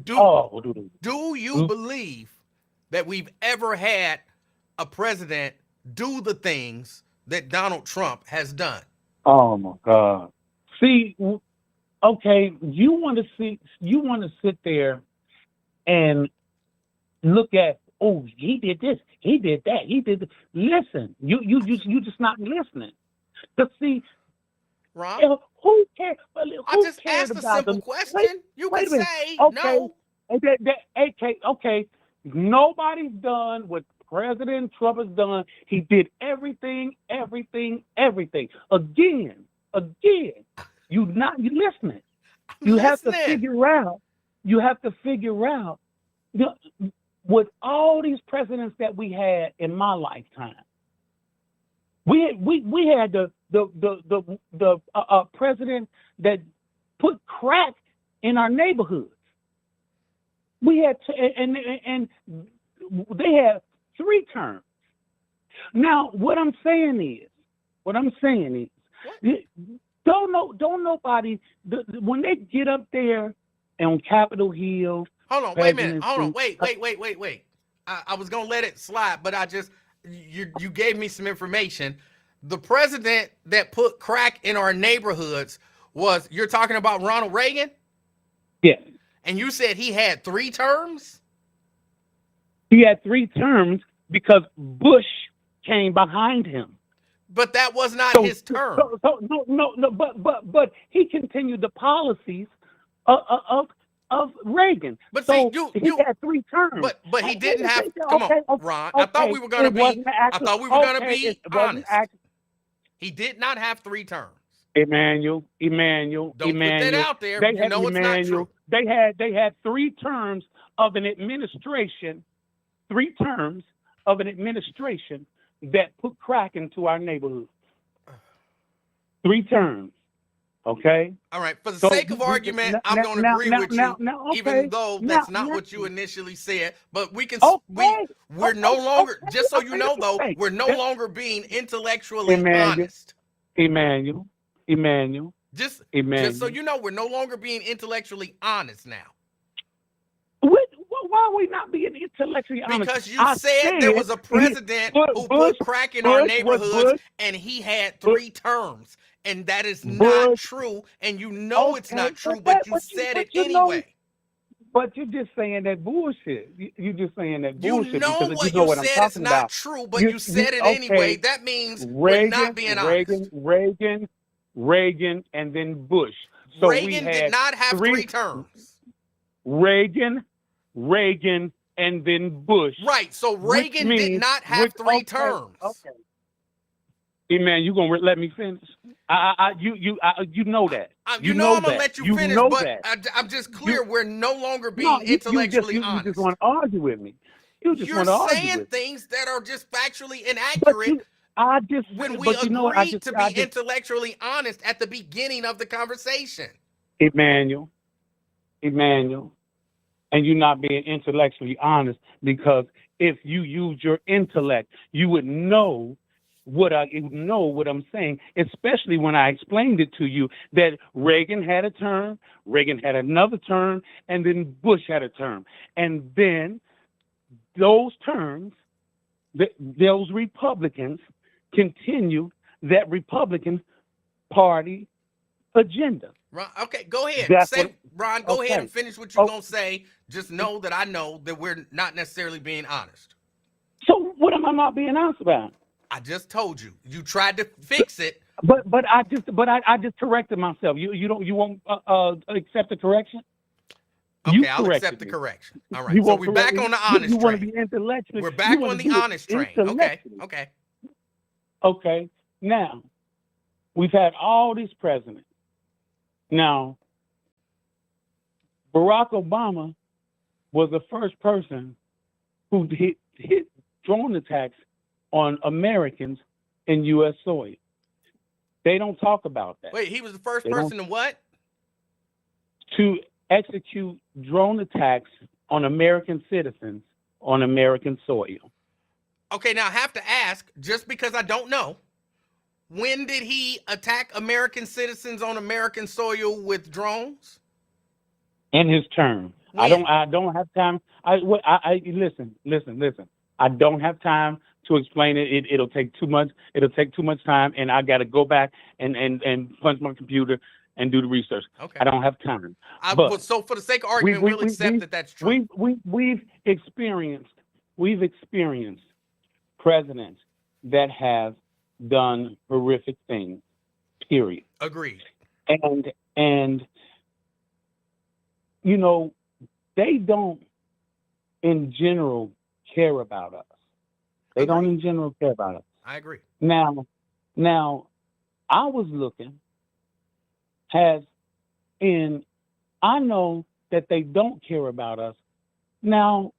Do you believe that we've ever had a president do the things that Donald Trump has done? Oh my God. See, okay, you want to sit there and look at, oh, he did this, he did that, he did this. Listen, you just not listening. But see, Ron, who cares? I just asked a simple question. You can say no. Okay. Nobody's done what President Trump has done. He did everything. Again. You listening. You have to figure out. With all these presidents that we had in my lifetime, we had the president that put crack in our neighborhoods. We had and they had 3 terms. Now, what I'm saying is, don't nobody when they get up there on Capitol Hill. Hold on, wait a minute. Hold on, wait. I was gonna let it slide, but you gave me some information. The president that put crack in our neighborhoods you're talking about Ronald Reagan? Yeah. And you said he had 3 terms? He had 3 terms because Bush came behind him. But that was not his term. No, but he continued the policies of Reagan. But so see, he had 3 terms. But he didn't have. Come on, Ron. I thought we were going to be. I thought we were going to be honest. He did not have 3 terms. Emmanuel. Don't put that out there. You know it's not true. They had 3 terms of an administration. 3 terms of an administration that put crack into our neighborhood. 3 terms. Okay. All right. For the sake of argument, I'm going to agree with you, even though that's not what you initially said. But we can. We're no longer. Just so you know, though, we're no longer being intellectually honest. Emmanuel. Just so you know, we're no longer being intellectually honest now. Why are we not being intellectually honest? Because you said there was a president who put crack in our neighborhoods and he had 3 terms. And that is not true. And you know it's not true, but you said it anyway. But you're just saying that bullshit. You're just saying that bullshit. You know because what you know you what said I'm is talking not about. true, but you said it anyway. That means we're not being honest. Reagan, and then Bush. So Reagan did not have 3 terms. Reagan, and then Bush. Right. So Reagan did not have 3 terms. Okay. Hey man, you gonna let me finish? You know that. You know I'm gonna let you finish, but I'm just clear. We're no longer being intellectually honest. You just want to argue with me. You're saying things that are just factually inaccurate. When we agreed to be intellectually honest at the beginning of the conversation. Emmanuel, and you're not being intellectually honest, because if you use your intellect, you would know what I'm saying, especially when I explained it to you that Reagan had a term, Reagan had another term, and then Bush had a term. And then those terms, those Republicans continue that Republican Party agenda. Ron, okay, go ahead. Ron, go ahead and finish what you're going to say. Just know that I know that we're not necessarily being honest. So what am I not being honest about? I just told you. You tried to fix it But I just corrected myself. You won't accept the correction? You Okay, I'll accept corrected the me. correction. All You right. So won't we're correct back me. on the You honest want to train. be intellectual. We're You back want on to the do it honest train. Okay. intellectually. Okay. Okay. Now, we've had all these presidents. Now, Barack Obama was the first person who hit drone attacks on Americans in U.S. soil. They don't talk about that. Wait, he was the first They don't person to what? to execute drone attacks on American citizens on American soil. Okay, now I have to ask, just because I don't know, when did he attack American citizens on American soil with drones? In his term. When? I don't have time. Listen. I don't have time to explain it. It'll take too much. It'll take too much time, and I got to go back and punch my computer and do the research. Okay. I don't have time. Well, so for the sake of argument, we'll accept that that's true. We've experienced presidents that have done horrific things. Period. Agreed. And you know, they don't in general care about us. They don't in general care about us. I agree. Now, I was looking I know that they don't care about us. Now,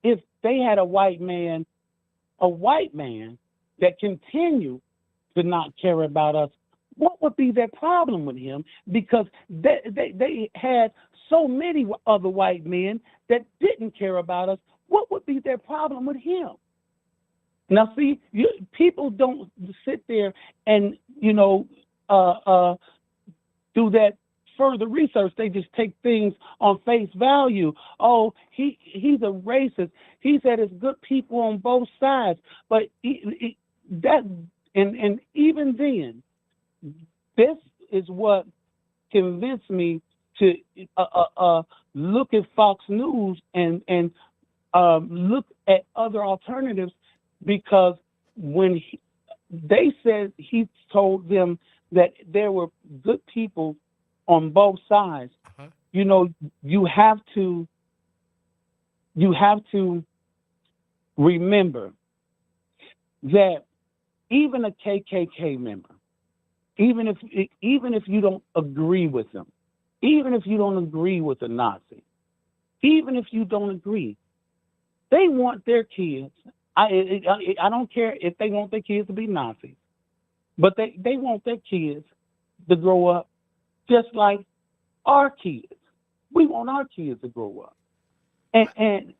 if they had a white man that continued to not care about us, what would be their problem with him? Because they had so many other white men that didn't care about us. What would be their problem with him? Now, see, people don't sit there and, do that further research. They just take things on face value. Oh, he's a racist. He said it's good people on both sides. But and even then, this is what convinced me to look at Fox News and look at other alternatives, because when they said he told them that there were good people on both sides, you have to remember that even a KKK member, even if you don't agree with them, even if you don't agree with a Nazi, even if you don't agree, they want their kids. I don't care if they want their kids to be Nazis, but they want their kids to grow up just like our kids. We want our kids to grow up, and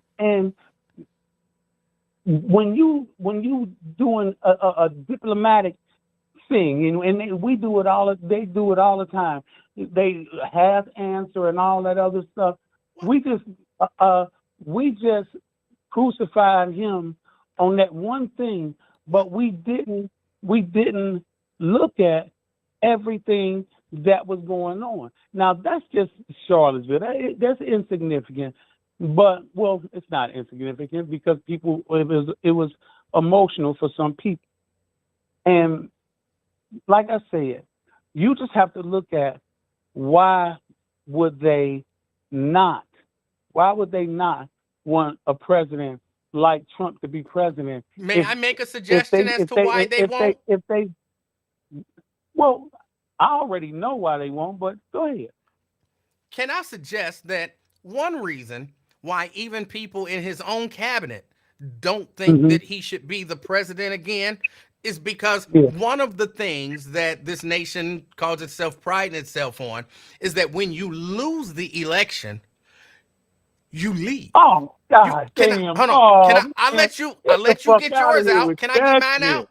when you doing a diplomatic thing, and we do it they do it all the time. They have answer and all that other stuff. We just crucified him on that one thing, but we didn't look at everything that was going on. Now that's just Charlottesville. That's insignificant, but it's not insignificant because it was emotional for some people. And like I said, you just have to look at why would they not want a president like Trump to be president? May I make a suggestion as to why they won't? Well, I already know why they won't, but go ahead. Can I suggest that one reason why even people in his own cabinet don't think that he should be the president again is because one of the things that this nation calls itself priding itself on is that when you lose the election, you leave. Oh God, damn! I'll let you get yours out. Can I get mine out?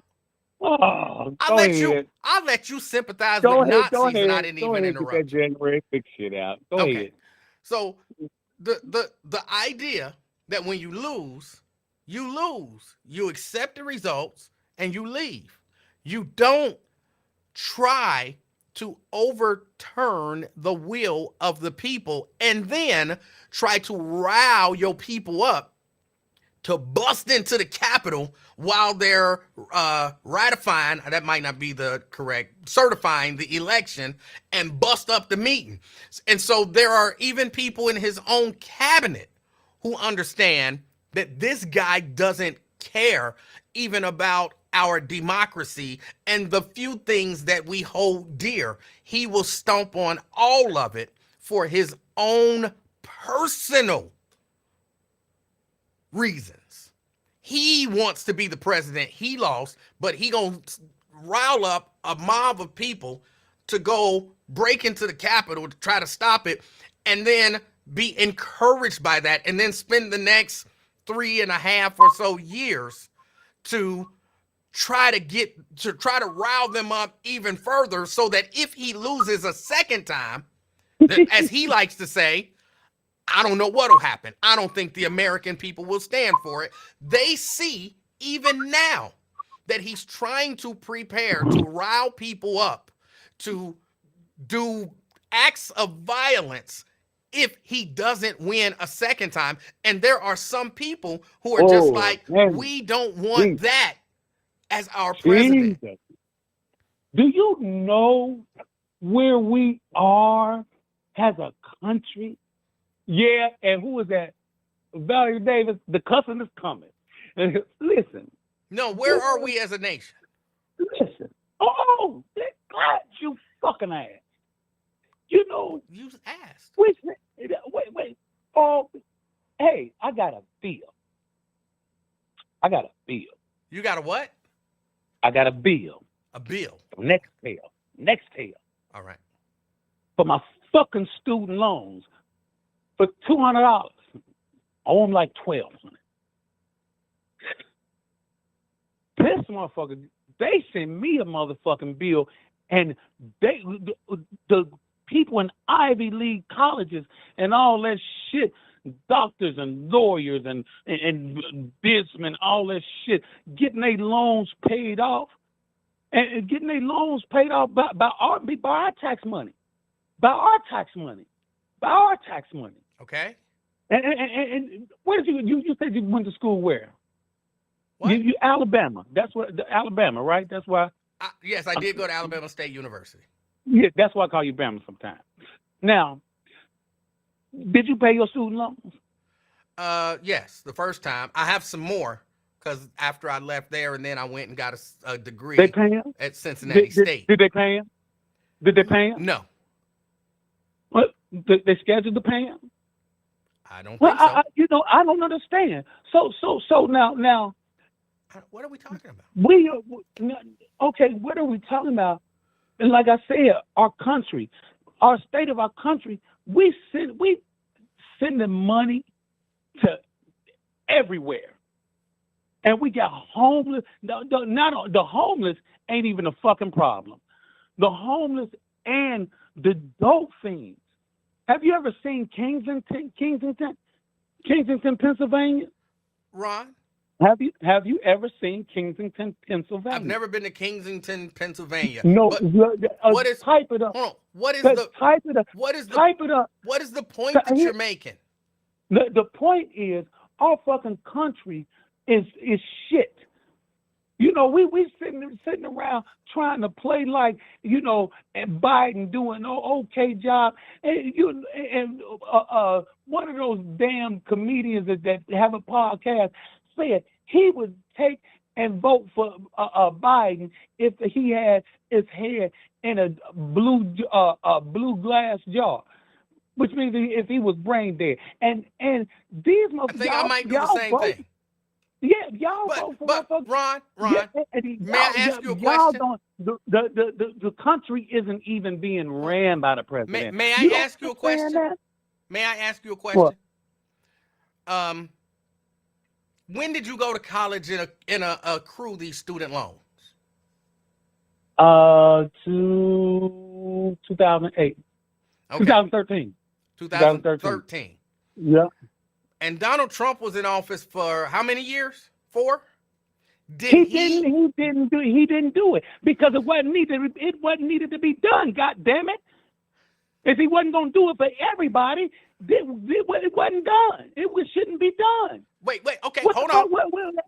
Oh, I'll let you sympathize with Nazis, and I didn't even interrupt. Get that January 6th shit out. Go ahead. So the idea that when you lose, you accept the results and you leave. You don't try to overturn the will of the people and then try to rile your people up to bust into the Capitol while they're ratifying, that might not be the correct, certifying the election and bust up the meeting. And so there are even people in his own cabinet who understand that this guy doesn't care even about our democracy and the few things that we hold dear. He will stomp on all of it for his own personal reasons. He wants to be the president. He lost, but he gonna rile up a mob of people to go break into the Capitol to try to stop it, and then be encouraged by that, and then spend the next 3.5 or so years to try to rile them up even further, so that if he loses a second time, as he likes to say, I don't know what'll happen. I don't think the American people will stand for it. They see even now that he's trying to prepare to rile people up, to do acts of violence if he doesn't win a second time. And there are some people who are just like, we don't want that as our president. Jesus. Do you know where we are as a country? Yeah, and who is that? Valerie Davis, the cussing is coming. Listen. No, where are we as a nation? Listen. Oh, glad you fucking asked. You know. You asked. Wait. Oh, hey, I got a bill. You got a what? I got a bill. A bill. Next tail. All right. For my fucking student loans. For $200, I owe them like $1,200. This motherfucker, they send me a motherfucking bill, and the people in Ivy League colleges and all that shit, doctors and lawyers and businessmen, all that shit, getting their loans paid off, and getting their loans paid off by our tax money, Okay. And where did you said you went to school where? What? You Alabama. That's what Alabama, right? That's why. Yes, I did go to Alabama State University. Yeah, that's why I call you Bama sometimes. Now, did you pay your student loans? Yes, the first time. I have some more because after I left there, and then I went and got a degree. They pay him? At Cincinnati State. Did they pay him? No. What? They scheduled to pay him? I don't think so. I don't understand. So now. What are we talking about? What are we talking about? And like I said, our country, our state of our country, we sending money to everywhere, and we got homeless. The homeless ain't even a fucking problem. The homeless and the dope fiends. Have you ever seen Kensington, Pennsylvania? Ron? Have you ever seen Kensington, Pennsylvania? I've never been to Kensington, Pennsylvania. No, what is type it up? Hold on. What is type it up? What is the type it up? What is the point that you're making? The point is our fucking country is shit. You know, we sitting around trying to play like, you know, and Biden doing an okay job, and one of those damn comedians that have a podcast said he would take and vote for Biden if he had his head in a blue glass jar, which means if he was brain dead. And these motherfuckers, I think I might do the same thing. Yeah, y'all vote for but Ron, may I ask you a question? The country isn't even being ran by the president. May I ask you a question? May I ask you a question? What? When did you go to college and accrue these student loans? 2008. Okay. 2013. 2013. Yeah. And Donald Trump was in office for how many years? 4? He didn't do it because it wasn't needed. It wasn't needed to be done. God damn it! If he wasn't going to do it for everybody, it wasn't done. Shouldn't be done. Wait, okay, hold on.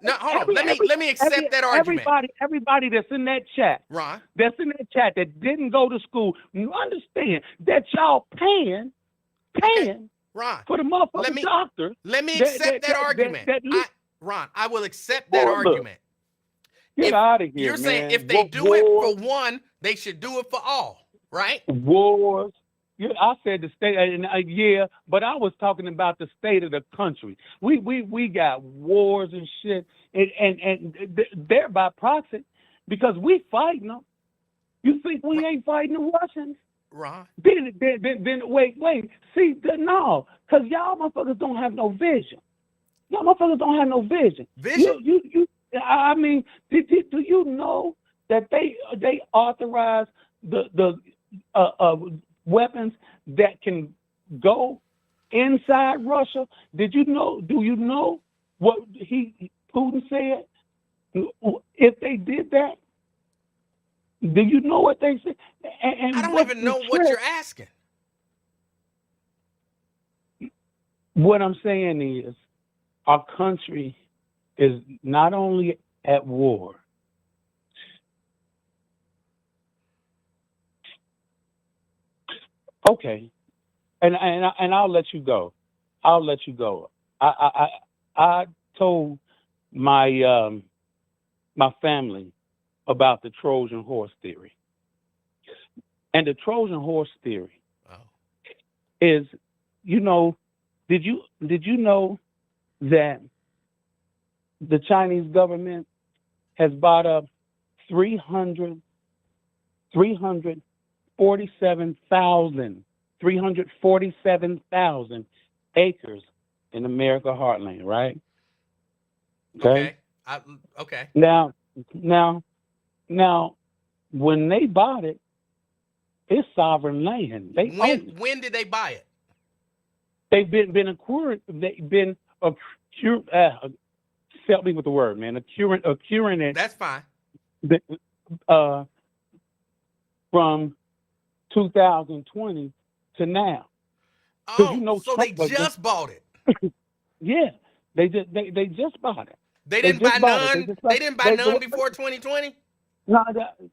No, hold on. Let me accept that argument. Everybody that's in that chat, Ron, that's in that chat that didn't go to school, you understand that y'all paying Ron, for the motherfucking doctor. Let me accept that argument. Ron, I will accept that argument. Get out of here, you're man. saying if they do it for one, they should do it for all, right? Wars. Yeah, I said the state, yeah, but I was talking about the state of the country. We got wars and shit, and they're by proxy because we fighting them. You think we ain't fighting the Russians? Ron. Then wait. See, no, because y'all motherfuckers don't have no vision. Y'all motherfuckers don't have no vision. Vision? I mean, do you know that they authorize the weapons that can go inside Russia? Do you know what Putin said? If they did that, do you know what they said? And I don't even know what you're asking. What I'm saying is, our country is not only at war. Okay, and I'll let you go. I told my my family about the Trojan horse theory, and the Trojan horse theory is, did you know that the Chinese government has bought up 347,000 acres in America heartland, right? Okay. Now, when they bought it, it's sovereign land. When did they buy it? They've been acquired. They've been help me with the word, man. Acquiring it. That's fine. From 2020 to now. Oh, so they just bought it. Yeah, they just bought it. They didn't buy none. They didn't buy none before 2020. No,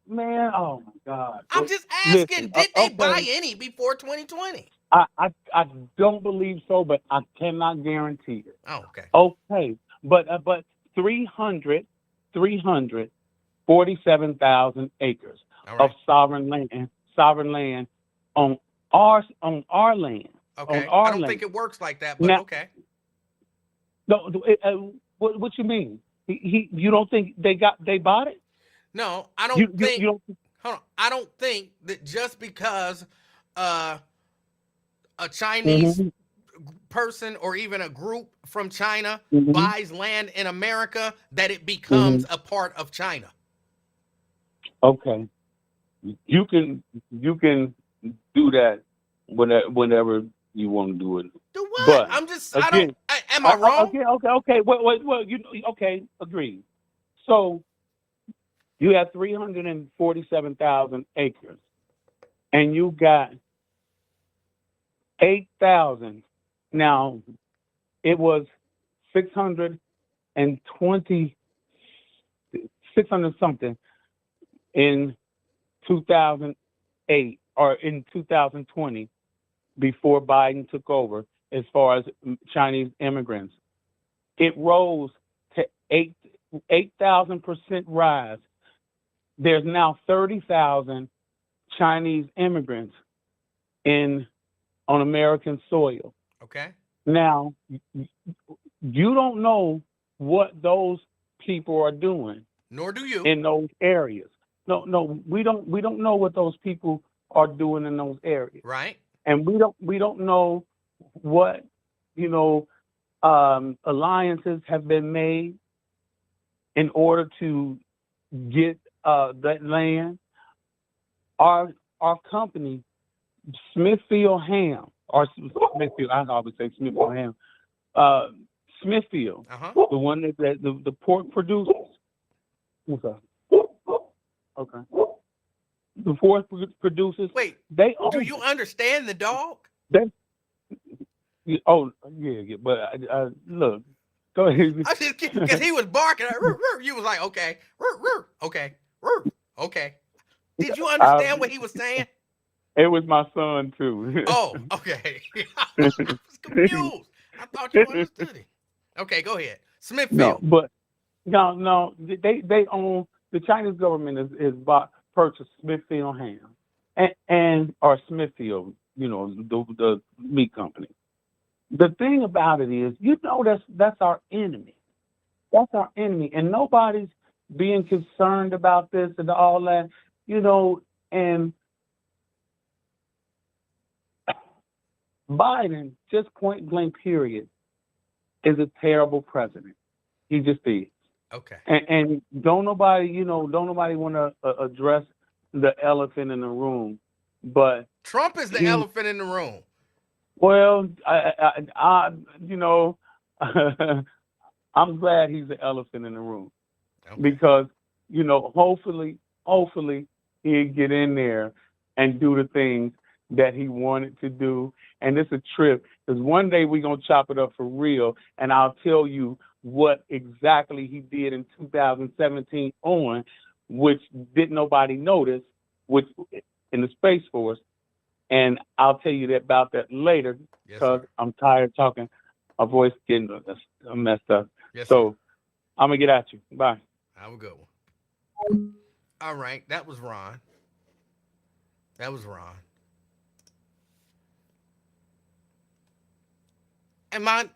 man. Oh my God. I'm just asking. Did they buy any before 2020? I don't believe so, but I cannot guarantee it. Oh, okay. Okay, but 347,000 acres of sovereign land on our land. Okay. I don't think it works like that, but okay. No, what you mean? You don't think they bought it? No, I don't think. Hold on. I don't think that just because a Chinese person or even a group from China buys land in America that it becomes a part of China. Okay, you can do that whenever you want to do it. Do what? But I'm just. Again, am I wrong? Okay. Well, okay, agreed. So you have 347,000 acres, and you got 8,000. Now, it was 600 something in 2008 or in 2020 before Biden took over as far as Chinese immigrants. It rose to 8,000% rise. There's now 30,000 Chinese immigrants on American soil. Okay. Now, you don't know what those people are doing. Nor do you. In those areas. No, we don't know what those people are doing in those areas. Right. And we don't know what, alliances have been made in order to get that land. Our company, Smithfield Ham, or Smithfield, I always say Smithfield Ham, Smithfield, the one that the pork producers. Okay. the fourth producers. Wait, They do own you it. understand the dog? They, oh yeah, but look, go ahead. I just because he was barking. Like, "Roo, roo." You was like, okay, roo, roo, okay, roo, okay. Did you understand what he was saying? It was my son too. Oh, okay. I was confused. I thought you understood it. Okay, go ahead. No, Smithfield. but no, they own, the Chinese government is purchased Smithfield Ham and or Smithfield, the meat company. The thing about it is, that's our enemy. That's our enemy, and nobody's being concerned about this and all that, and Biden, just point blank period, is a terrible president. He just is. Okay. And don't nobody want to address the elephant in the room. But Trump is the elephant in the room. well, I I'm glad he's the elephant in the room, Okay. because hopefully he'll get in there and do the things that he wanted to do. And it's a trip, because one day we're going to chop it up for real, and I'll tell you what exactly he did in 2017 on, which didn't nobody notice, which in the Space Force. And I'll tell you about that later, Yes, because sir. I'm tired of talking. My voice getting messed up. Yes, So sir. I'm going to get at you. Bye. Have a good one. All right, that was Ron. And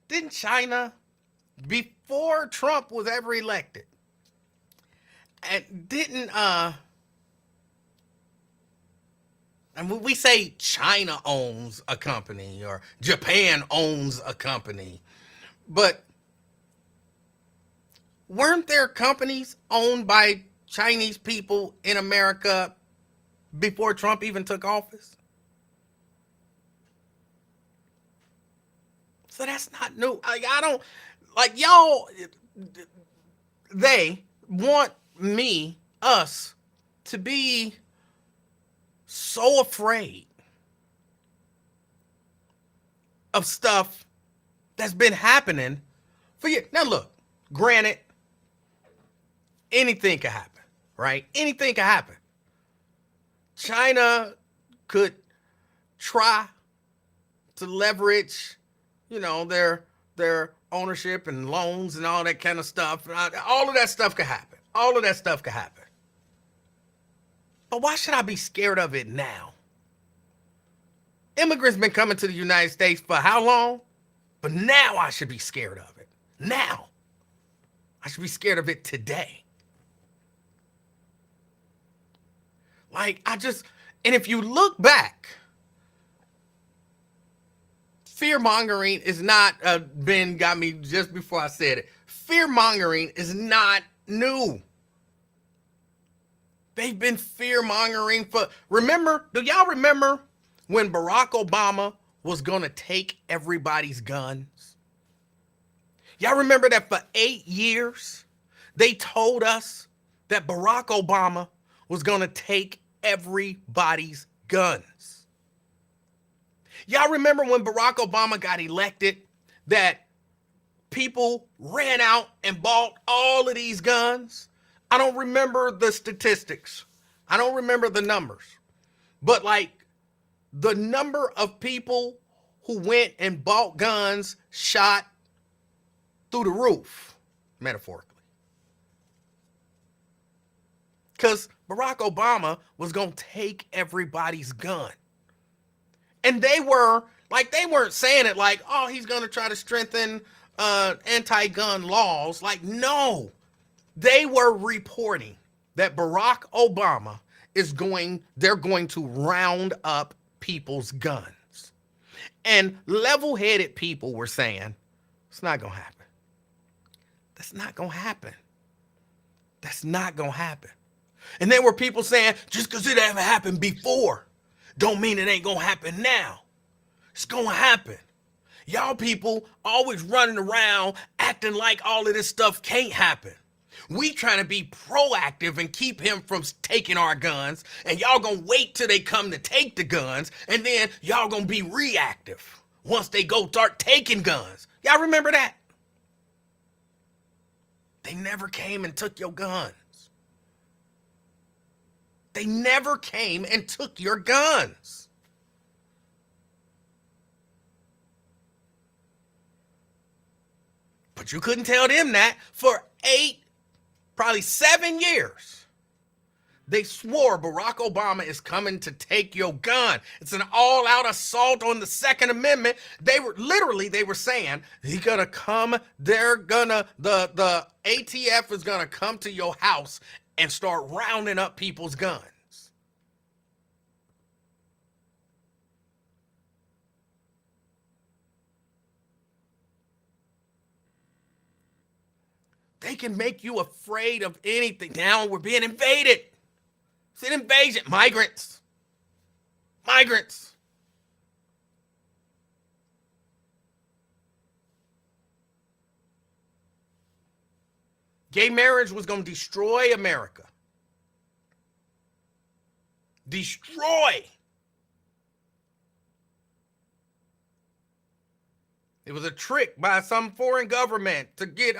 didn't China, before Trump was ever elected, and and when we say China owns a company or Japan owns a company, but weren't there companies owned by Chinese people in America before Trump even took office? So that's not new. Y'all, they want us to be so afraid of stuff that's been happening for years. Now look, granted, anything could happen, right? Anything could happen. China could try to leverage, their ownership and loans and all that kind of stuff. All of that stuff could happen. But why should I be scared of it now? Immigrants been coming to the United States for how long? But now I should be scared of it. Now. I should be scared of it today. And if you look back, fear-mongering is not, Ben got me just before I said it. Fear-mongering is not new. They've been fear-mongering do y'all remember when Barack Obama was going to take everybody's guns? Y'all remember that for 8 years, they told us that Barack Obama was going to take everybody's guns. Y'all remember when Barack Obama got elected that people ran out and bought all of these guns? I don't remember the statistics. I don't remember the numbers. But the number of people who went and bought guns shot through the roof, metaphorically. Because Barack Obama was going to take everybody's gun. And they weren't saying it like, oh, he's going to try to strengthen anti-gun laws. No. They were reporting that Barack Obama they're going to round up people's guns. And level-headed people were saying, it's not going to happen. That's not going to happen. That's not going to happen. And there were people saying, just because it haven't happened before, don't mean it ain't going to happen now. It's going to happen. Y'all people always running around acting like all of this stuff can't happen. We trying to be proactive and keep him from taking our guns, and y'all gonna wait till they come to take the guns, and then y'all gonna be reactive once they go start taking guns. Y'all remember that? They never came and took your guns. They never came and took your guns. But you couldn't tell them that for 8, probably 7 years. They swore Barack Obama is coming to take your gun. It's an all-out assault on the Second Amendment. They were saying he's gonna come. The ATF is gonna come to your house and start rounding up people's guns. They can make you afraid of anything. Now we're being invaded. It's an invasion. Migrants. Gay marriage was going to destroy America. Destroy. It was a trick by some foreign government to get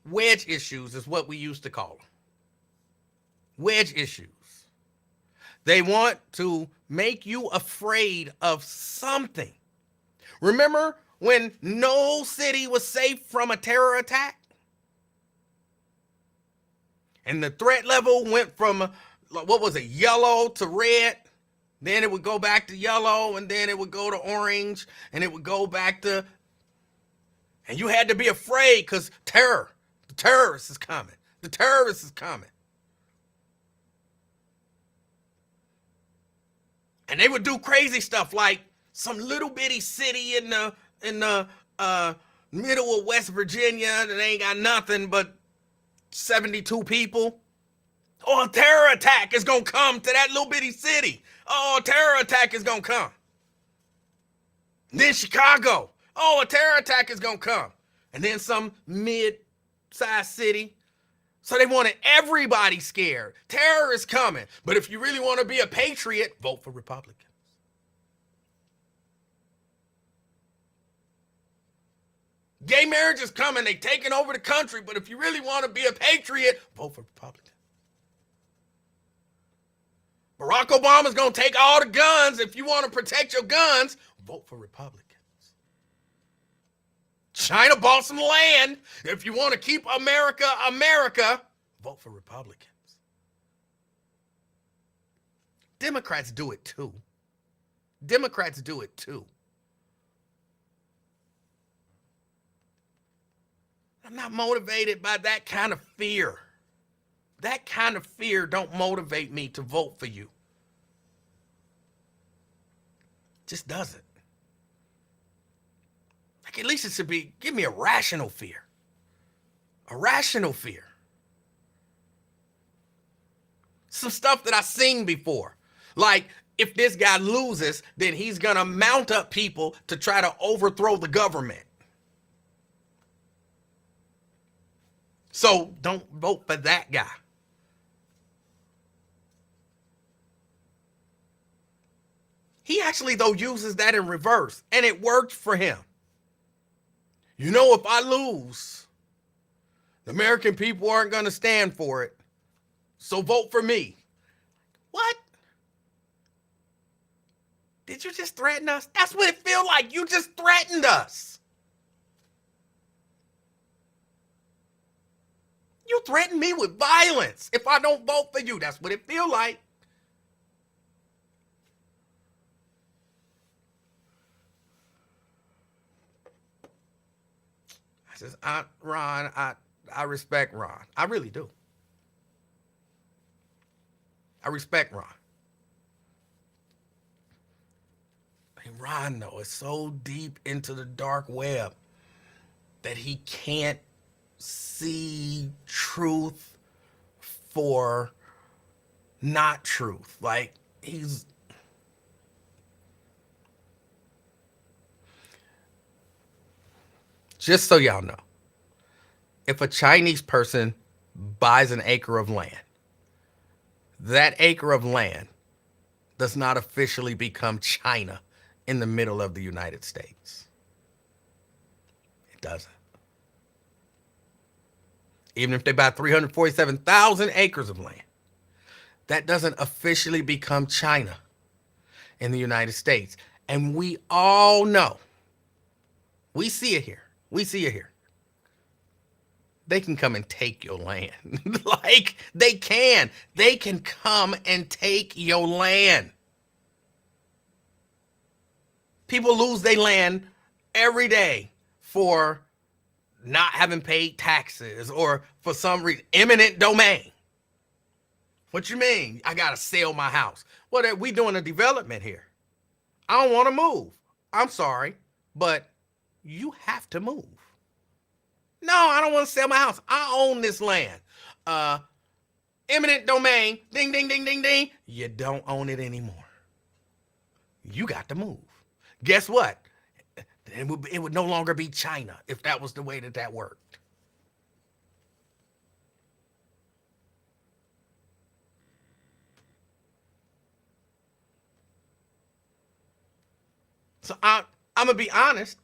wedge issues is what we used to call them. Wedge issues. They want to make you afraid of something. Remember when no city was safe from a terror attack? And the threat level went from, what was it, yellow to red? Then it would go back to yellow, and then it would go to orange, and it would go back to... And you had to be afraid because terror. The terrorist is coming. The terrorist is coming. And they would do crazy stuff like some little bitty city in the middle of West Virginia that ain't got nothing but 72 people. Oh, a terror attack is gonna come to that little bitty city. Oh, a terror attack is gonna come. And then Chicago. Oh, a terror attack is gonna come. And then some mid-sized city. So they wanted everybody scared. Terror is coming. But if you really want to be a patriot, vote for Republicans. Gay marriage is coming. They taking over the country. But if you really want to be a patriot, vote for Republicans. Barack Obama's going to take all the guns. If you want to protect your guns, vote for Republicans. China bought some land. If you want to keep America, vote for Republicans. Democrats do it too. Democrats do it too. I'm not motivated by that kind of fear. That kind of fear don't motivate me to vote for you. Just doesn't. Like, at least it should be, give me a rational fear. A rational fear. Some stuff that I've seen before. Like, if this guy loses, then he's going to mount up people to try to overthrow the government. So don't vote for that guy. He actually, though, uses that in reverse, and it worked for him. You know, if I lose, the American people aren't going to stand for it. So vote for me. What? Did you just threaten us? That's what it feels like. You just threatened us. You threaten me with violence if I don't vote for you. That's what it feels like. Says, Ron, I respect Ron. I really do. I respect Ron. And Ron, though, is so deep into the dark web that he can't see truth for not truth. Like, he's... Just so y'all know, if a Chinese person buys an acre of land, that acre of land does not officially become China in the middle of the United States. It doesn't. Even if they buy 347,000 acres of land, that doesn't officially become China in the United States. And we all know, we see it here. We see it here. They can come and take your land. Like, they can. They can come and take your land. People lose their land every day for not having paid taxes or for some reason. Eminent domain. What you mean? I got to sell my house. Well, we doing a development here. I don't want to move. I'm sorry, but you have to move. No, I don't want to sell my house. I own this land. Eminent domain. Ding, ding, ding, ding, ding. You don't own it anymore. You got to move. Guess what? It would no longer be China if that was the way that worked. So I'm going to be honest.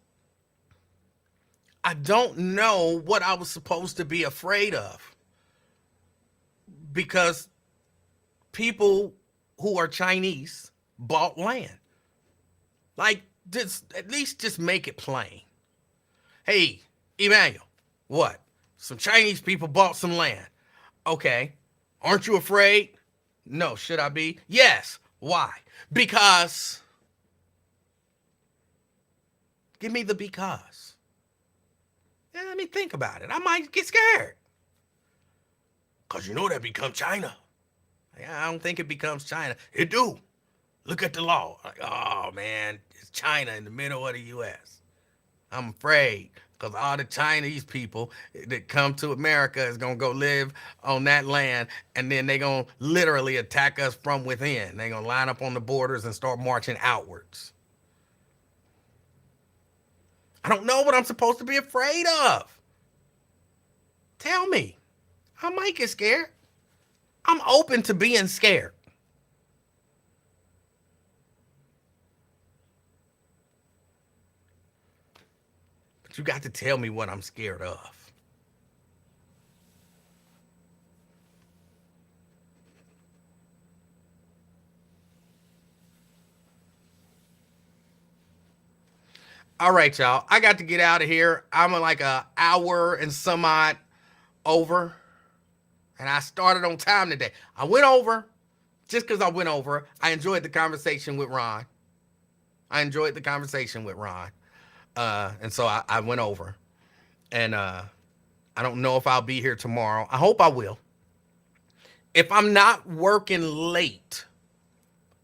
I don't know what I was supposed to be afraid of, because people who are Chinese bought land. Like, at least just make it plain. Hey, Emanuel, what? Some Chinese people bought some land. Okay. Aren't you afraid? No. Should I be? Yes. Why? Because. Give me the because. Yeah, let me think about it. I might get scared. Because you know that becomes China. I don't think it becomes China. It do. Look at the law. Like, oh, man, it's China in the middle of the U.S. I'm afraid because all the Chinese people that come to America is going to go live on that land, and then they're going to literally attack us from within. They're going to line up on the borders and start marching outwards. I don't know what I'm supposed to be afraid of. Tell me. I might get scared. I'm open to being scared. But you got to tell me what I'm scared of. All right, y'all. I got to get out of here. I'm like an hour and some odd over. And I started on time today. I went over just because I went over. I enjoyed the conversation with Ron. And so I went over. And I don't know if I'll be here tomorrow. I hope I will. If I'm not working late,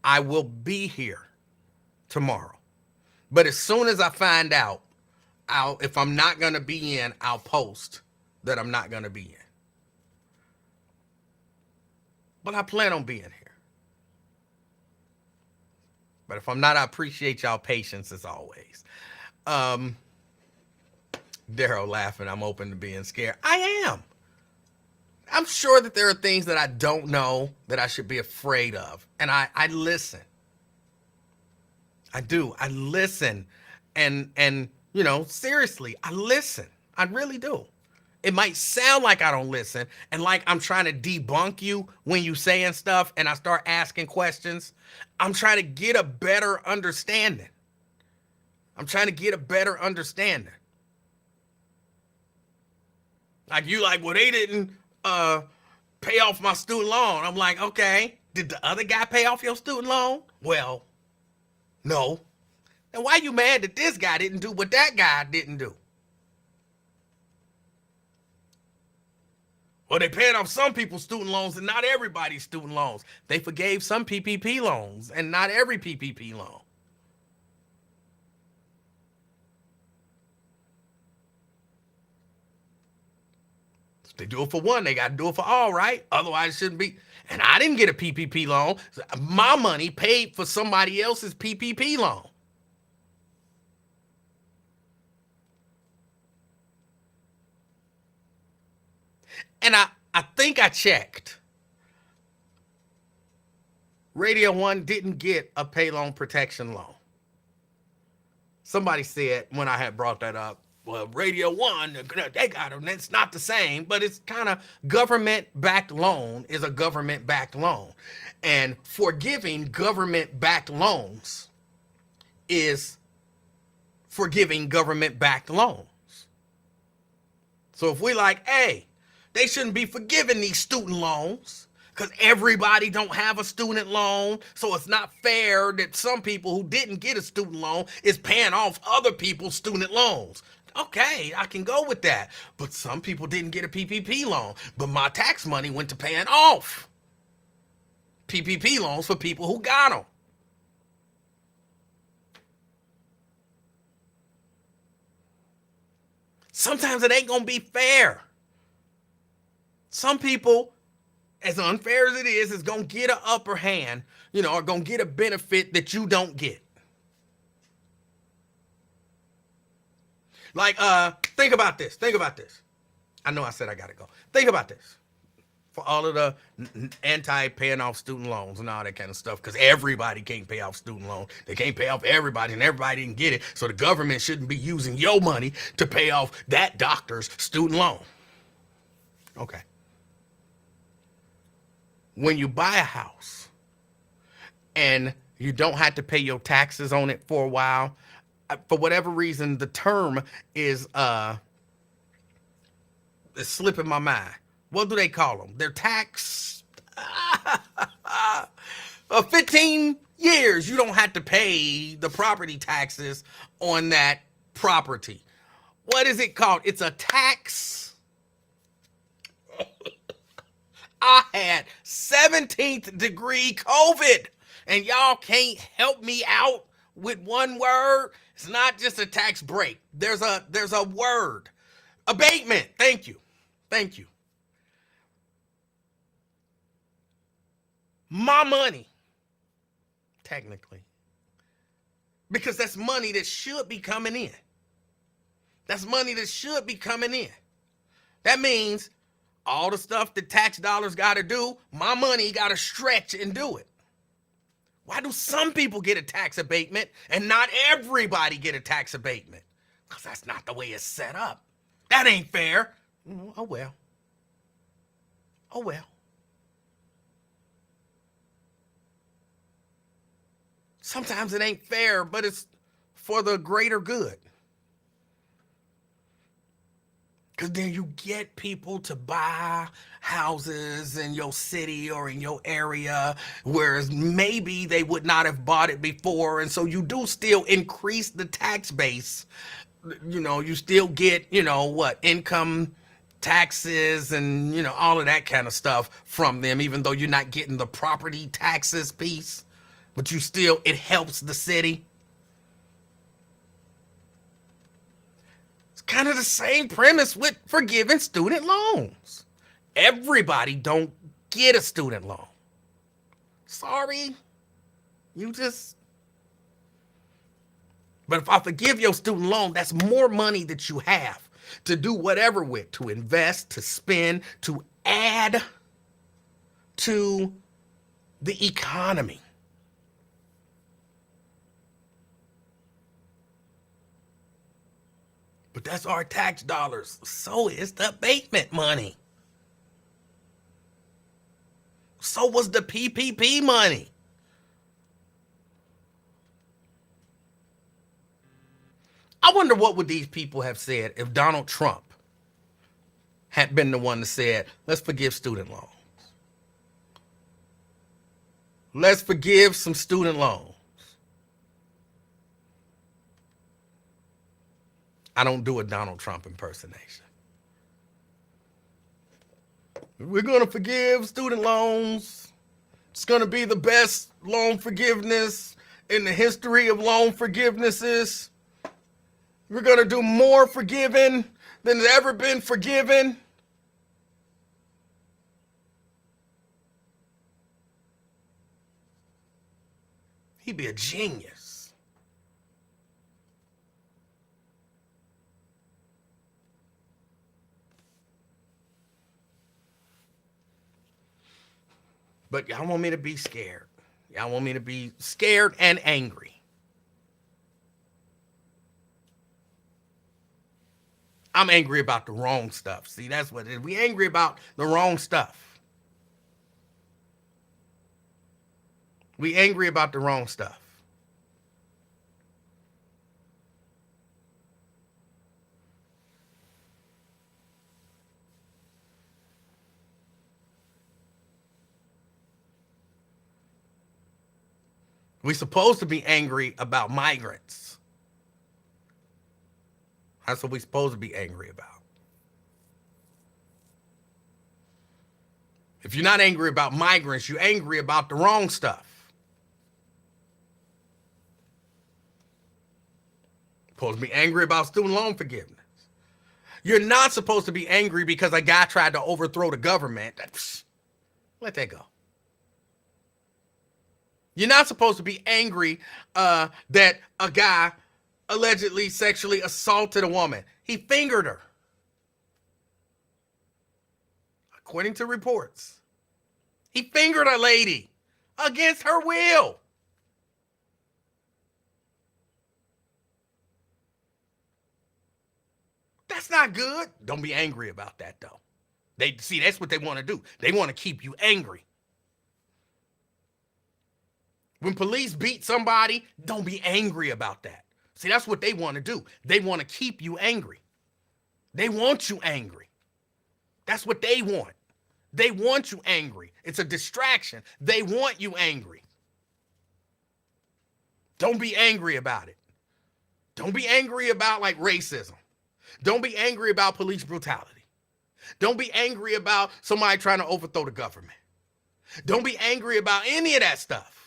I will be here tomorrow. But as soon as I find out, if I'm not going to be in, I'll post that I'm not going to be in. But I plan on being here. But if I'm not, I appreciate y'all patience as always. Daryl laughing, I'm open to being scared. I am. I'm sure that there are things that I don't know that I should be afraid of. And I listen. I do. I listen. And you know, seriously, I listen. I really do. It might sound like I don't listen and like I'm trying to debunk you when you saying stuff and I start asking questions. I'm trying to get a better understanding. Like you like, well, they didn't pay off my student loan. I'm like, okay, did the other guy pay off your student loan? Well, no. And why you mad that this guy didn't do what that guy didn't do? Well, they paid off some people's student loans and not everybody's student loans. They forgave some PPP loans and not every PPP loan. If they do it for one, they got to do it for all, right? Otherwise, it shouldn't be. And I didn't get a PPP loan. My money paid for somebody else's PPP loan. And I think I checked. Radio One didn't get a pay loan protection loan. Somebody said when I had brought that up, well, Radio One, they got them. It's not the same, but it's kind of government-backed loan is a government-backed loan. And forgiving government-backed loans is forgiving government-backed loans. So if we like, hey, they shouldn't be forgiving these student loans because everybody don't have a student loan. So it's not fair that some people who didn't get a student loan is paying off other people's student loans. Okay, I can go with that. But some people didn't get a PPP loan, but my tax money went to paying off PPP loans for people who got them. Sometimes it ain't gonna be fair. Some people, as unfair as it is gonna get an upper hand, or gonna get a benefit that you don't get. Like, think about this. I know I said I gotta go. Think about this. For all of the anti-paying off student loans and all that kind of stuff, because everybody can't pay off student loans. They can't pay off everybody, and everybody didn't get it. So the government shouldn't be using your money to pay off that doctor's student loan. Okay. When you buy a house and you don't have to pay your taxes on it for a while, for whatever reason, the term is slipping my mind. What do they call them? They're tax. 15 years, you don't have to pay the property taxes on that property. What is it called? It's a tax. I had 17th degree COVID, and y'all can't help me out with one word. It's not just a tax break. There's a word. Abatement. Thank you. My money, technically, because that's money that should be coming in. That means all the stuff that tax dollars got to do, my money got to stretch and do it. Why do some people get a tax abatement and not everybody get a tax abatement? Because that's not the way it's set up. That ain't fair. Oh well. Sometimes it ain't fair, but it's for the greater good. Because then you get people to buy houses in your city or in your area, whereas maybe they would not have bought it before. And so you do still increase the tax base. You still get, income taxes and, all of that kind of stuff from them, even though you're not getting the property taxes piece. But it helps the city. It's kind of the same premise with forgiving student loans. Everybody don't get a student loan. Sorry. But if I forgive your student loan, that's more money that you have to do whatever with, to invest, to spend, to add to the economy. But that's our tax dollars. So is the abatement money. So was the PPP money. I wonder what would these people have said if Donald Trump had been the one that said, let's forgive student loans. Let's forgive some student loans. I don't do a Donald Trump impersonation. We're going to forgive student loans. It's going to be the best loan forgiveness in the history of loan forgivenesses. We're going to do more forgiving than has ever been forgiven. He'd be a genius. But y'all want me to be scared. Y'all want me to be scared and angry. I'm angry about the wrong stuff. See, that's what it is. We angry about the wrong stuff. We angry about the wrong stuff. We're supposed to be angry about migrants. That's what we're supposed to be angry about. If you're not angry about migrants, you're angry about the wrong stuff. Supposed to be angry about student loan forgiveness. You're not supposed to be angry because a guy tried to overthrow the government. Let that go. You're not supposed to be angry that a guy allegedly sexually assaulted a woman. He fingered her. According to reports. He fingered a lady against her will. That's not good. Don't be angry about that, though. See, that's what they want to do. They want to keep you angry. When police beat somebody, don't be angry about that. See, that's what they want to do. They want to keep you angry. They want you angry. That's what they want. They want you angry. It's a distraction. They want you angry. Don't be angry about it. Don't be angry about like racism. Don't be angry about police brutality. Don't be angry about somebody trying to overthrow the government. Don't be angry about any of that stuff.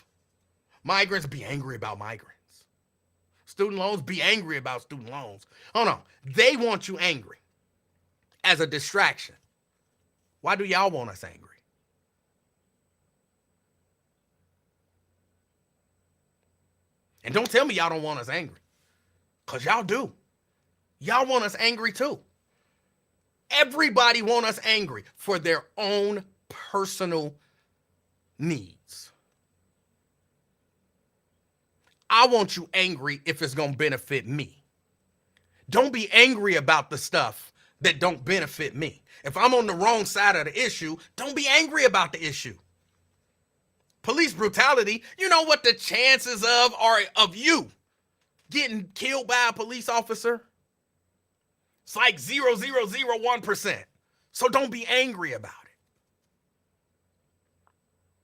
Migrants, be angry about migrants. Student loans, be angry about student loans. Hold on. They want you angry as a distraction. Why do y'all want us angry? And don't tell me y'all don't want us angry, because y'all do. Y'all want us angry too. Everybody want us angry for their own personal needs. I want you angry if it's going to benefit me. Don't be angry about the stuff that don't benefit me. If I'm on the wrong side of the issue, don't be angry about the issue. Police brutality, you know what the chances of are of you getting killed by a police officer? It's like 0.0001%. So don't be angry about it.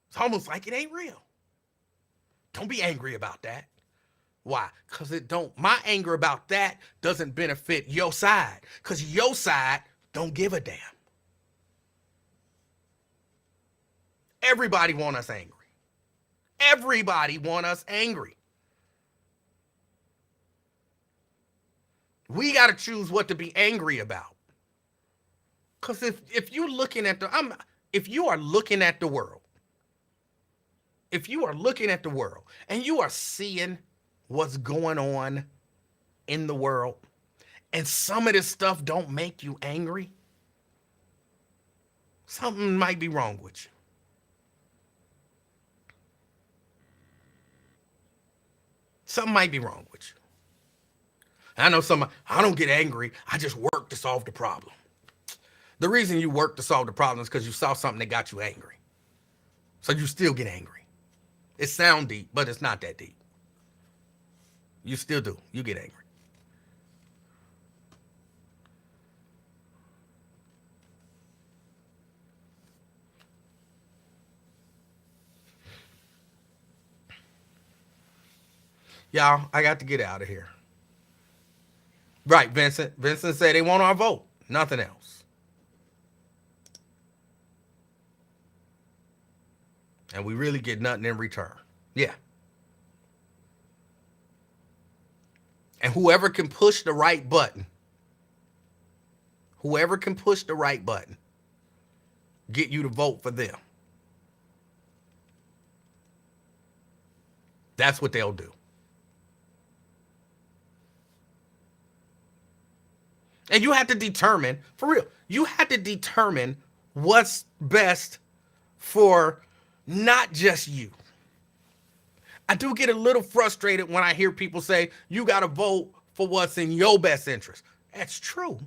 It's almost like it ain't real. Don't be angry about that. Why? Because my anger about that doesn't benefit your side. Because your side don't give a damn. Everybody want us angry. Everybody want us angry. We got to choose what to be angry about. Because if you're looking at if you are looking at the world, and you are seeing what's going on in the world, and some of this stuff don't make you angry, something might be wrong with you. Something might be wrong with you. I know I don't get angry. I just work to solve the problem. The reason you work to solve the problem is because you saw something that got you angry. So you still get angry. It sounds deep, but it's not that deep. You still do. You get angry. Y'all, I got to get out of here. Right, Vincent. Vincent said they want our vote. Nothing else. And we really get nothing in return. Yeah. And whoever can push the right button, get you to vote for them. That's what they'll do. And you have to determine, for real, what's best for not just you. I do get a little frustrated when I hear people say, you got to vote for what's in your best interest. That's true.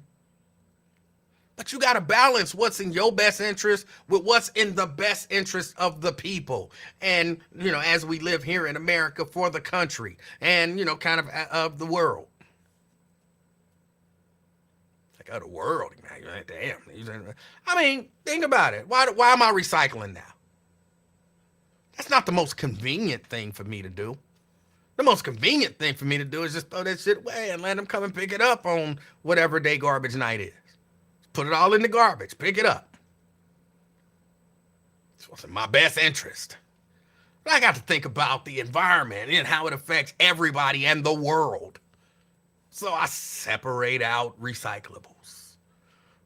But you got to balance what's in your best interest with what's in the best interest of the people. And, as we live here in America, for the country and, kind of the world. Like, the world, man. Damn. I mean, think about it. Why am I recycling now? That's not the most convenient thing for me to do. The most convenient thing for me to do is just throw that shit away and let them come and pick it up on whatever day garbage night is. Put it all in the garbage. Pick it up. It's what's in my best interest. But I got to think about the environment and how it affects everybody and the world. So I separate out recyclables.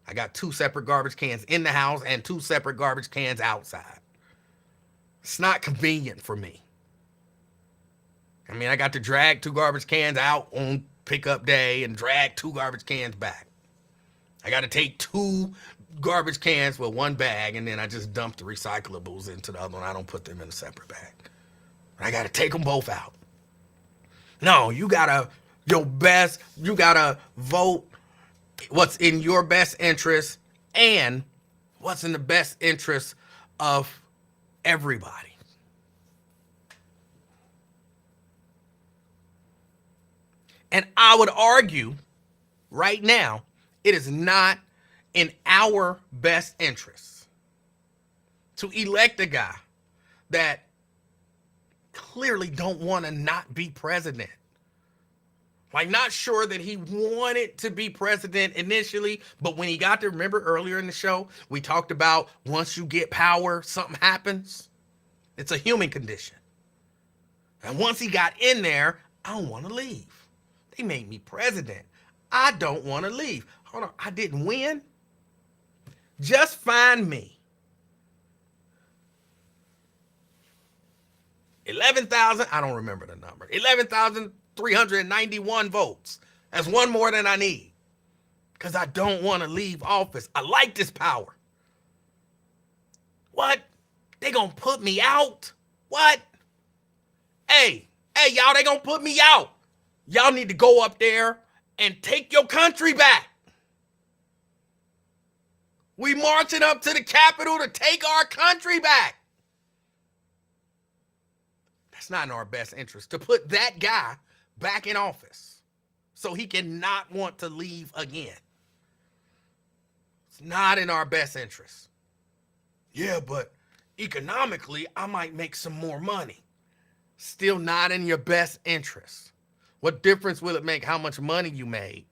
I got 2 separate garbage cans in the house and 2 separate garbage cans outside. It's not convenient for me. I mean, I got to drag 2 garbage cans out on pickup day and drag 2 garbage cans back. I got to take 2 garbage cans with 1 bag, and then I just dump the recyclables into the other one. I don't put them in a separate bag. I got to take them both out. No, you got to vote what's in your best interest and what's in the best interest of everybody. And I would argue right now, it is not in our best interest to elect a guy that clearly don't want to not be president. Like, not sure that he wanted to be president initially, but when he got there, remember earlier in the show, we talked about once you get power, something happens. It's a human condition. And once he got in there, I don't want to leave. They made me president. I don't want to leave. Hold on, I didn't win. Just find me 11,000, I don't remember the number, 11,391 votes. That's 1 more than I need. Because I don't want to leave office. I like this power. What? They gonna put me out? What? Hey, y'all, they gonna put me out. Y'all need to go up there and take your country back. We marching up to the Capitol to take our country back. That's not in our best interest to put that guy back in office so he cannot want to leave again. It's not in our best interest. Yeah, but economically, I might make some more money. Still not in your best interest. What difference will it make how much money you made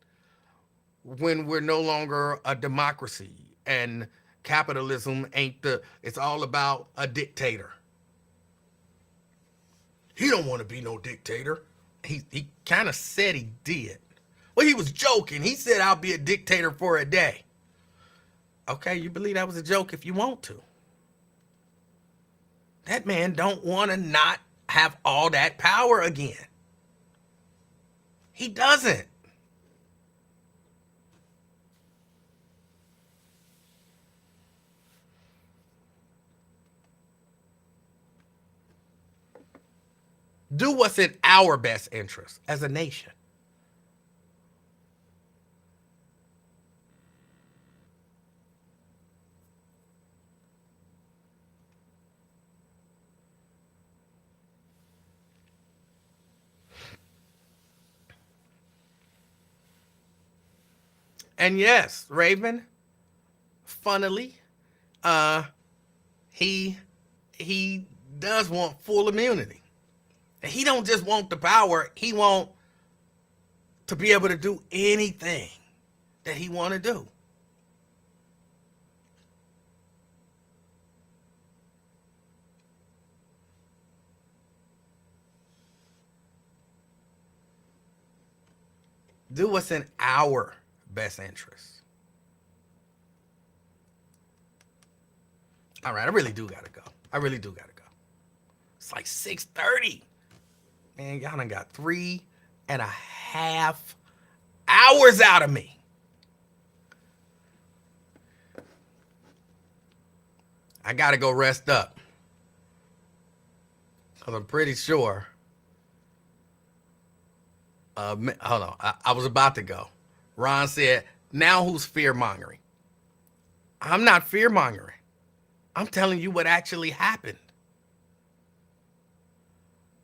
when we're no longer a democracy and capitalism it's all about a dictator? He don't want to be no dictator. He kind of said he did. Well, he was joking. He said, I'll be a dictator for a day. Okay, you believe that was a joke if you want to. That man don't want to not have all that power again. He doesn't. Do what's in our best interest as a nation. And yes, Raven, funnily, he does want full immunity. And he don't just want the power, he want to be able to do anything that he want to do. Do what's in our best interest. All right, I really do gotta go. It's like 6:30. Man, y'all done got 3.5 hours out of me. I gotta go rest up. I'm pretty sure. Hold on. I was about to go. Ron said, now who's fear mongering? I'm not fear mongering. I'm telling you what actually happened.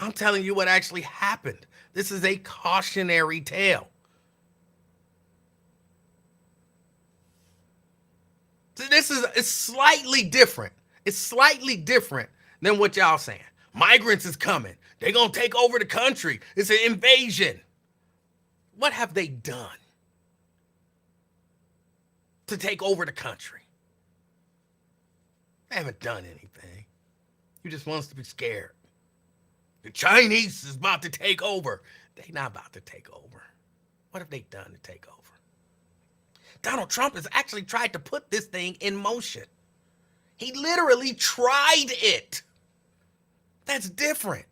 I'm telling you what actually happened. This is a cautionary tale. So it's slightly different. It's slightly different than what y'all saying. Migrants is coming. They're going to take over the country. It's an invasion. What have they done to take over the country? They haven't done anything. You just want us to be scared. The Chinese is about to take over. They not about to take over. What have they done to take over? Donald Trump has actually tried to put this thing in motion. He literally tried it. That's different.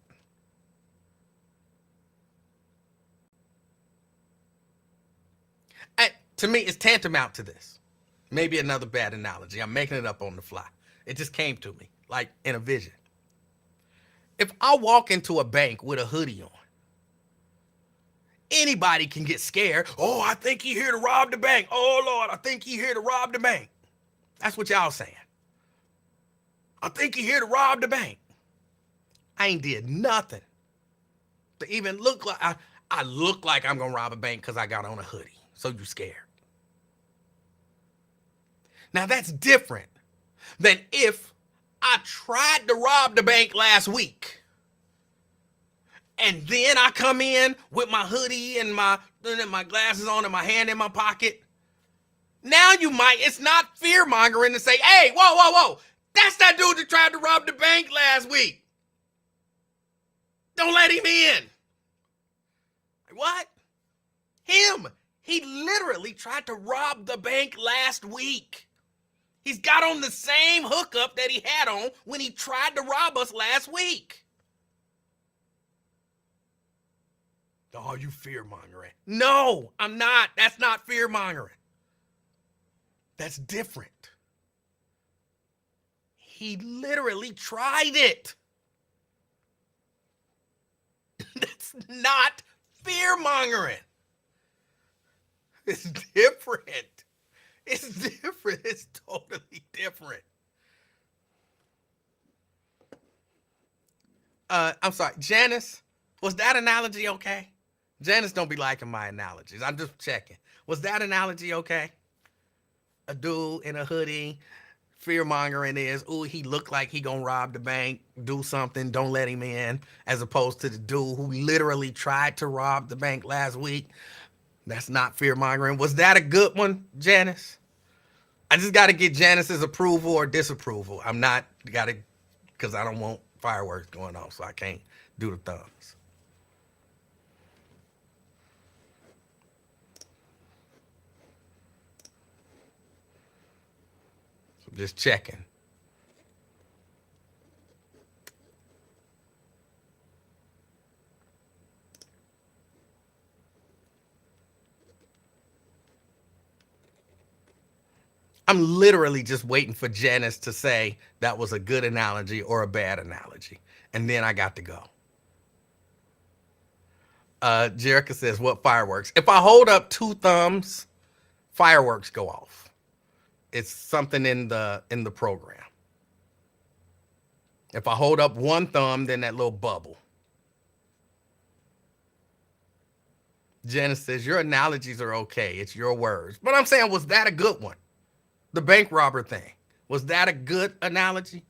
To me, it's tantamount to this. Maybe another bad analogy. I'm making it up on the fly. It just came to me, like in a vision. If I walk into a bank with a hoodie on, anybody can get scared. Oh, I think he here to rob the bank. Oh, Lord, I think he here to rob the bank. That's what y'all saying. I think he here to rob the bank. I ain't did nothing to even look like I look like I'm going to rob a bank because I got on a hoodie. So you scared. Now that's different than if I tried to rob the bank last week and then I come in with my hoodie and my glasses on and my hand in my pocket. Now it's not fear mongering to say, hey, whoa, that's that dude that tried to rob the bank last week. Don't let him in. What? Him. He literally tried to rob the bank last week. He's got on the same hookup that he had on when he tried to rob us last week. Oh, you fear-mongering. No, I'm not. That's not fear-mongering. That's different. He literally tried it. That's not fear-mongering. It's different. It's different. It's totally different. I'm sorry, Janice, was that analogy okay? Janice don't be liking my analogies. I'm just checking. Was that analogy okay? A dude in a hoodie, fear-mongering is, ooh, he looked like he gonna rob the bank, do something, don't let him in, as opposed to the dude who literally tried to rob the bank last week. That's not fear-mongering. Was that a good one, Janice? I just got to get Janice's approval or disapproval. I'm not got to, because I don't want fireworks going off, so I can't do the thumbs. So just checking. I'm literally just waiting for Janice to say that was a good analogy or a bad analogy. And then I got to go. Jerica says, what fireworks? If I hold up 2 thumbs, fireworks go off. It's something in the program. If I hold up 1 thumb, then that little bubble. Janice says, your analogies are okay. It's your words. But I'm saying, was that a good one? The bank robber thing. Was that a good analogy?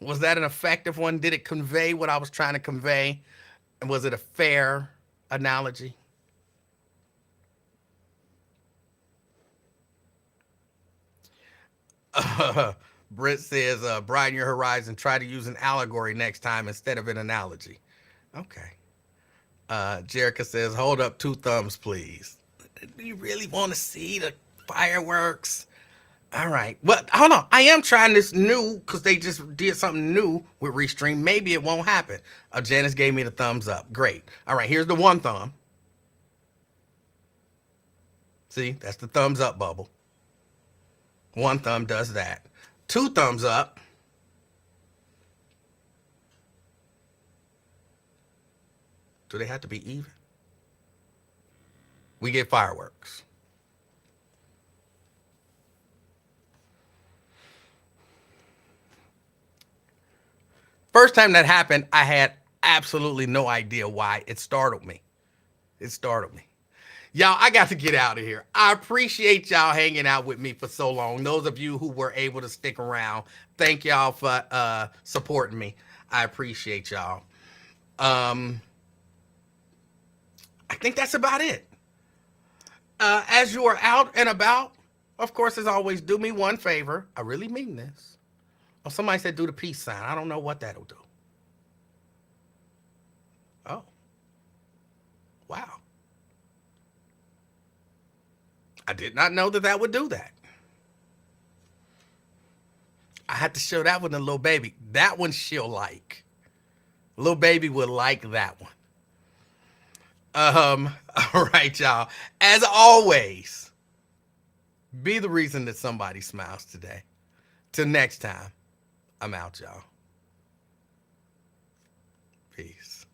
Was that an effective one? Did it convey what I was trying to convey? And was it a fair analogy? Britt says, broaden your horizon. Try to use an allegory next time instead of an analogy. Okay. Jerica says, hold up 2 thumbs, please. Do you really want to see the fireworks? All right. Well, hold on. I am trying this new because they just did something new with Restream. Maybe it won't happen. Janice gave me the thumbs up. Great. All right. Here's the 1 thumb. See, that's the thumbs up bubble. 1 thumb does that. 2 thumbs up. Do they have to be even? We get fireworks. First time that happened, I had absolutely no idea why. It startled me. It startled me. Y'all, I got to get out of here. I appreciate y'all hanging out with me for so long. Those of you who were able to stick around, thank y'all for supporting me. I appreciate y'all. I think that's about it. As you are out and about, of course, as always, do me one favor. I really mean this. Oh, somebody said do the peace sign. I don't know what that'll do. Oh. Wow. I did not know that that would do that. I had to show that one to little baby. That one she'll like. Little baby will like that one. All right, y'all. As always, be the reason that somebody smiles today. Till next time, I'm out, y'all. Peace.